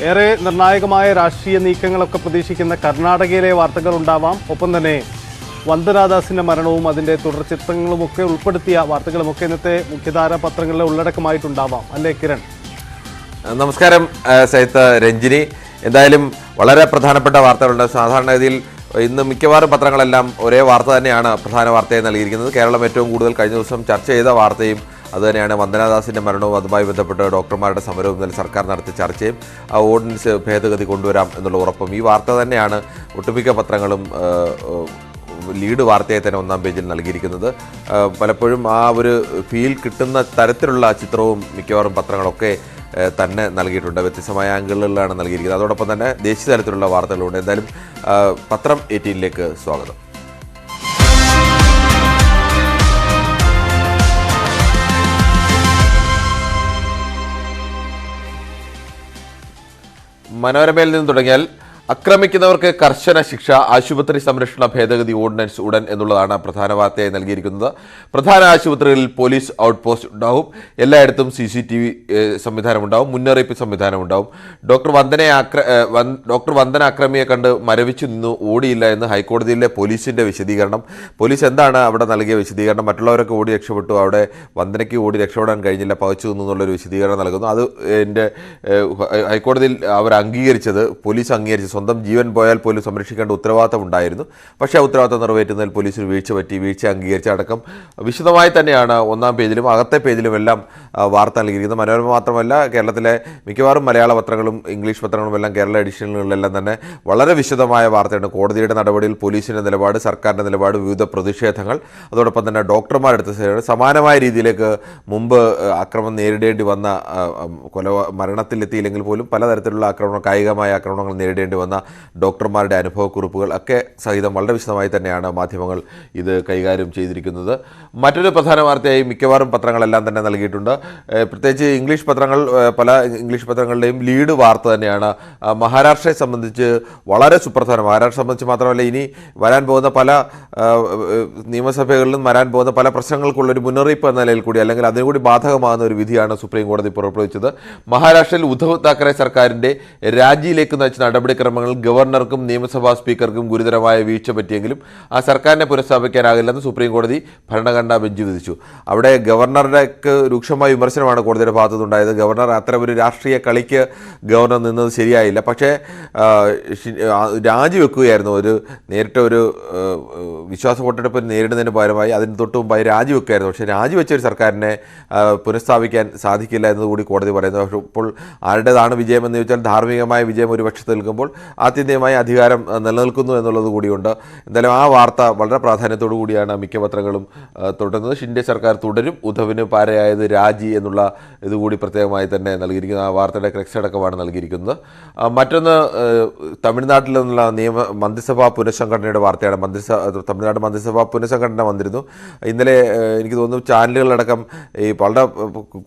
ഏറെ നിർണായകമായ രാഷ്ട്രീയ നീക്കങ്ങളൊക്കെ പ്രതീക്ഷിക്കുന്ന കർണാടകയിലെ വാർത്തകൾ ഉണ്ടാവാം. ഒപ്പം തന്നെ വന്ദനാദാസിൻ്റെ മരണവും അതിൻ്റെ തുടർ ചിത്രങ്ങളുമൊക്കെ ഉൾപ്പെടുത്തിയ വാർത്തകളുമൊക്കെ ഇന്നത്തെ മുഖ്യധാര പത്രങ്ങളിലെ ഉള്ളടക്കമായിട്ടുണ്ടാവാം, അല്ലേ കിരൺ? നമസ്കാരം സൈത്ത് രഞ്ജിനി. എന്തായാലും വളരെ പ്രധാനപ്പെട്ട വാർത്തകളുണ്ട്. സാധാരണഗതിയിൽ ഇന്ന് മിക്കവാറും പത്രങ്ങളെല്ലാം ഒരേ വാർത്ത തന്നെയാണ് പ്രധാന വാർത്തയായി നൽകിയിരിക്കുന്നത്. കേരളം ഏറ്റവും കൂടുതൽ കഴിഞ്ഞ ദിവസം ചർച്ച ചെയ്ത വാർത്തയും അതുതന്നെയാണ് വന്ദനാദാസിൻ്റെ മരണവും അതുമായി ബന്ധപ്പെട്ട് ഡോക്ടർമാരുടെ സമരവും ഇന്നലെ സർക്കാർ നടത്തിയ ചർച്ചയും ആ ഓർഡിനൻസ് ഭേദഗതി കൊണ്ടുവരാം എന്നുള്ള ഉറപ്പും. ഈ വാർത്ത തന്നെയാണ് ഒട്ടുമിക്ക പത്രങ്ങളും ലീഡ് വാർത്തയായി തന്നെ ഒന്നാം പേജിൽ നൽകിയിരിക്കുന്നത്. പലപ്പോഴും ആ ഒരു ഫീൽ കിട്ടുന്ന തരത്തിലുള്ള ചിത്രവും മിക്കവാറും പത്രങ്ങളൊക്കെ തന്നെ നൽകിയിട്ടുണ്ട്. വ്യത്യസ്തമായ ആംഗിളുകളിലാണ് നൽകിയിരിക്കുന്നത്. അതോടൊപ്പം തന്നെ ദേശീയ തലത്തിലുള്ള വാർത്തകളുണ്ട്. എന്തായാലും പത്രം 18ലേക്ക് സ്വാഗതം. മനോരമയിൽ നിന്ന് തുടങ്ങിയാൽ ആക്രമിക്കുന്നവർക്ക് കർശന ശിക്ഷ, ആശുപത്രി സംരക്ഷണ ഭേദഗതി ഓർഡിനൻസ് ഉടൻ എന്നുള്ളതാണ് പ്രധാന വാർത്തയായി നൽകിയിരിക്കുന്നത്. പ്രധാന ആശുപത്രികളിൽ പോലീസ് ഔട്ട് പോസ്റ്റ് ഉണ്ടാവും. എല്ലായിടത്തും CCTV സംവിധാനമുണ്ടാവും. മുന്നറിയിപ്പ് സംവിധാനമുണ്ടാവും. ഡോക്ടർ വന്ദന അക്രമിയെ കണ്ട് മരവിച്ചു നിന്നു, ഓടിയില്ല എന്ന് ഹൈക്കോടതിയിലെ പോലീസിന്റെ വിശദീകരണം. പോലീസ് എന്താണ് അവിടെ നൽകിയ വിശദീകരണം? മറ്റുള്ളവരൊക്കെ ഓടി രക്ഷപ്പെട്ടു, അവിടെ വന്ദനയ്ക്ക് ഓടി രക്ഷപ്പെടാൻ കഴിഞ്ഞില്ല, പകച്ചു നിന്നു എന്നുള്ളൊരു വിശദീകരണം നൽകുന്നു. അത് ഹൈക്കോടതിയിൽ അവർ അംഗീകരിച്ചത്, പോലീസ് അംഗീകരിച്ചത് സ്വന്തം ജീവൻ പോയാൽ പോലും സംരക്ഷിക്കേണ്ട ഉത്തരവാദിത്തം ഉണ്ടായിരുന്നു. പക്ഷേ ആ ഉത്തരവാദിത്തം നിറവേറ്റുന്നതിൽ പോലീസിന് വീഴ്ച പറ്റി. വീഴ്ച അംഗീകരിച്ചടക്കം വിശദമായി തന്നെയാണ് ഒന്നാം പേജിലും അകത്തെ പേജിലും എല്ലാം വാർത്ത നൽകിയിരിക്കുന്നത്. മനോരമ മാത്രമല്ല, കേരളത്തിലെ മിക്കവാറും മലയാള പത്രങ്ങളും ഇംഗ്ലീഷ് പത്രങ്ങളും എല്ലാം കേരള എഡിഷനുകളിലെല്ലാം തന്നെ വളരെ വിശദമായ വാർത്തയാണ്. കോടതിയുടെ നടപടിയിൽ പോലീസിൻ്റെ നിലപാട്, സർക്കാരിൻ്റെ നിലപാട്, വിവിധ പ്രതിഷേധങ്ങൾ, അതോടൊപ്പം തന്നെ ഡോക്ടർമാരെടുത്ത സമാനമായ രീതിയിലേക്ക് മുമ്പ് ആക്രമണം നേരിടേണ്ടി വന്ന മരണത്തിലെത്തിയില്ലെങ്കിൽ പോലും പലതരത്തിലുള്ള ആക്രമണം, കായികമായ ആക്രമണങ്ങൾ നേരിടേണ്ടി വന്ന ഡോക്ടർമാരുടെ അനുഭവക്കുറിപ്പുകൾ ഒക്കെ സഹിതം വളരെ വിശദമായി തന്നെയാണ് മാധ്യമങ്ങൾ ഇത് കൈകാര്യം ചെയ്തിരിക്കുന്നത്. മറ്റൊരു പ്രധാന വാർത്തയായി മിക്കവാറും പത്രങ്ങളെല്ലാം തന്നെ നൽകിയിട്ടുണ്ട്. പ്രത്യേകിച്ച് പല ഇംഗ്ലീഷ് പത്രങ്ങളുടെയും ലീഡ് വാർത്ത തന്നെയാണ് മഹാരാഷ്ട്രയെ സംബന്ധിച്ച് വളരെ സുപ്രധാനം. മഹാരാഷ്ട്രയെ സംബന്ധിച്ച് മാത്രമല്ല, ഇനി വരാൻ പോകുന്ന പല നിയമസഭകളിലും വരാൻ പോകുന്ന പല പ്രശ്നങ്ങൾക്കുള്ളൊരു മുന്നറിയിപ്പ് എന്ന നിലയിൽ കൂടി, അല്ലെങ്കിൽ അതിനുകൂടി ബാധകമാകുന്ന ഒരു വിധിയാണ് സുപ്രീം കോടതി പുറപ്പെടുവിച്ചത്. മഹാരാഷ്ട്രയിൽ ഉദ്ധവ് താക്കറെ സർക്കാരിൻ്റെ രാജിയിലേക്ക് നയിച്ച നടപടിക്രമങ്ങൾ ഗവർണർക്കും നിയമസഭാ സ്പീക്കർക്കും ഗുരുതരമായ വീഴ്ച പറ്റിയെങ്കിലും ആ സർക്കാരിനെ പുനഃസ്ഥാപിക്കാനാകില്ലെന്ന് സുപ്രീം കോടതി ഭരണഘടനാ ബെഞ്ച് വിധിച്ചു. അവിടെ ഗവർണറുടെ രൂക്ഷമായ വിമർശനമാണ് കോടതിയുടെ ഭാഗത്തുനിന്നുണ്ടായത്. ഗവർണർ അത്തരം ഒരു രാഷ്ട്രീയ കളിക്ക് ഗവർണർ നിന്നത് ശരിയായില്ല. പക്ഷേ രാജിവെക്കുകയായിരുന്നു. നേരിട്ട് ഒരു വിശ്വാസ വോട്ടെടുപ്പ് നേരിടുന്നതിന് പകരമായി അതിന് തൊട്ട് മുമ്പായി രാജിവെക്കുകയായിരുന്നു. പക്ഷേ രാജിവെച്ച ഒരു സർക്കാരിനെ പുനഃസ്ഥാപിക്കാൻ സാധിക്കില്ല എന്നതുകൂടി കോടതി പറയുന്നു. അപ്പോൾ ആരുടേതാണ് വിജയമെന്ന് ചോദിച്ചാൽ ധാർമ്മികമായ വിജയം ഒരു പക്ഷത്ത് നിൽക്കുമ്പോൾ ആത്യന്തികമായ അധികാരം നിലനിൽക്കുന്നു എന്നുള്ളത് കൂടിയുണ്ട്. എന്തായാലും ആ വാർത്ത വളരെ പ്രാധാന്യത്തോടു കൂടിയാണ് മിക്ക പത്രങ്ങളും തുടരുന്നത്. ഷിൻഡെ സർക്കാർ തുടരും, ഉദ്ധവിന് പാരയായത് രാജി എന്നുള്ള ഇതുകൂടി പ്രത്യേകമായി തന്നെ നൽകിയിരിക്കുന്നത്. ആ വാർത്തയുടെ ക്രെക്സ് അടക്കമാണ് നൽകിയിരിക്കുന്നത്. മറ്റൊന്ന് തമിഴ്നാട്ടിൽ നിന്നുള്ള മന്ത്രിസഭാ പുനഃസംഘടനയുടെ വാർത്തയാണ്. തമിഴ്നാട് മന്ത്രിസഭാ പുനഃസംഘടന വന്നിരുന്നു. ഇന്നലെ എനിക്ക് തോന്നുന്നു ചാനലുകളടക്കം വളരെ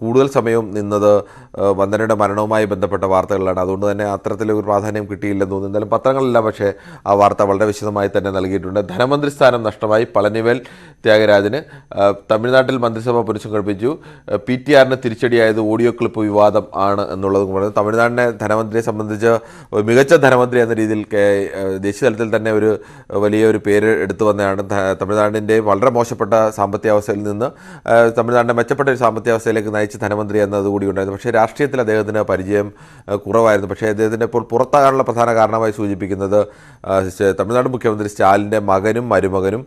കൂടുതൽ സമയം നിന്നത് വന്ദനയുടെ മരണവുമായി ബന്ധപ്പെട്ട വാർത്തകളിലാണ്. അതുകൊണ്ട് തന്നെ അത്തരത്തിലൊരു പ്രാധാന്യം കിട്ടിയില്ലെന്ന് എന്ന് തോന്നുന്നു. എന്തായാലും പത്രങ്ങളെല്ലാം പക്ഷേ ആ വാർത്ത വളരെ വിശദമായി തന്നെ നൽകിയിട്ടുണ്ട്. ധനമന്ത്രി സ്ഥാനം നഷ്ടമായി പളനിവേൽ ത്യാഗരാജന്. തമിഴ്നാട്ടിൽ മന്ത്രിസഭ പുനഃസംഘടിപ്പിച്ചു. PTRന് തിരിച്ചടിയായത് ഓഡിയോ ക്ലിപ്പ് വിവാദം ആണ് എന്നുള്ളത് പറയുന്നത്. തമിഴ്നാടിനെ ധനമന്ത്രിയെ സംബന്ധിച്ച് മികച്ച ധനമന്ത്രി എന്ന രീതിയിൽ ദേശീയ തലത്തിൽ തന്നെ ഒരു വലിയൊരു പേര് എടുത്തു വന്നതാണ്. തമിഴ്നാടിൻ്റെ വളരെ മോശപ്പെട്ട സാമ്പത്തിക അവസ്ഥയിൽ നിന്ന് തമിഴ്നാടിനെ മെച്ചപ്പെട്ട ഒരു സാമ്പത്തിക അവസ്ഥയിലേക്ക് നയിച്ച ധനമന്ത്രി എന്നതുകൂടി ഉണ്ടായിരുന്നു. പക്ഷേ രാഷ്ട്രീയത്തിൽ അദ്ദേഹത്തിന് പരിചയം കുറവായിരുന്നു. പക്ഷേ അദ്ദേഹത്തിൻ്റെ ഇപ്പോൾ പുറത്താകാനുള്ള പ്രധാന കാരണമായി സൂചിപ്പിക്കുന്നത് തമിഴ്നാട് മുഖ്യമന്ത്രി സ്റ്റാലിൻ്റെ മകനും മരുമകനും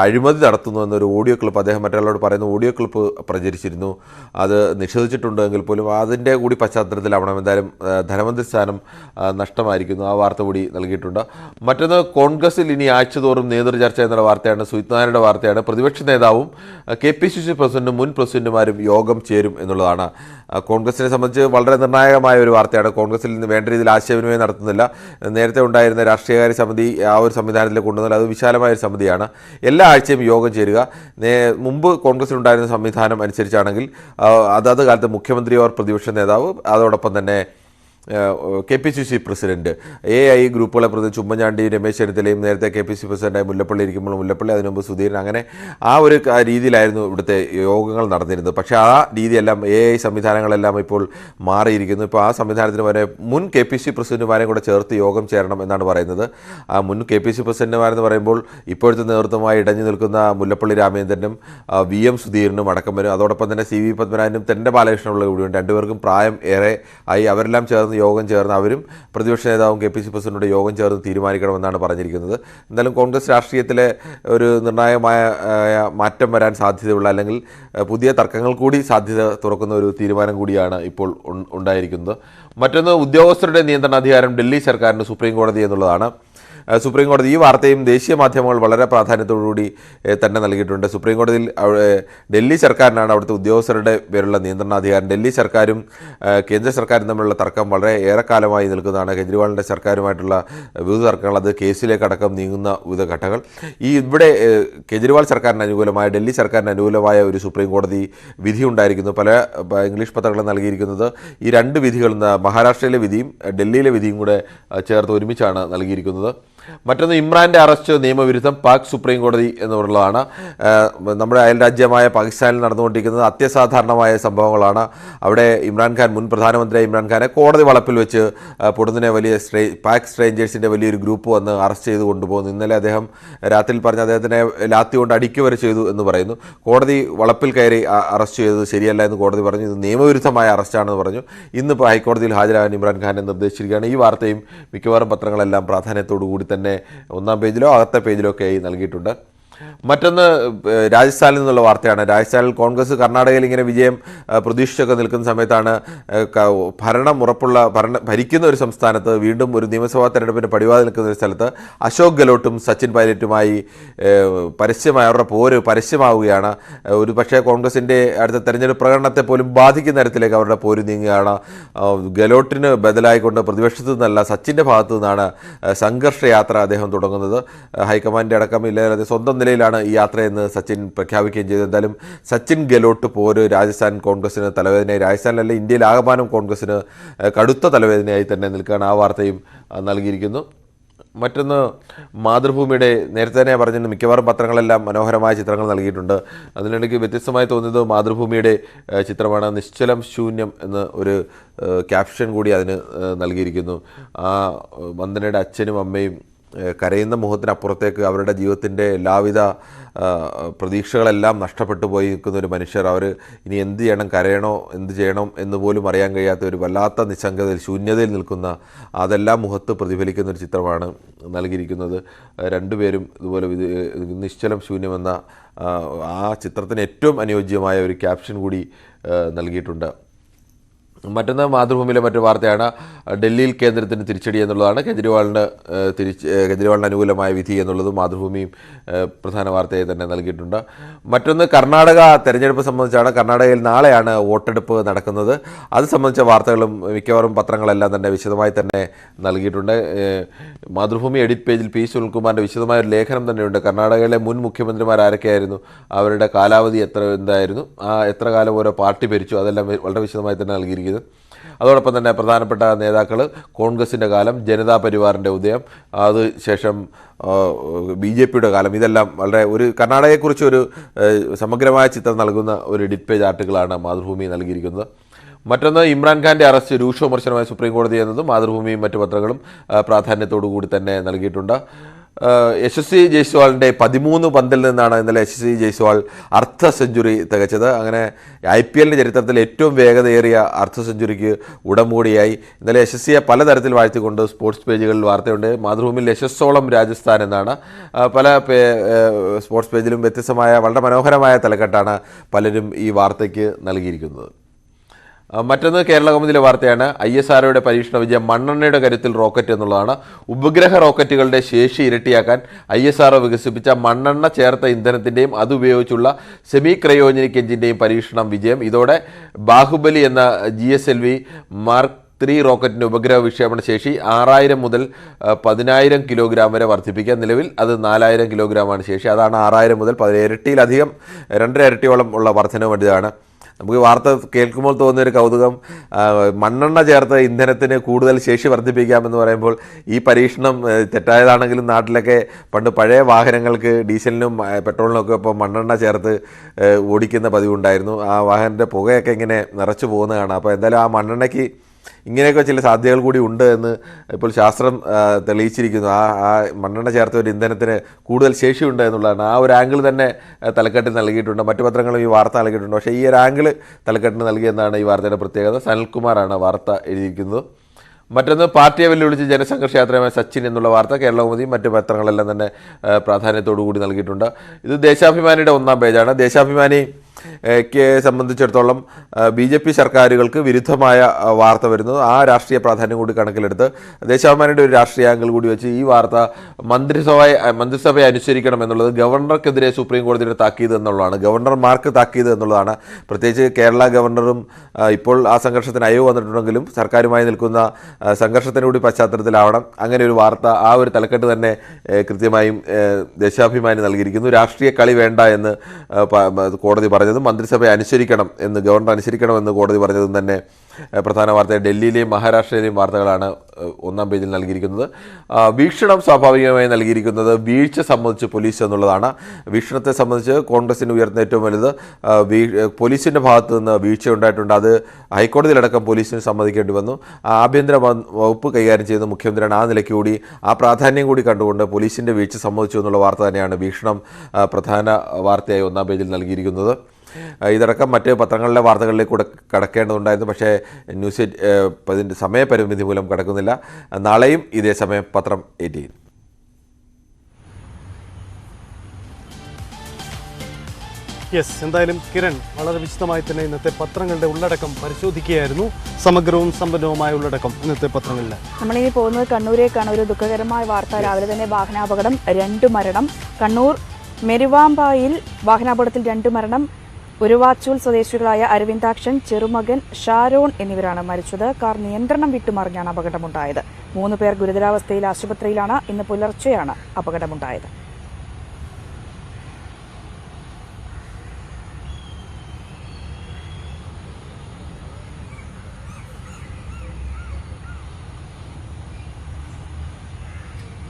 അഴിമതി നടത്തുന്നു എന്നൊരു ഓഡിയോ ക്ലിപ്പ് അദ്ദേഹം മറ്റുള്ളവരോട് പറയുന്ന ഓഡിയോ ക്ലിപ്പ് പ്രചരിച്ചിരുന്നു. അത് നിഷേധിച്ചിട്ടുണ്ടെങ്കിൽ പോലും അതിൻ്റെ കൂടി പശ്ചാത്തലത്തിലാവണം എന്തായാലും ധനമന്ത്രി സ്ഥാനം നഷ്ടമായിരിക്കുന്നു. ആ വാർത്ത കൂടി നൽകിയിട്ടുണ്ട്. മറ്റൊന്ന്, കോൺഗ്രസിൽ ഇനി ആഴ്ചതോറും നേതൃചർച്ച എന്നുള്ള വാർത്തയാണ്. സുജിത് വാർത്തയാണ്. പ്രതിപക്ഷ നേതാവും KPCC പ്രസിഡന്റും മുൻ പ്രസിഡന്റുമാരും യോഗം ചേരും എന്നുള്ളതാണ്. കോൺഗ്രസിനെ സംബന്ധിച്ച് വളരെ നിർണായകമായ ഒരു വാർത്തയാണ്. കോൺഗ്രസിൽ നിന്ന് വേണ്ട രീതിയിൽ ആശയവിനിമയം നടത്തുന്നില്ല. നേരത്തെ ഉണ്ടായിരുന്ന രാഷ്ട്രീയകാര്യ സമിതി ആ ഒരു സംവിധാനത്തിലേക്ക് കൊണ്ടുവന്നാൽ അത് വിശാലമായ ഒരു സമിതിയാണ്. എല്ലാ ആഴ്ചയും യോഗം ചേരുക. മുമ്പ് കോൺഗ്രസിലുണ്ടായിരുന്ന സംവിധാനം അനുസരിച്ചാണെങ്കിൽ അതാത് കാലത്ത് മുഖ്യമന്ത്രി ഓർ പ്രതിപക്ഷ നേതാവ്, അതോടൊപ്പം തന്നെ KPCC പ്രസിഡന്റ്, AI ഗ്രൂപ്പുകളെ പ്രതിനിധി ഉമ്മൻചാണ്ടി, രമേശ് ചെന്നിത്തലയും നേരത്തെ KPCC പ്രസിഡന്റായി മുല്ലപ്പള്ളി ഇരിക്കുമ്പോൾ മുല്ലപ്പള്ളി, അതിനു മുമ്പ് സുധീരൻ, അങ്ങനെ ആ ഒരു രീതിയിലായിരുന്നു ഇവിടുത്തെ യോഗങ്ങൾ നടന്നിരുന്നത്. പക്ഷേ ആ രീതിയെല്ലാം AI സംവിധാനങ്ങളെല്ലാം ഇപ്പോൾ മാറിയിരിക്കുന്നു. ഇപ്പോൾ ആ സംവിധാനത്തിന് വരെ മുൻ KPCC പ്രസിഡന്റുമാരെയും കൂടെ ചേർത്ത് യോഗം ചേരണം എന്നാണ് പറയുന്നത്. ആ മുൻ KPCC പ്രസിഡന്റുമാരെന്ന് പറയുമ്പോൾ ഇപ്പോഴത്തെ നേതൃത്വമായി ഇടഞ്ഞു നിൽക്കുന്ന മുല്ലപ്പള്ളി രാമചന്ദ്രനും VM സുധീരനും അടക്കം വരും. അതോടൊപ്പം തന്നെ CV പത്മനാഭനും തെന്നൻ്റെ ബാലകൃഷ്ണനുള്ള കൂടിയുണ്ട്. രണ്ടുപേർക്കും പ്രായം ഏറെ ആയി. അവരെല്ലാം ചേർന്ന് യോഗം ചേർന്ന് അവരും പ്രതിപക്ഷ നേതാവും KPCC പ്രസിഡന്റുടെ യോഗം ചേർന്ന് തീരുമാനിക്കണമെന്നാണ് പറഞ്ഞിരിക്കുന്നത്. എന്തായാലും കോൺഗ്രസ് രാഷ്ട്രീയത്തിലെ ഒരു നിർണായകമായ മാറ്റം വരാൻ സാധ്യതയുള്ള, അല്ലെങ്കിൽ പുതിയ തർക്കങ്ങൾ കൂടി സാധ്യത തുറക്കുന്ന ഒരു തീരുമാനം കൂടിയാണ് ഇപ്പോൾ ഉണ്ടായിരിക്കുന്നത്. മറ്റൊന്ന്, ഉദ്യോഗസ്ഥരുടെ നിയന്ത്രണാധികാരം ഡൽഹി സർക്കാരിന് സുപ്രീം കോടതി എന്നുള്ളതാണ്. സുപ്രീം കോടതി ഈ വാർത്തയും ദേശീയ മാധ്യമങ്ങൾ വളരെ പ്രാധാന്യത്തോടുകൂടി തന്നെ നൽകിയിട്ടുണ്ട്. സുപ്രീം കോടതിയിൽ ഡൽഹി സർക്കാരിനാണ് അവിടുത്തെ ഉദ്യോഗസ്ഥരുടെ പേരുള്ള നിയന്ത്രണാധികാരം. ഡൽഹി സർക്കാരും കേന്ദ്ര സർക്കാരും തമ്മിലുള്ള തർക്കം വളരെ ഏറെക്കാലമായി നിൽക്കുന്നതാണ്. കെജ്രിവാളിൻ്റെ സർക്കാരുമായിട്ടുള്ള വിവിധ തർക്കങ്ങൾ, അത് കേസിലേക്കടക്കം നീങ്ങുന്ന വിവിധ ഘട്ടങ്ങൾ. ഇവിടെ കെജ്രിവാൾ സർക്കാരിന് അനുകൂലമായ, ഡൽഹി സർക്കാരിന് അനുകൂലമായ ഒരു സുപ്രീം കോടതി വിധി ഉണ്ടായിരിക്കുന്നു. പല ഇംഗ്ലീഷ് പത്രങ്ങളും നൽകിയിരിക്കുന്നത് ഈ രണ്ട് വിധികൾ, മഹാരാഷ്ട്രയിലെ വിധിയും ഡൽഹിയിലെ വിധിയും കൂടെ ചേർത്ത് ഒരുമിച്ചാണ് നൽകിയിരിക്കുന്നത്. മറ്റൊന്ന്, ഇമ്രാൻ്റെ അറസ്റ്റ് നിയമവിരുദ്ധം, പാക് സുപ്രീം കോടതി എന്നുള്ളതാണ്. നമ്മുടെ അയൽരാജ്യമായ പാകിസ്ഥാനിൽ നടന്നുകൊണ്ടിരിക്കുന്നത് അത്യസാധാരണമായ സംഭവങ്ങളാണ്. അവിടെ ഇമ്രാൻഖാൻ, മുൻ പ്രധാനമന്ത്രിയായ ഇമ്രാൻഖാനെ കോടതി വളപ്പിൽ വെച്ച് പൊടുന്നതിനെ വലിയ പാക് സ്ട്രേഞ്ചേഴ്സിൻ്റെ വലിയൊരു ഗ്രൂപ്പ് വന്ന് അറസ്റ്റ് ചെയ്ത് കൊണ്ടുപോകുന്നു. ഇന്നലെ അദ്ദേഹം രാത്രിയിൽ പറഞ്ഞ് അദ്ദേഹത്തിനെ ലാത്തി കൊണ്ട് അടിക്കുക വരെ ചെയ്തു എന്ന് പറയുന്നു. കോടതി വളപ്പിൽ കയറി അറസ്റ്റ് ചെയ്തത് ശരിയല്ല എന്ന് കോടതി പറഞ്ഞു. ഇത് നിയമവിരുദ്ധമായ അറസ്റ്റാണെന്ന് പറഞ്ഞു. ഇന്നിപ്പോൾ ഹൈക്കോടതിയിൽ ഹാജരാകാൻ ഇമ്രാൻഖാനെ നിർദ്ദേശിച്ചിരിക്കുകയാണ്. ഈ വാർത്തയും മിക്കവാറും പത്രങ്ങളെല്ലാം പ്രാധാന്യത്തോടു കൂടി തന്നെ ഒന്നാം പേജിലോ അകത്തെ പേജിലോ ഒക്കെ നൽകിയിട്ടുണ്ട്. മറ്റൊന്ന്, രാജസ്ഥാനിൽ നിന്നുള്ള വാർത്തയാണ്. രാജസ്ഥാനിൽ കോൺഗ്രസ് കർണാടകയിൽ ഇങ്ങനെ വിജയം പ്രതീക്ഷിച്ചൊക്കെ നിൽക്കുന്ന സമയത്താണ് ഭരിക്കുന്ന ഒരു സംസ്ഥാനത്ത് വീണ്ടും ഒരു നിയമസഭാ തെരഞ്ഞെടുപ്പിന് പടിവാതിൽ നിൽക്കുന്ന ഒരു സ്ഥലത്ത് അശോക് ഗെഹ്ലോട്ടും സച്ചിൻ പൈലറ്റുമായി അവരുടെ പോര് പരസ്യമാവുകയാണ്. ഒരു പക്ഷേ കോൺഗ്രസിൻ്റെ അടുത്ത തെരഞ്ഞെടുപ്പ് പ്രകടനത്തെ പോലും ബാധിക്കുന്ന തരത്തിലേക്ക് അവരുടെ പോര് നീങ്ങുകയാണ്. ഗെഹ്ലോട്ടിന് ബദലായിക്കൊണ്ട് പ്രതിപക്ഷത്തു നിന്നല്ല, സച്ചിൻ്റെ ഭാഗത്തു നിന്നാണ് സംഘർഷയാത്ര അദ്ദേഹം തുടങ്ങുന്നത്. ഹൈക്കമാൻഡിൻ്റെ അടക്കം ഇല്ലാതെ സ്വന്തം നിലയിലാണ് ഈ യാത്രയെന്ന് സച്ചിൻ പ്രഖ്യാപിക്കുകയും ചെയ്തു. എന്തായാലും സച്ചിൻ ഗെഹ്ലോട്ട് പോര് രാജസ്ഥാൻ കോൺഗ്രസിന് തലവേദനയായി, രാജസ്ഥാനിലല്ല ഇന്ത്യയിൽ ആകമാനം കോൺഗ്രസിന് കടുത്ത തലവേദനയായി തന്നെ നിൽക്കുകയാണ്. ആ വാർത്തയും നൽകിയിരിക്കുന്നു. മറ്റൊന്ന്, മാതൃഭൂമിയുടെ നേരത്തെ തന്നെ പറഞ്ഞിരുന്നു, മിക്കവാറും പത്രങ്ങളെല്ലാം മനോഹരമായ ചിത്രങ്ങൾ നൽകിയിട്ടുണ്ട്. അതിനിടയ്ക്ക് വ്യത്യസ്തമായി തോന്നിയത് മാതൃഭൂമിയുടെ ചിത്രമാണ്. നിശ്ചലം ശൂന്യം എന്ന ഒരു ക്യാപ്ഷൻ കൂടി അതിന് നൽകിയിരിക്കുന്നു. ആ വന്ദനയുടെ അച്ഛനും അമ്മയും കരയുന്ന മുഖത്തിനപ്പുറത്തേക്ക് അവരുടെ ജീവിതത്തിൻ്റെ എല്ലാവിധ പ്രതീക്ഷകളെല്ലാം നഷ്ടപ്പെട്ടു പോയി നിൽക്കുന്ന ഒരു മനുഷ്യർ, അവർ ഇനി എന്ത് ചെയ്യണം, കരയണോ എന്ത് ചെയ്യണം എന്ന് പോലും അറിയാൻ കഴിയാത്ത ഒരു വല്ലാത്ത നിസ്സംഗതയിൽ, ശൂന്യതയിൽ നിൽക്കുന്ന, അതെല്ലാം മുഖത്ത് പ്രതിഫലിക്കുന്ന ഒരു ചിത്രമാണ് നൽകിയിരിക്കുന്നത്. രണ്ടുപേരും ഇതുപോലെ നിശ്ചലം ശൂന്യമെന്ന ആ ചിത്രത്തിന് ഏറ്റവും അനുയോജ്യമായ ഒരു ക്യാപ്ഷൻ കൂടി നൽകിയിട്ടുണ്ട്. മറ്റൊന്ന്, മാതൃഭൂമിയിലെ മറ്റൊരു വാർത്തയാണ്. ഡൽഹിയിൽ കേന്ദ്രത്തിന് തിരിച്ചടി എന്നുള്ളതാണ്. കെജ്രിവാളിന് അനുകൂലമായ വിധി എന്നുള്ളത് മാതൃഭൂമിയും പ്രധാന വാർത്തയായി തന്നെ നൽകിയിട്ടുണ്ട്. മറ്റൊന്ന്, കർണാടക തെരഞ്ഞെടുപ്പ് സംബന്ധിച്ചാണ്. കർണാടകയിൽ നാളെയാണ് വോട്ടെടുപ്പ് നടക്കുന്നത്. അത് സംബന്ധിച്ച വാർത്തകളും മിക്കവാറും പത്രങ്ങളെല്ലാം തന്നെ വിശദമായി തന്നെ നൽകിയിട്ടുണ്ട്. മാതൃഭൂമി എഡിറ്റ് പേജിൽ P. സുനിൽകുമാറിൻ്റെ വിശദമായ ഒരു ലേഖനം തന്നെയുണ്ട്. കർണാടകയിലെ മുൻ മുഖ്യമന്ത്രിമാർ ആരൊക്കെയായിരുന്നു, അവരുടെ കാലാവധി എന്തായിരുന്നു, എത്ര കാലം ഓരോ പാർട്ടി ഭരിച്ചു, അതെല്ലാം വളരെ വിശദമായി തന്നെ നൽകിയിരിക്കുന്നത്. അതോടൊപ്പം തന്നെ പ്രധാനപ്പെട്ട നേതാക്കൾ കോൺഗ്രസിൻ്റെ കാലം, ജനതാ പരിവാറിൻ്റെ ഉദയം, അതിനുശേഷം BJPയുടെ കാലം, ഇതെല്ലാം വളരെ ഒരു കർണാടകയെക്കുറിച്ച് ഒരു സമഗ്രമായ ചിത്രം നൽകുന്ന ഒരു എഡിറ്റ് പേജ് ആർട്ടിക്കിളാണ് മാതൃഭൂമി നൽകിയിരിക്കുന്നത്. മറ്റൊന്ന്, ഇമ്രാൻഖാൻ്റെ അറസ്റ്റ് രൂക്ഷ വിമർശനമായി സുപ്രീം കോടതി എന്നതും മാതൃഭൂമിയും മറ്റു പത്രങ്ങളും പ്രാധാന്യത്തോടു കൂടി തന്നെ നൽകിയിട്ടുണ്ട്. യശസ്വി ജയ്സ്വാളിൻ്റെ 13 പന്തിൽ നിന്നാണ് ഇന്നലെ യശസ്വി ജയ്സ്വാൾ അർദ്ധ സെഞ്ചുറി തികച്ചത്. അങ്ങനെ IPL ചരിത്രത്തിൽ ഏറ്റവും വേഗതയേറിയ അർദ്ധ സെഞ്ചുറിക്ക് ഉടമൂടിയായി. ഇന്നലെ യശസ്വിയെ പലതരത്തിൽ വാഴ്ത്തിക്കൊണ്ട് സ്പോർട്സ് പേജുകളിൽ വാർത്തയുണ്ട്. മാതൃഭൂമിയിൽ യശസ്സോളം രാജസ്ഥാൻ എന്നാണ്. പല സ്പോർട്സ് പേജിലും വ്യത്യസ്തമായ വളരെ മനോഹരമായ തലക്കെട്ടാണ് പലരും ഈ വാർത്തയ്ക്ക് നൽകിയിരിക്കുന്നത്. മറ്റൊന്ന് കേരള കൗമുദിയിലെ വാർത്തയാണ്. ISROയുടെ പരീക്ഷണ വിജയം മണ്ണെണ്ണയുടെ കരുത്തിൽ റോക്കറ്റ് എന്നുള്ളതാണ്. ഉപഗ്രഹ റോക്കറ്റുകളുടെ ശേഷി ഇരട്ടിയാക്കാൻ ISRO വികസിപ്പിച്ച മണ്ണെണ്ണ ചേർത്ത ഇന്ധനത്തിൻ്റെയും അതുപയോഗിച്ചുള്ള സെമി ക്രയോജനിക് എഞ്ചിൻ്റെയും പരീക്ഷണം വിജയം. ഇതോടെ ബാഹുബലി എന്ന GSLV Mark 3 റോക്കറ്റിൻ്റെ ഉപഗ്രഹ വിക്ഷേപണ ശേഷി 6000 മുതൽ 10000 കിലോഗ്രാം വരെ വർദ്ധിപ്പിക്കുക. നിലവിൽ അത് 4000 കിലോഗ്രാമാണ് ശേഷി. അതാണ് 6000 മുതൽ 10 ഇരട്ടിയിലധികം, 2.5 ഇരട്ടിയോളം ഉള്ള വർധനവ് ഇതാണ്. നമുക്ക് വാർത്ത കേൾക്കുമ്പോൾ തോന്നുന്നൊരു കൗതുകം, മണ്ണെണ്ണ ചേർത്ത് ഇന്ധനത്തിന് കൂടുതൽ ശേഷി വർദ്ധിപ്പിക്കാമെന്ന് പറയുമ്പോൾ ഈ പരീക്ഷണം തെറ്റായതാണെങ്കിലും നാട്ടിലൊക്കെ പണ്ട് പഴയ വാഹനങ്ങൾക്ക് ഡീസലിനും പെട്രോളിനൊക്കെ ഇപ്പോൾ മണ്ണെണ്ണ ചേർത്ത് ഓടിക്കുന്ന പതിവുണ്ടായിരുന്നു. ആ വാഹനത്തിൻ്റെ പുകയൊക്കെ ഇങ്ങനെ നിറച്ചു പോകുന്നതാണ്. അപ്പോൾ എന്തായാലും ആ മണ്ണെണ്ണയ്ക്ക് ഇങ്ങനെയൊക്കെ ചില സാധ്യതകൾ കൂടി ഉണ്ട് എന്ന് ഇപ്പോൾ ശാസ്ത്രം തെളിയിച്ചിരിക്കുന്നു. ആ മണ്ണെണ്ണ ചേർത്ത ഒരു ഇന്ധനത്തിന് കൂടുതൽ ശേഷിയുണ്ട് എന്നുള്ളതാണ്. ആ ഒരു ആംഗിൾ തന്നെ തലക്കെട്ടിൽ നൽകിയിട്ടുണ്ട്. മറ്റു പത്രങ്ങളും ഈ വാർത്ത നൽകിയിട്ടുണ്ട്. പക്ഷേ ഈ ഒരു ആംഗിൾ തലക്കെട്ടിന് നൽകിയെന്നാണ് ഈ വാർത്തയുടെ പ്രത്യേകത. സനൽകുമാറാണ് വാർത്ത എഴുതിയിരിക്കുന്നത്. മറ്റൊന്ന്, പാർട്ടിയെ വെല്ലുവിളിച്ച് ജനസംഘർഷ യാത്രയുമായ സച്ചിൻ എന്നുള്ള വാർത്ത കേരള കൗമുദിയും മറ്റു പത്രങ്ങളെല്ലാം തന്നെ പ്രാധാന്യത്തോടു കൂടി നൽകിയിട്ടുണ്ട്. ഇത് ദേശാഭിമാനിയുടെ 1-ാം പേജാണ്. ദേശാഭിമാനി സംബന്ധിച്ചിടത്തോളം BJP സർക്കാരുകൾക്ക് വിരുദ്ധമായ വാർത്ത വരുന്നു. ആ രാഷ്ട്രീയ പ്രാധാന്യം കൂടി കണക്കിലെടുത്ത് ദേശാഭിമാനിയുടെ ഒരു രാഷ്ട്രീയ ആംഗിൾ കൂടി വെച്ച് ഈ വാർത്ത മന്ത്രിസഭയെ അനുസരിക്കണം എന്നുള്ളത് ഗവർണർക്കെതിരെ സുപ്രീം കോടതിയുടെ താക്കീത് എന്നുള്ളതാണ്. ഗവർണർമാർക്ക് താക്കീത് എന്നുള്ളതാണ്. പ്രത്യേകിച്ച് കേരള ഗവർണറും ഇപ്പോൾ ആ സംഘർഷത്തിന് അയവ് വന്നിട്ടുണ്ടെങ്കിലും സർക്കാരുമായി നിൽക്കുന്ന സംഘർഷത്തിൻ്റെ കൂടി പശ്ചാത്തലത്തിലാവണം. അങ്ങനെ ഒരു വാർത്ത, ആ ഒരു തലക്കെട്ട് തന്നെ കൃത്യമായും ദേശാഭിമാനി നൽകിയിരിക്കുന്നു. രാഷ്ട്രീയ കളി വേണ്ട എന്ന് കോടതി പറഞ്ഞതും മന്ത്രിസഭയെ അനുസരിക്കണം എന്ന്, ഗവർണർ അനുസരിക്കണമെന്ന് കോടതി പറഞ്ഞതും തന്നെ പ്രധാന വാർത്ത. ഡൽഹിയിലെയും മഹാരാഷ്ട്രയിലെയും വാർത്തകളാണ് 1-ാം പേജിൽ നൽകിയിരിക്കുന്നത്. വീക്ഷണം സ്വാഭാവികമായി നൽകിയിരിക്കുന്നത് വീഴ്ച സംബന്ധിച്ച് പോലീസ് എന്നുള്ളതാണ്. വീക്ഷണത്തെ സംബന്ധിച്ച് കോൺഗ്രസിന് ഉയർന്ന ഏറ്റവും വലുത് പോലീസിൻ്റെ ഭാഗത്തു നിന്ന് വീഴ്ച ഉണ്ടായിട്ടുണ്ട്. അത് ഹൈക്കോടതിയിലടക്കം പോലീസിന് സമ്മതിക്കേണ്ടി വന്നു. ആഭ്യന്തര വകുപ്പ് കൈകാര്യം ചെയ്യുന്ന മുഖ്യമന്ത്രിയാണ്. ആ നിലയ്ക്ക് കൂടി ആ പ്രാധാന്യം കൂടി കണ്ടുകൊണ്ട് പോലീസിൻ്റെ വീഴ്ച സംബന്ധിച്ചു എന്നുള്ള വാർത്ത തന്നെയാണ് വീക്ഷണം പ്രധാന വാർത്തയായി 1-ാം പേജിൽ നൽകിയിരിക്കുന്നത്. ഇതടക്കം മറ്റ് പത്രങ്ങളിലെ വാർത്തകളിലേക്ക് കൂടെ കടക്കേണ്ടതുണ്ടായിരുന്നു. പക്ഷേ ന്യൂസ് അതിൻ്റെ സമയപരിമിതി മൂലം കടക്കുന്നില്ല. നാളെയും ഇതേ സമയം പത്രം 18. എന്തായാലും കിരൺ വളരെ വിശദമായി തന്നെ ഇന്നത്തെ പത്രങ്ങളുടെ ഉള്ളടക്കം പരിശോധിക്കുകയായിരുന്നു. സമഗ്രവും സമ്പന്നവുമായ ഉള്ളടക്കം ഇന്നത്തെ പത്രങ്ങളിൽ. നമ്മളിനി പോകുന്നത് കണ്ണൂരേക്കാണ്. ഒരു ദുഃഖകരമായ വാർത്ത. രാവിലെ തന്നെ വാഹനാപകടം, 2 മരണം. കണ്ണൂർ മെരുവാമ്പായിൽ വാഹനാപകടത്തിൽ 2 മരണം. ഉരുവാച്ചൂൽ സ്വദേശികളായ അരവിന്ദാക്ഷൻ, ചെറുമകൻ ഷാരോൺ എന്നിവരാണ് മരിച്ചത്. കാർ നിയന്ത്രണം വിട്ടുമറിഞ്ഞാണ് അപകടമുണ്ടായത്. 3 പേർ ഗുരുതരാവസ്ഥയിൽ ആശുപത്രിയിലാണ്. ഇന്ന് പുലർച്ചെയാണ് അപകടമുണ്ടായത്.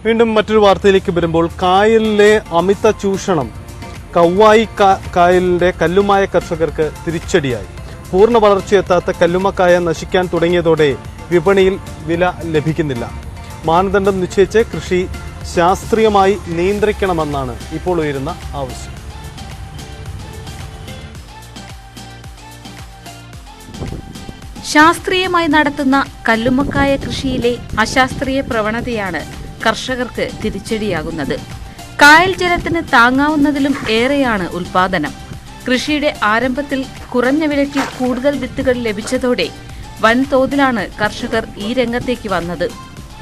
വീണ്ടും മറ്റൊരു വാർത്തയിലേക്ക് വരുമ്പോൾ, കായലിലെ അമിത ചൂഷണം കൗവായി കായലിന്റെ കല്ലുമായ കർഷകർക്ക് തിരിച്ചടിയായി. പൂർണ്ണ വളർച്ചയെത്താത്ത കല്ലുമ്മക്കായ നശിക്കാൻ തുടങ്ങിയതോടെ വിപണിയിൽ വില ലഭിക്കുന്നില്ല. മാനദണ്ഡം നിശ്ചയിച്ച് കൃഷി ശാസ്ത്രീയമായി നിയന്ത്രിക്കണമെന്നാണ് ഇപ്പോൾ ഉയരുന്ന ആവശ്യം. ശാസ്ത്രീയമായി നടത്തുന്ന കല്ലുമ്മക്കായ കൃഷിയിലെ അശാസ്ത്രീയ പ്രവണതയാണ് കർഷകർക്ക് തിരിച്ചടിയാകുന്നത്. കായൽ ജലത്തിന് താങ്ങാവുന്നതിലും ഏറെയാണ് ഉൽപാദനം. കൃഷിയുടെ ആരംഭത്തിൽ കുറഞ്ഞ വിലയ്ക്ക് കൂടുതൽ വിത്തുകൾ ലഭിച്ചതോടെ വൻതോതിലാണ് കർഷകർ ഈ രംഗത്തേക്ക് വന്നത്.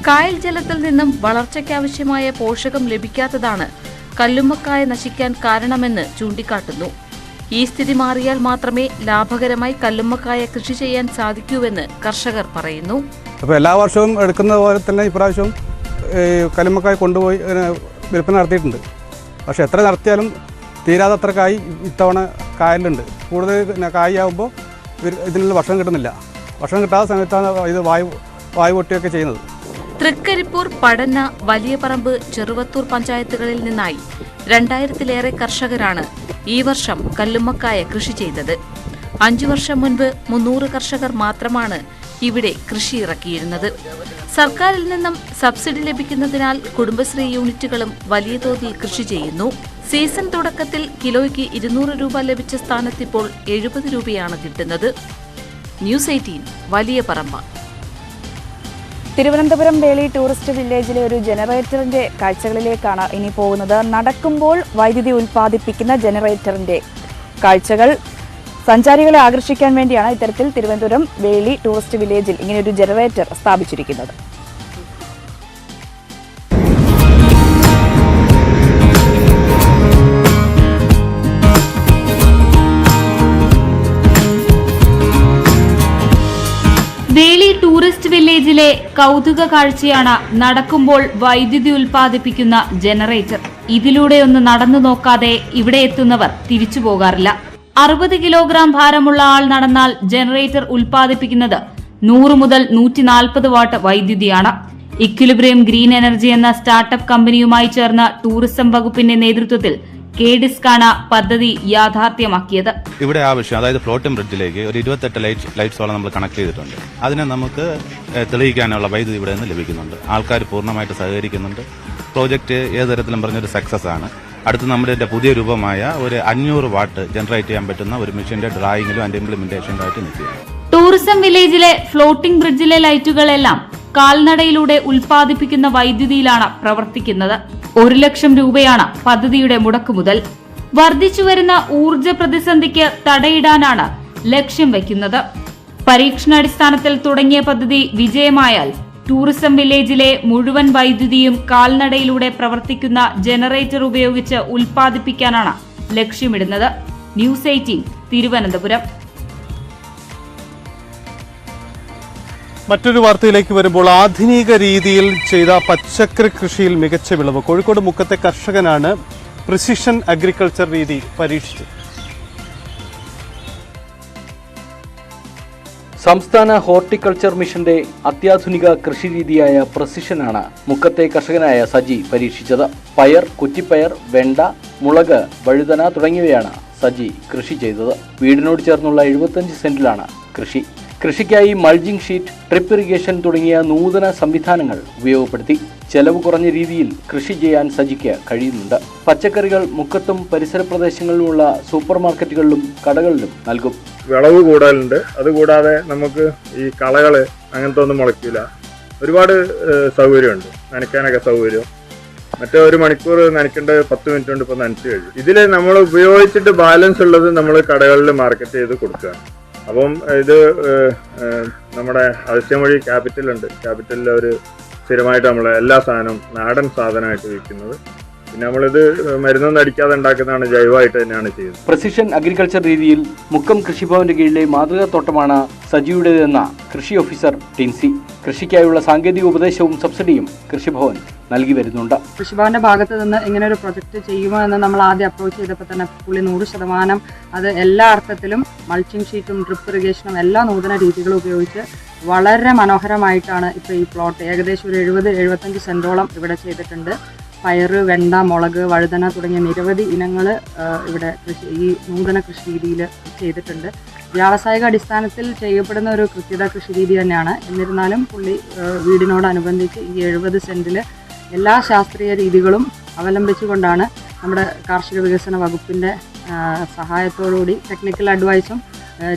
കായൽ ജലത്തിൽ നിന്നും വളർച്ചയ്ക്കാവശ്യമായ പോഷകം ലഭിക്കാത്തതാണ് കല്ലുമ്മക്കായ നശിക്കാൻ കാരണമെന്ന് ചൂണ്ടിക്കാട്ടുന്നു. ഈ സ്ഥിതി മാറിയാൽ മാത്രമേ ലാഭകരമായി കല്ലുമ്മക്കായ കൃഷി ചെയ്യാൻ സാധിക്കൂവെന്ന് കർഷകർ പറയുന്നു. അപ്പോൾ എല്ലാ വർഷവും എടുക്കുന്ന പോലെ തന്നെ ഇപ്രാവശ്യം കല്ലുമ്മക്കായ കൊണ്ടുപോയി വിൽപ്പന നടത്തിയിട്ടുണ്ട്. പക്ഷേ എത്ര നടത്തിയാലും തീരാതത്ര കായ് ഇത്തവണ കായലുണ്ട്. കൂടുതൽ കായ് ആകുമ്പോൾ ഇതിനുള്ള ഭക്ഷണം കിട്ടുന്നില്ല. ഭക്ഷണം കിട്ടാത്ത സമയത്താണ് ഇത് വായു പൊട്ടിയൊക്കെ ചെയ്യുന്നത്. തൃക്കരിപ്പൂർ, പടന്ന, വലിയ പറമ്പ്, ചെറുവത്തൂർ പഞ്ചായത്തുകളിൽ നിന്നായി 2000-ലേറെ കർഷകരാണ് ഈ വർഷം കല്ലുമ്മക്കായ കൃഷി ചെയ്തത്. 5 വർഷം മുൻപ് 300 കർഷകർ മാത്രമാണ് ഇവിടെ കൃഷി ഇറക്കിയിരുന്നത്. സർക്കാരിൽ നിന്നും സബ്സിഡി ലഭിക്കുന്നതിനാൽ കുടുംബശ്രീ യൂണിറ്റുകളും വലിയ തോതിൽ കൃഷി ചെയ്യുന്നു. സീസൺ തുടക്കത്തിൽ കിലോയ്ക്ക് 200 രൂപ ലഭിച്ച സ്ഥാനത്തിപ്പോൾ 70 രൂപയാണ് കിട്ടുന്നത്. ന്യൂസ് 18 വലിയ പറമ്പ്. തിരുവനന്തപുരം വേളി ടൂറിസ്റ്റ് വില്ലേജിലെ ഒരു ജനറേറ്ററിന്റെ കാഴ്ചകളിലേക്കാണ് ഇനി പോകുന്നത്. നടക്കുമ്പോൾ വൈദ്യുതി ഉൽപ്പാദിപ്പിക്കുന്ന ജനറേറ്ററിന്റെ കാഴ്ചകൾ. സഞ്ചാരികളെ ആകർഷിക്കാൻ വേണ്ടിയാണ് ഇത്തരത്തിൽ തിരുവനന്തപുരം വേളി ടൂറിസ്റ്റ് വില്ലേജിൽ ഇങ്ങനെയൊരു ജനറേറ്റർ സ്ഥാപിച്ചിരിക്കുന്നത്. വേളി ടൂറിസ്റ്റ് വില്ലേജിലെ കൗതുക കാഴ്ചയാണ് നടക്കുമ്പോൾ വൈദ്യുതി ഉൽപ്പാദിപ്പിക്കുന്ന ജനറേറ്റർ. ഇതിലൂടെ ഒന്ന് നടന്നു നോക്കാതെ ഇവിടെ എത്തുന്നവർ തിരിച്ചു പോകാറില്ല. 60 കിലോഗ്രാം ഭാരമുള്ള ആൾ നടന്നാൽ ജനറേറ്റർ ഉൽപ്പാദിപ്പിക്കുന്നത് 100 മുതൽ 140 വാട്ട് വൈദ്യുതിയാണ്. ഇക്വിലിബ്രിയം ഗ്രീൻ എനർജി എന്ന സ്റ്റാർട്ടപ്പ് കമ്പനിയുമായി ചേർന്ന ടൂറിസം വകുപ്പിന്റെ നേതൃത്വത്തിൽ കെ-ഡിസ്കാണ് പദ്ധതി യാഥാർത്ഥ്യമാക്കിയത്. ഇവിടെ ആവശ്യം, അതായത് ഫ്ലോട്ടിംഗ് ബ്രിഡ്ജിലേക്ക് ഒരു 28 ലൈറ്റ്സോളം നമ്മൾ കണക്ട് ചെയ്തിട്ടുണ്ട്. അതിനെ നമുക്ക് തെളിയിക്കാനുള്ള വൈദ്യുതി ഇവിടെ നിന്ന് ലഭിക്കുന്നുണ്ട്. ആൾക്കാർ പൂർണ്ണമായിട്ട് സഹകരിക്കുന്നുണ്ട്. പ്രോജക്റ്റ് ഏത് തരത്തിലും പറഞ്ഞൊരു സക്സസ് ആണ്. അടുത്ത് നമ്മുടെ പുതിയ രൂപമായ ഒരു 500 വാട്ട് ജനറേറ്റ് ചെയ്യാൻ പറ്റുന്ന ഒരു മെഷീന്റെ ഡ്രായിങ്ങിലും അതിന്റെ ഇംപ്ലിമെന്റേഷനിലും ആയിട്ട് നിൽക്കുകയാണ്. ടൂറിസം വില്ലേജിലെ ഫ്ലോട്ടിംഗ് ബ്രിഡ്ജിലെ ലൈറ്റുകളെല്ലാം കാൽനടയിലൂടെ ഉൽപ്പാദിപ്പിക്കുന്ന വൈദ്യുതിയിലാണ് പ്രവർത്തിക്കുന്നത്. 1 ലക്ഷം രൂപയാണ് പദ്ധതിയുടെ മുടക്കുമുതൽ. വർദ്ധിച്ചുവരുന്ന ഊർജ പ്രതിസന്ധിക്ക് തടയിടാനാണ് ലക്ഷ്യം വയ്ക്കുന്നത്. പരീക്ഷണാടിസ്ഥാനത്തിൽ തുടങ്ങിയ പദ്ധതി വിജയമായാൽ ടൂറിസം വില്ലേജിലെ മുഴുവൻ വൈദ്യുതിയും കാൽനടയിലൂടെ പ്രവർത്തിക്കുന്ന ജനറേറ്റർ ഉപയോഗിച്ച് ഉൽപ്പാദിപ്പിക്കാനാണ് ലക്ഷ്യമിടുന്നത്. ന്യൂസ് 18 തിരുവനന്തപുരം. മറ്റൊരു വാർത്തയിലേക്ക് വരുമ്പോൾ ആധുനിക രീതിയിൽ ചെയ്ത പച്ചക്കറി കൃഷിയിൽ മികച്ച വിളവ്. കോഴിക്കോട് മുക്കത്തെ കർഷകനാണ് പ്രിസിഷൻ അഗ്രികൾച്ചർ രീതി പരീക്ഷിച്ചത്. സംസ്ഥാന ഹോർട്ടിക്കൾച്ചർ മിഷന്റെ അത്യാധുനിക കൃഷിരീതിയായ പ്രസിഷനാണ് മുക്കത്തെ കർഷകനായ സജി പരീക്ഷിച്ചത്. പയർ, കുറ്റിപ്പയർ, വെണ്ട, മുളക്, വഴുതന തുടങ്ങിയവയാണ് സജി കൃഷി ചെയ്തത്. വീടിനോട് ചേർന്നുള്ള 75 സെന്റിലാണ് കൃഷി. കൃഷിക്കായി മൾജിംഗ് ഷീറ്റ്, ഡ്രിപ്പ് ഇറിഗേഷൻ തുടങ്ങിയ നൂതന സംവിധാനങ്ങൾ ഉപയോഗപ്പെടുത്തി ചെലവ് കുറഞ്ഞ രീതിയിൽ കൃഷി ചെയ്യാൻ സജിക്ക് കഴിയുന്നുണ്ട്. പച്ചക്കറികൾ മുക്കത്തും പരിസര പ്രദേശങ്ങളിലുമുള്ള സൂപ്പർ മാർക്കറ്റുകളിലും കടകളിലും നൽകും. വിളവ് കൂടുതലുണ്ട്. അതുകൂടാതെ നമുക്ക് ഈ കളകള് അങ്ങനത്തെ ഒന്നും മുളയ്ക്കില്ല. ഒരുപാട് സൗകര്യമുണ്ട്. നനയ്ക്കാനൊക്കെ സൗകര്യം. മറ്റേ 1 മണിക്കൂർ നനയ്ക്കേണ്ട 10 മിനിറ്റ് കൊണ്ട് ഇപ്പോൾ നനച്ച് കഴിഞ്ഞു. ഇതിൽ നമ്മൾ ഉപയോഗിച്ചിട്ട് ബാലൻസ് ഉള്ളത് നമ്മൾ കടകളിൽ മാർക്കറ്റ് ചെയ്ത് കൊടുക്കുകയാണ്. അപ്പം ഇത് നമ്മുടെ ആവശ്യം വഴി ക്യാപിറ്റലുണ്ട്. ക്യാപിറ്റലിൽ ഒരു സ്ഥിരമായിട്ട് നമ്മൾ എല്ലാ സാധനവും നാടൻ സാധനമായിട്ട് വിൽക്കുന്നത്. പിന്നെ നമ്മളിത് മരുന്നൊന്നും അടിക്കാതെ ഉണ്ടാക്കുന്നതാണ്, ജൈവമായിട്ട് തന്നെയാണ് ചെയ്യുന്നത്. പ്രസിഷൻ അഗ്രികൾച്ചർ രീതിയിൽ മുക്കം കൃഷിഭവന്റെ കീഴിലെ മാതൃകാത്തോട്ടമാണ് സജിയുടേതെന്ന കൃഷി ഓഫീസർ ടിൻസി. കൃഷിക്കായുള്ള സാങ്കേതിക ഉപദേശവും സബ്സിഡിയും കൃഷിഭവൻ നൽകി വരുന്നുണ്ട്. കൃഷിഭവന്റെ ഭാഗത്ത് നിന്ന് ഇങ്ങനെ ഒരു പ്രൊജക്ട് ചെയ്യുമോ എന്ന് നമ്മൾ ആദ്യം അപ്രോച്ച് ചെയ്തപ്പോൾ തന്നെ പുള്ളി 100% അത് എല്ലാ അർത്ഥത്തിലും മൾച്ചിങ് ഷീറ്റും ഡ്രിപ്പ് ഇറിഗേഷനും എല്ലാ നൂതന രീതികളും ഉപയോഗിച്ച് വളരെ മനോഹരമായിട്ടാണ് ഇപ്പോൾ ഈ പ്ലോട്ട് ഏകദേശം ഒരു 70-75 സെന്റോളം ഇവിടെ ചെയ്തിട്ടുണ്ട്. പയറ്, വെണ്ട, മുളക്, വഴുതന തുടങ്ങിയ നിരവധി ഇനങ്ങൾ ഇവിടെ ഈ നൂതന കൃഷി രീതിയിൽ ചെയ്തിട്ടുണ്ട്. വ്യാവസായിക അടിസ്ഥാനത്തിൽ ചെയ്യപ്പെടുന്ന ഒരു കൃത്യത കൃഷി രീതി തന്നെയാണ്. എന്നിരുന്നാലും പുള്ളി വീടിനോടനുബന്ധിച്ച് ഈ 70 സെന്റിൽ എല്ലാ ശാസ്ത്രീയ രീതികളും അവലംബിച്ചുകൊണ്ടാണ് നമ്മുടെ കാർഷിക വികസന വകുപ്പിൻ്റെ സഹായത്തോടുകൂടി ടെക്നിക്കൽ അഡ്വൈസും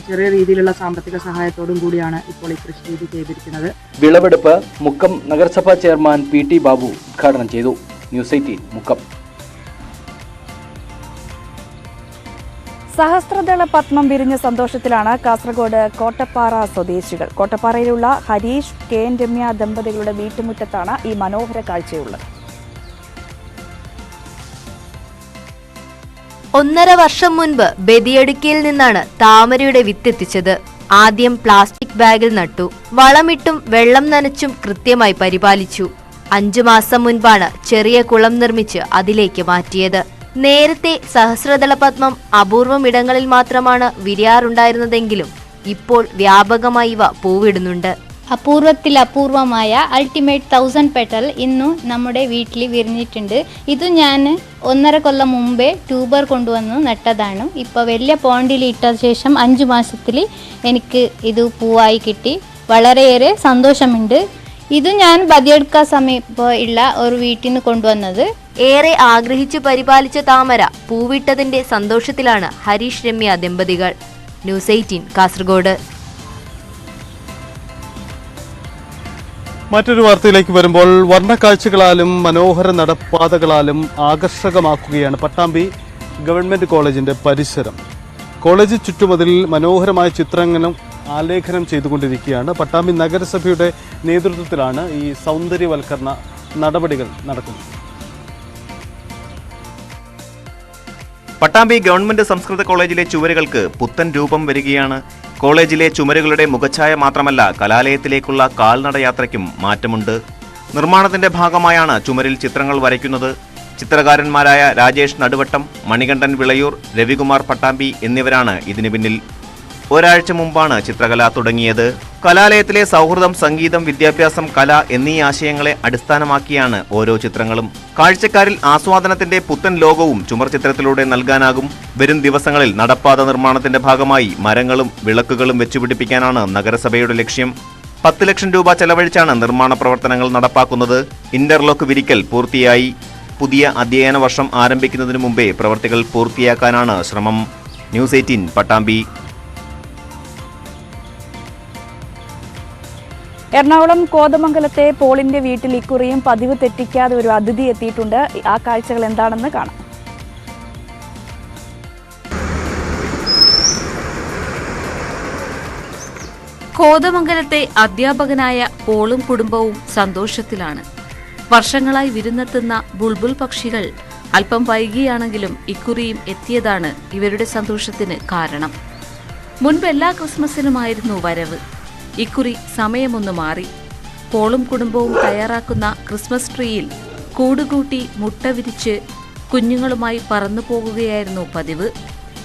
ചെറിയ രീതിയിലുള്ള സാമ്പത്തിക സഹായത്തോടും കൂടിയാണ് ഇപ്പോൾ ഈ കൃഷി രീതി ചെയ്തിരിക്കുന്നത്. വിളവെടുപ്പ് മുക്കം നഗരസഭാ ചെയർമാൻ PT ബാബു ഉദ്ഘാടനം ചെയ്തു. ന്യൂസ് 18 മുക്കം. സഹസ്രദള പത്മം വിരിഞ്ഞ സന്തോഷത്തിലാണ് കാസർഗോഡ് കോട്ടപ്പാറ സ്വദേശികൾ. കോട്ടപ്പാറയിലുള്ള ഹരീഷ്, KN രമ്യ ദമ്പതികളുടെ വീട്ടുമുറ്റത്താണ് ഈ മനോഹര കാഴ്ചയുള്ളത്. 1.5 വർഷം മുൻപ് ബദിയടുക്കിയിൽ നിന്നാണ് താമരയുടെ വിത്തെത്തിച്ചത്. ആദ്യം പ്ലാസ്റ്റിക് ബാഗിൽ നട്ടു. വളമിട്ടും വെള്ളം നനച്ചും കൃത്യമായി പരിപാലിച്ചു. 5 മാസം മുൻപാണ് ചെറിയ കുളം നിർമ്മിച്ച് അതിലേക്ക് മാറ്റിയത്. നേരത്തെ സഹസ്രദള പത്മം അപൂർവം ഇടങ്ങളിൽ മാത്രമാണ് വിരിയാറുണ്ടായിരുന്നതെങ്കിലും ഇപ്പോൾ വ്യാപകമായി ഇവ പൂവിടുന്നുണ്ട്. അപൂർവത്തിൽ അപൂർവമായ അൾട്ടിമേറ്റ് 1000 പെറ്റൽ ഇന്നും നമ്മുടെ വീട്ടിൽ വിരിഞ്ഞിട്ടുണ്ട്. ഇത് ഞാൻ 1.5 കൊല്ലം മുമ്പേ ട്യൂബർ കൊണ്ടുവന്ന് നട്ടതാണ്. ഇപ്പോൾ വലിയ പോണ്ടിൽ ഇട്ട ശേഷം 5 മാസത്തിൽ എനിക്ക് ഇത് പൂവായി കിട്ടി. വളരെയേറെ സന്തോഷമുണ്ട്. ഇത് ഞാൻ ബദിയടുക്ക സമീപം ഉള്ള ഒരു വീട്ടിൽ നിന്ന് കൊണ്ടുവന്നത്. ഏറെ ആഗ്രഹിച്ചു പരിപാലിച്ച താമര പൂവിട്ടതിന്റെ സന്തോഷത്തിലാണ് ഹരീഷ് രമ്യ ദമ്പതികൾ. ന്യൂസ് 18 കാസർഗോഡ്. മറ്റൊരു വാർത്തയിലേക്ക് വരുമ്പോൾ വർണ്ണക്കാഴ്ചകളാലും മനോഹര നടപ്പാതകളാലും ആകർഷകമാക്കുകയാണ് പട്ടാമ്പി ഗവൺമെന്റ് കോളേജിന്റെ പരിസരം. കോളേജ് ചുറ്റുമതിൽ മനോഹരമായ ചിത്രങ്ങളും ആലേഖനം ചെയ്തുകൊണ്ടിരിക്കുകയാണ്. പട്ടാമ്പി നഗരസഭയുടെ നേതൃത്വത്തിലാണ് ഈ സൗന്ദര്യവൽക്കരണ നടപടികൾ നടക്കുന്നത്. പട്ടാമ്പി ഗവൺമെന്റ് സംസ്കൃത കോളേജിലെ ചുവരുകൾക്ക് പുത്തൻ രൂപം വരികയാണ്. കോളേജിലെ ചുമരുകളുടെ മുഖഛായ മാത്രമല്ല, കലാലയത്തിലേക്കുള്ള കാൽനടയാത്രയ്ക്കും മാറ്റമുണ്ട്. നിർമ്മാണത്തിന്റെ ഭാഗമായാണ് ചുമരിൽ ചിത്രങ്ങൾ വരയ്ക്കുന്നത്. ചിത്രകാരന്മാരായ രാജേഷ് നടുവട്ടം, മണികണ്ഠൻ വിളയൂർ, രവികുമാർ പട്ടാമ്പി എന്നിവരാണ് ഇതിനു പിന്നിൽ. ഒരാഴ്ച മുമ്പാണ് ചിത്രകല തുടങ്ങിയത്. കലാലയത്തിലെ സൗഹൃദം, സംഗീതം, വിദ്യാഭ്യാസം, കല എന്നീ ആശയങ്ങളെ അടിസ്ഥാനമാക്കിയാണ് ഓരോ ചിത്രങ്ങളും. കാഴ്ചക്കാരിൽ ആസ്വാദനത്തിന്റെ പുത്തൻ ലോകവും ചുമർ ചിത്രത്തിലൂടെ നൽകാനാകും. വരും ദിവസങ്ങളിൽ നടപ്പാത നിർമ്മാണത്തിന്റെ ഭാഗമായി മരങ്ങളും വിളക്കുകളും വെച്ചുപിടിപ്പിക്കാനാണ് നഗരസഭയുടെ ലക്ഷ്യം. 10 ലക്ഷം രൂപ ചെലവഴിച്ചാണ് നിർമ്മാണ പ്രവർത്തനങ്ങൾ നടപ്പാക്കുന്നത്. ഇന്റർലോക്ക് വിരിക്കൽ പൂർത്തിയായി. പുതിയ അധ്യയന വർഷം ആരംഭിക്കുന്നതിന് മുമ്പേ പ്രവൃത്തികൾ പൂർത്തിയാക്കാനാണ് ശ്രമം. ന്യൂസ് 18 പട്ടാമ്പി. എറണാകുളം കോതമംഗലത്തെ പോളിന്റെ വീട്ടിൽ ഇക്കുറിയും പതിവ് തെറ്റിക്കാതെ ഒരു അതിഥി എത്തിയിട്ടുണ്ട്. ആ കാഴ്ചകൾ എന്താണെന്ന് കാണാം. കോതമംഗലത്തെ അധ്യാപകനായ പോളും കുടുംബവും സന്തോഷത്തിലാണ്. വർഷങ്ങളായി വിരുന്നെത്തുന്ന ബുൾബുൾ പക്ഷികൾ അല്പം വൈകിയാണെങ്കിലും ഇക്കുറിയും എത്തിയതാണ് ഇവരുടെ സന്തോഷത്തിന് കാരണം. മുൻപ് എല്ലാ ക്രിസ്മസിനുമായിരുന്നു വരവ്. ഇക്കുറി സമയമൊന്നു മാറി. പോളും കുടുംബവും തയ്യാറാക്കുന്ന ക്രിസ്മസ് ട്രീയിൽ കൂടുകൂട്ടി മുട്ട വിരിച്ച് കുഞ്ഞുങ്ങളുമായി പറന്നു പോകുകയായിരുന്നു പതിവ്.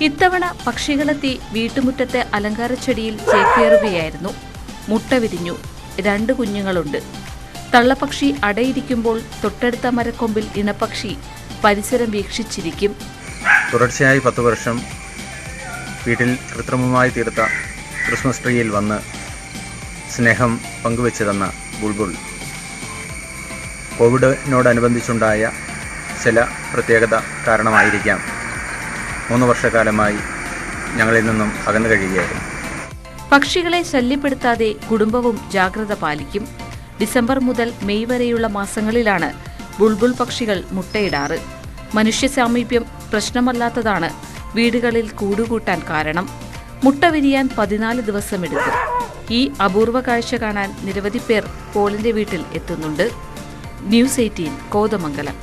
ഇത്തവണ പക്ഷികളെത്തി വീട്ടുമുറ്റത്തെ അലങ്കാരച്ചെടിയിൽ ചേക്കേറുകയായിരുന്നു. മുട്ട വിരിഞ്ഞു. 2 കുഞ്ഞുങ്ങളുണ്ട്. തള്ളപ്പക്ഷി അടയിരിക്കുമ്പോൾ തൊട്ടടുത്ത മരക്കൊമ്പിൽ ഇണപ്പക്ഷി പരിസരം വീക്ഷിച്ചിരിക്കും. തുടർച്ചയായി 10 വർഷം വീട്ടിൽ കൃത്രിമമായി തീർത്ത ക്രിസ്മസ് ട്രീയിൽ വന്ന് സ്നേഹം പങ്കുവെച്ചു തന്ന ബുൾബുൾ കോവിഡിനോടനുബന്ധിച്ചുണ്ടായ ചില പ്രത്യേകത കാരണമായിരിക്കാം 3 വർഷക്കാലമായി ഞങ്ങളിൽ നിന്നും അകന്നു കഴിയുകയായിരുന്നു. പക്ഷികളെ ശല്യപ്പെടുത്താതെ കുടുംബവും ജാഗ്രത പാലിക്കും. ഡിസംബർ മുതൽ മെയ് വരെയുള്ള മാസങ്ങളിലാണ് ബുൾബുൾ പക്ഷികൾ മുട്ടയിടാറ്. മനുഷ്യ സാമീപ്യം പ്രശ്നമല്ലാത്തതാണ് വീടുകളിൽ കൂടുകൂട്ടാൻ കാരണം. മുട്ട വിരിയാൻ 14 ദിവസമെടുക്കും. ഈ അപൂർവ കാഴ്ച കാണാൻ നിരവധി പേർ പോളിന്റെ വീട്ടിൽ എത്തുന്നുണ്ട്. ന്യൂസ് 18 കോതമംഗലം.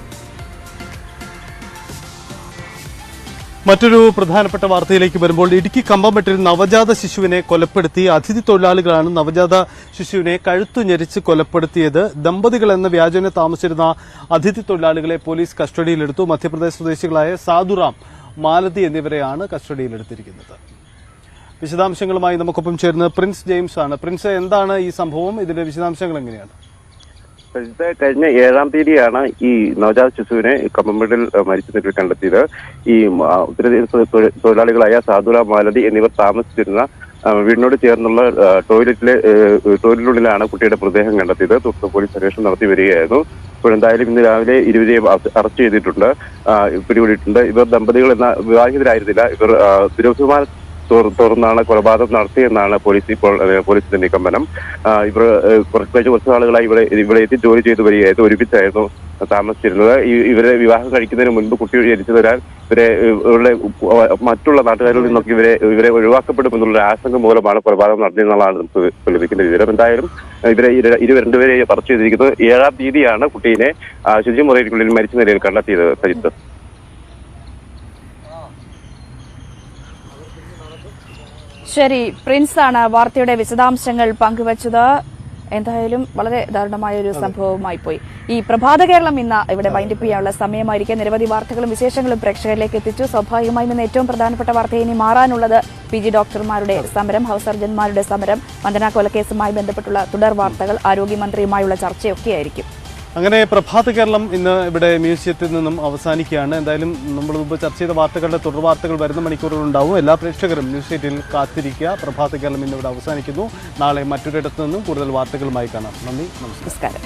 മറ്റൊരു പ്രധാനപ്പെട്ട വാർത്തയിലേക്ക് വരുമ്പോൾ ഇടുക്കി കമ്പംമെട്ടിൽ നവജാത ശിശുവിനെ കൊലപ്പെടുത്തി. അതിഥി തൊഴിലാളികളാണ് നവജാത ശിശുവിനെ കഴുത്തു ഞെരിച്ച് കൊലപ്പെടുത്തിയത്. ദമ്പതികൾ എന്ന വ്യാജേന താമസിച്ചിരുന്ന അതിഥി തൊഴിലാളികളെ പോലീസ് കസ്റ്റഡിയിലെടുത്തു. മധ്യപ്രദേശ് സ്വദേശികളായ സാധുറാം, മാലതി എന്നിവരെയാണ് കസ്റ്റഡിയിലെടുത്തിരിക്കുന്നത്. വിശദാംശങ്ങളുമായി നമുക്കൊപ്പം ചേരുന്നത് പ്രിൻസ് ജെയിംസ് ആണ്. പ്രിൻസ്, എന്താണ് ഈ സംഭവം? ഇതിന്റെ വിശദാംശങ്ങൾ എങ്ങനെയാണ്? കഴിഞ്ഞ 7-ാം തീയതിയാണ് ഈ നവജാത ശിശുവിനെ കമ്പംമെട്ടിൽ മരിച്ച നിലയിൽ കണ്ടെത്തിയത്. ഈ ഉത്തരേന്ത്യൻ തൊഴിലാളികളായ സാധുല, മാലതി എന്നിവർ താമസിച്ചിരുന്ന വീടിനോട് ചേർന്നുള്ള ടോയ്ലറ്റിനുള്ളിലാണ് കുട്ടിയുടെ മൃതദേഹം കണ്ടെത്തിയത്. തുടർന്ന് പോലീസ് അന്വേഷണം നടത്തി വരികയായിരുന്നു. ഇപ്പോഴെന്തായാലും ഇന്ന് രാവിലെ ഇരുവരെയും അറസ്റ്റ് ചെയ്തിട്ടുണ്ട്, പിടികൂടിയിട്ടുണ്ട്. ഇവർ ദമ്പതികൾ എന്ന വിവാഹിതരായിരുന്നില്ല. ഇവർ ദുരഭിമാന തുറന്നാണ് കൊലപാതകം നടത്തിയെന്നാണ് പോലീസിന്റെ നിഗമനം. ഇവർ കുറച്ച് നാളുകളായി ഇവിടെ എത്തി ജോലി ചെയ്തു വരികയായിരുന്നു. ഒരുമിച്ചായിരുന്നു താമസിച്ചിരുന്നത്. ഇവരെ വിവാഹം കഴിക്കുന്നതിന് മുൻപ് കുട്ടി ജനിച്ചതിനാൽ ഇവരുടെ മറ്റുള്ള നാട്ടുകാരിൽ നിന്നൊക്കെ ഇവരെ ഒഴിവാക്കപ്പെടുമെന്നുള്ള ആശങ്ക മൂലമാണ് കൊലപാതകം നടത്തിയെന്നുള്ളതാണ് നമുക്ക് ലഭിക്കുന്ന വിവരം. എന്തായാലും രണ്ടുപേരെ അറസ്റ്റ് ചെയ്തിരിക്കുന്നത്. 7-ാം തീയതിയാണ് കുട്ടീനെ ശുചിമുറിക്കുള്ളിൽ മരിച്ച നിലയിൽ കണ്ടെത്തിയത്. സജിത്ത്, ശരി, പ്രിൻസ് ആണ് വാർത്തയുടെ വിശദാംശങ്ങൾ പങ്കുവച്ചത്. എന്തായാലും വളരെ ദാരുണമായ ഒരു സംഭവമായി പോയി. ഈ പ്രഭാത കേരളം ഇന്ന് ഇവിടെ വൈൻഡപ്പ് ചെയ്യാനുള്ള സമയമായിരിക്കും. നിരവധി വാർത്തകളും വിശേഷങ്ങളും പ്രേക്ഷകരിലേക്ക് എത്തിച്ചു. സ്വാഭാവികമായും ഇന്ന് ഏറ്റവും പ്രധാനപ്പെട്ട വാർത്ത ഇനി മാറാനുള്ളത് PG ഡോക്ടർമാരുടെ സമരം, ഹൗസ് സർജന്മാരുടെ സമരം, വന്ദന കൊലക്കേസുമായി ബന്ധപ്പെട്ടുള്ള തുടർ വാർത്തകൾ, ആരോഗ്യമന്ത്രിയുമായുള്ള ചർച്ചയൊക്കെയായിരിക്കും. അങ്ങനെ പ്രഭാത കേരളം ഇന്ന് ഇവിടെ മ്യൂസിയത്തിൽ നിന്നും അവസാനിക്കുകയാണ്. എന്തായാലും നമ്മൾ മുമ്പ് ചർച്ച ചെയ്ത വാർത്തകളുടെ തുടർ വാർത്തകൾ വരുന്ന മണിക്കൂറുകളുണ്ടാവും. എല്ലാ പ്രേക്ഷകരും ന്യൂസ് 8 കാത്തിരിക്കുക. പ്രഭാത കേരളം ഇന്ന് ഇവിടെ അവസാനിക്കുന്നു. നാളെ മറ്റൊരിടത്തു നിന്നും കൂടുതൽ വാർത്തകളുമായി കാണാം. നന്ദി, നമസ്കാരം.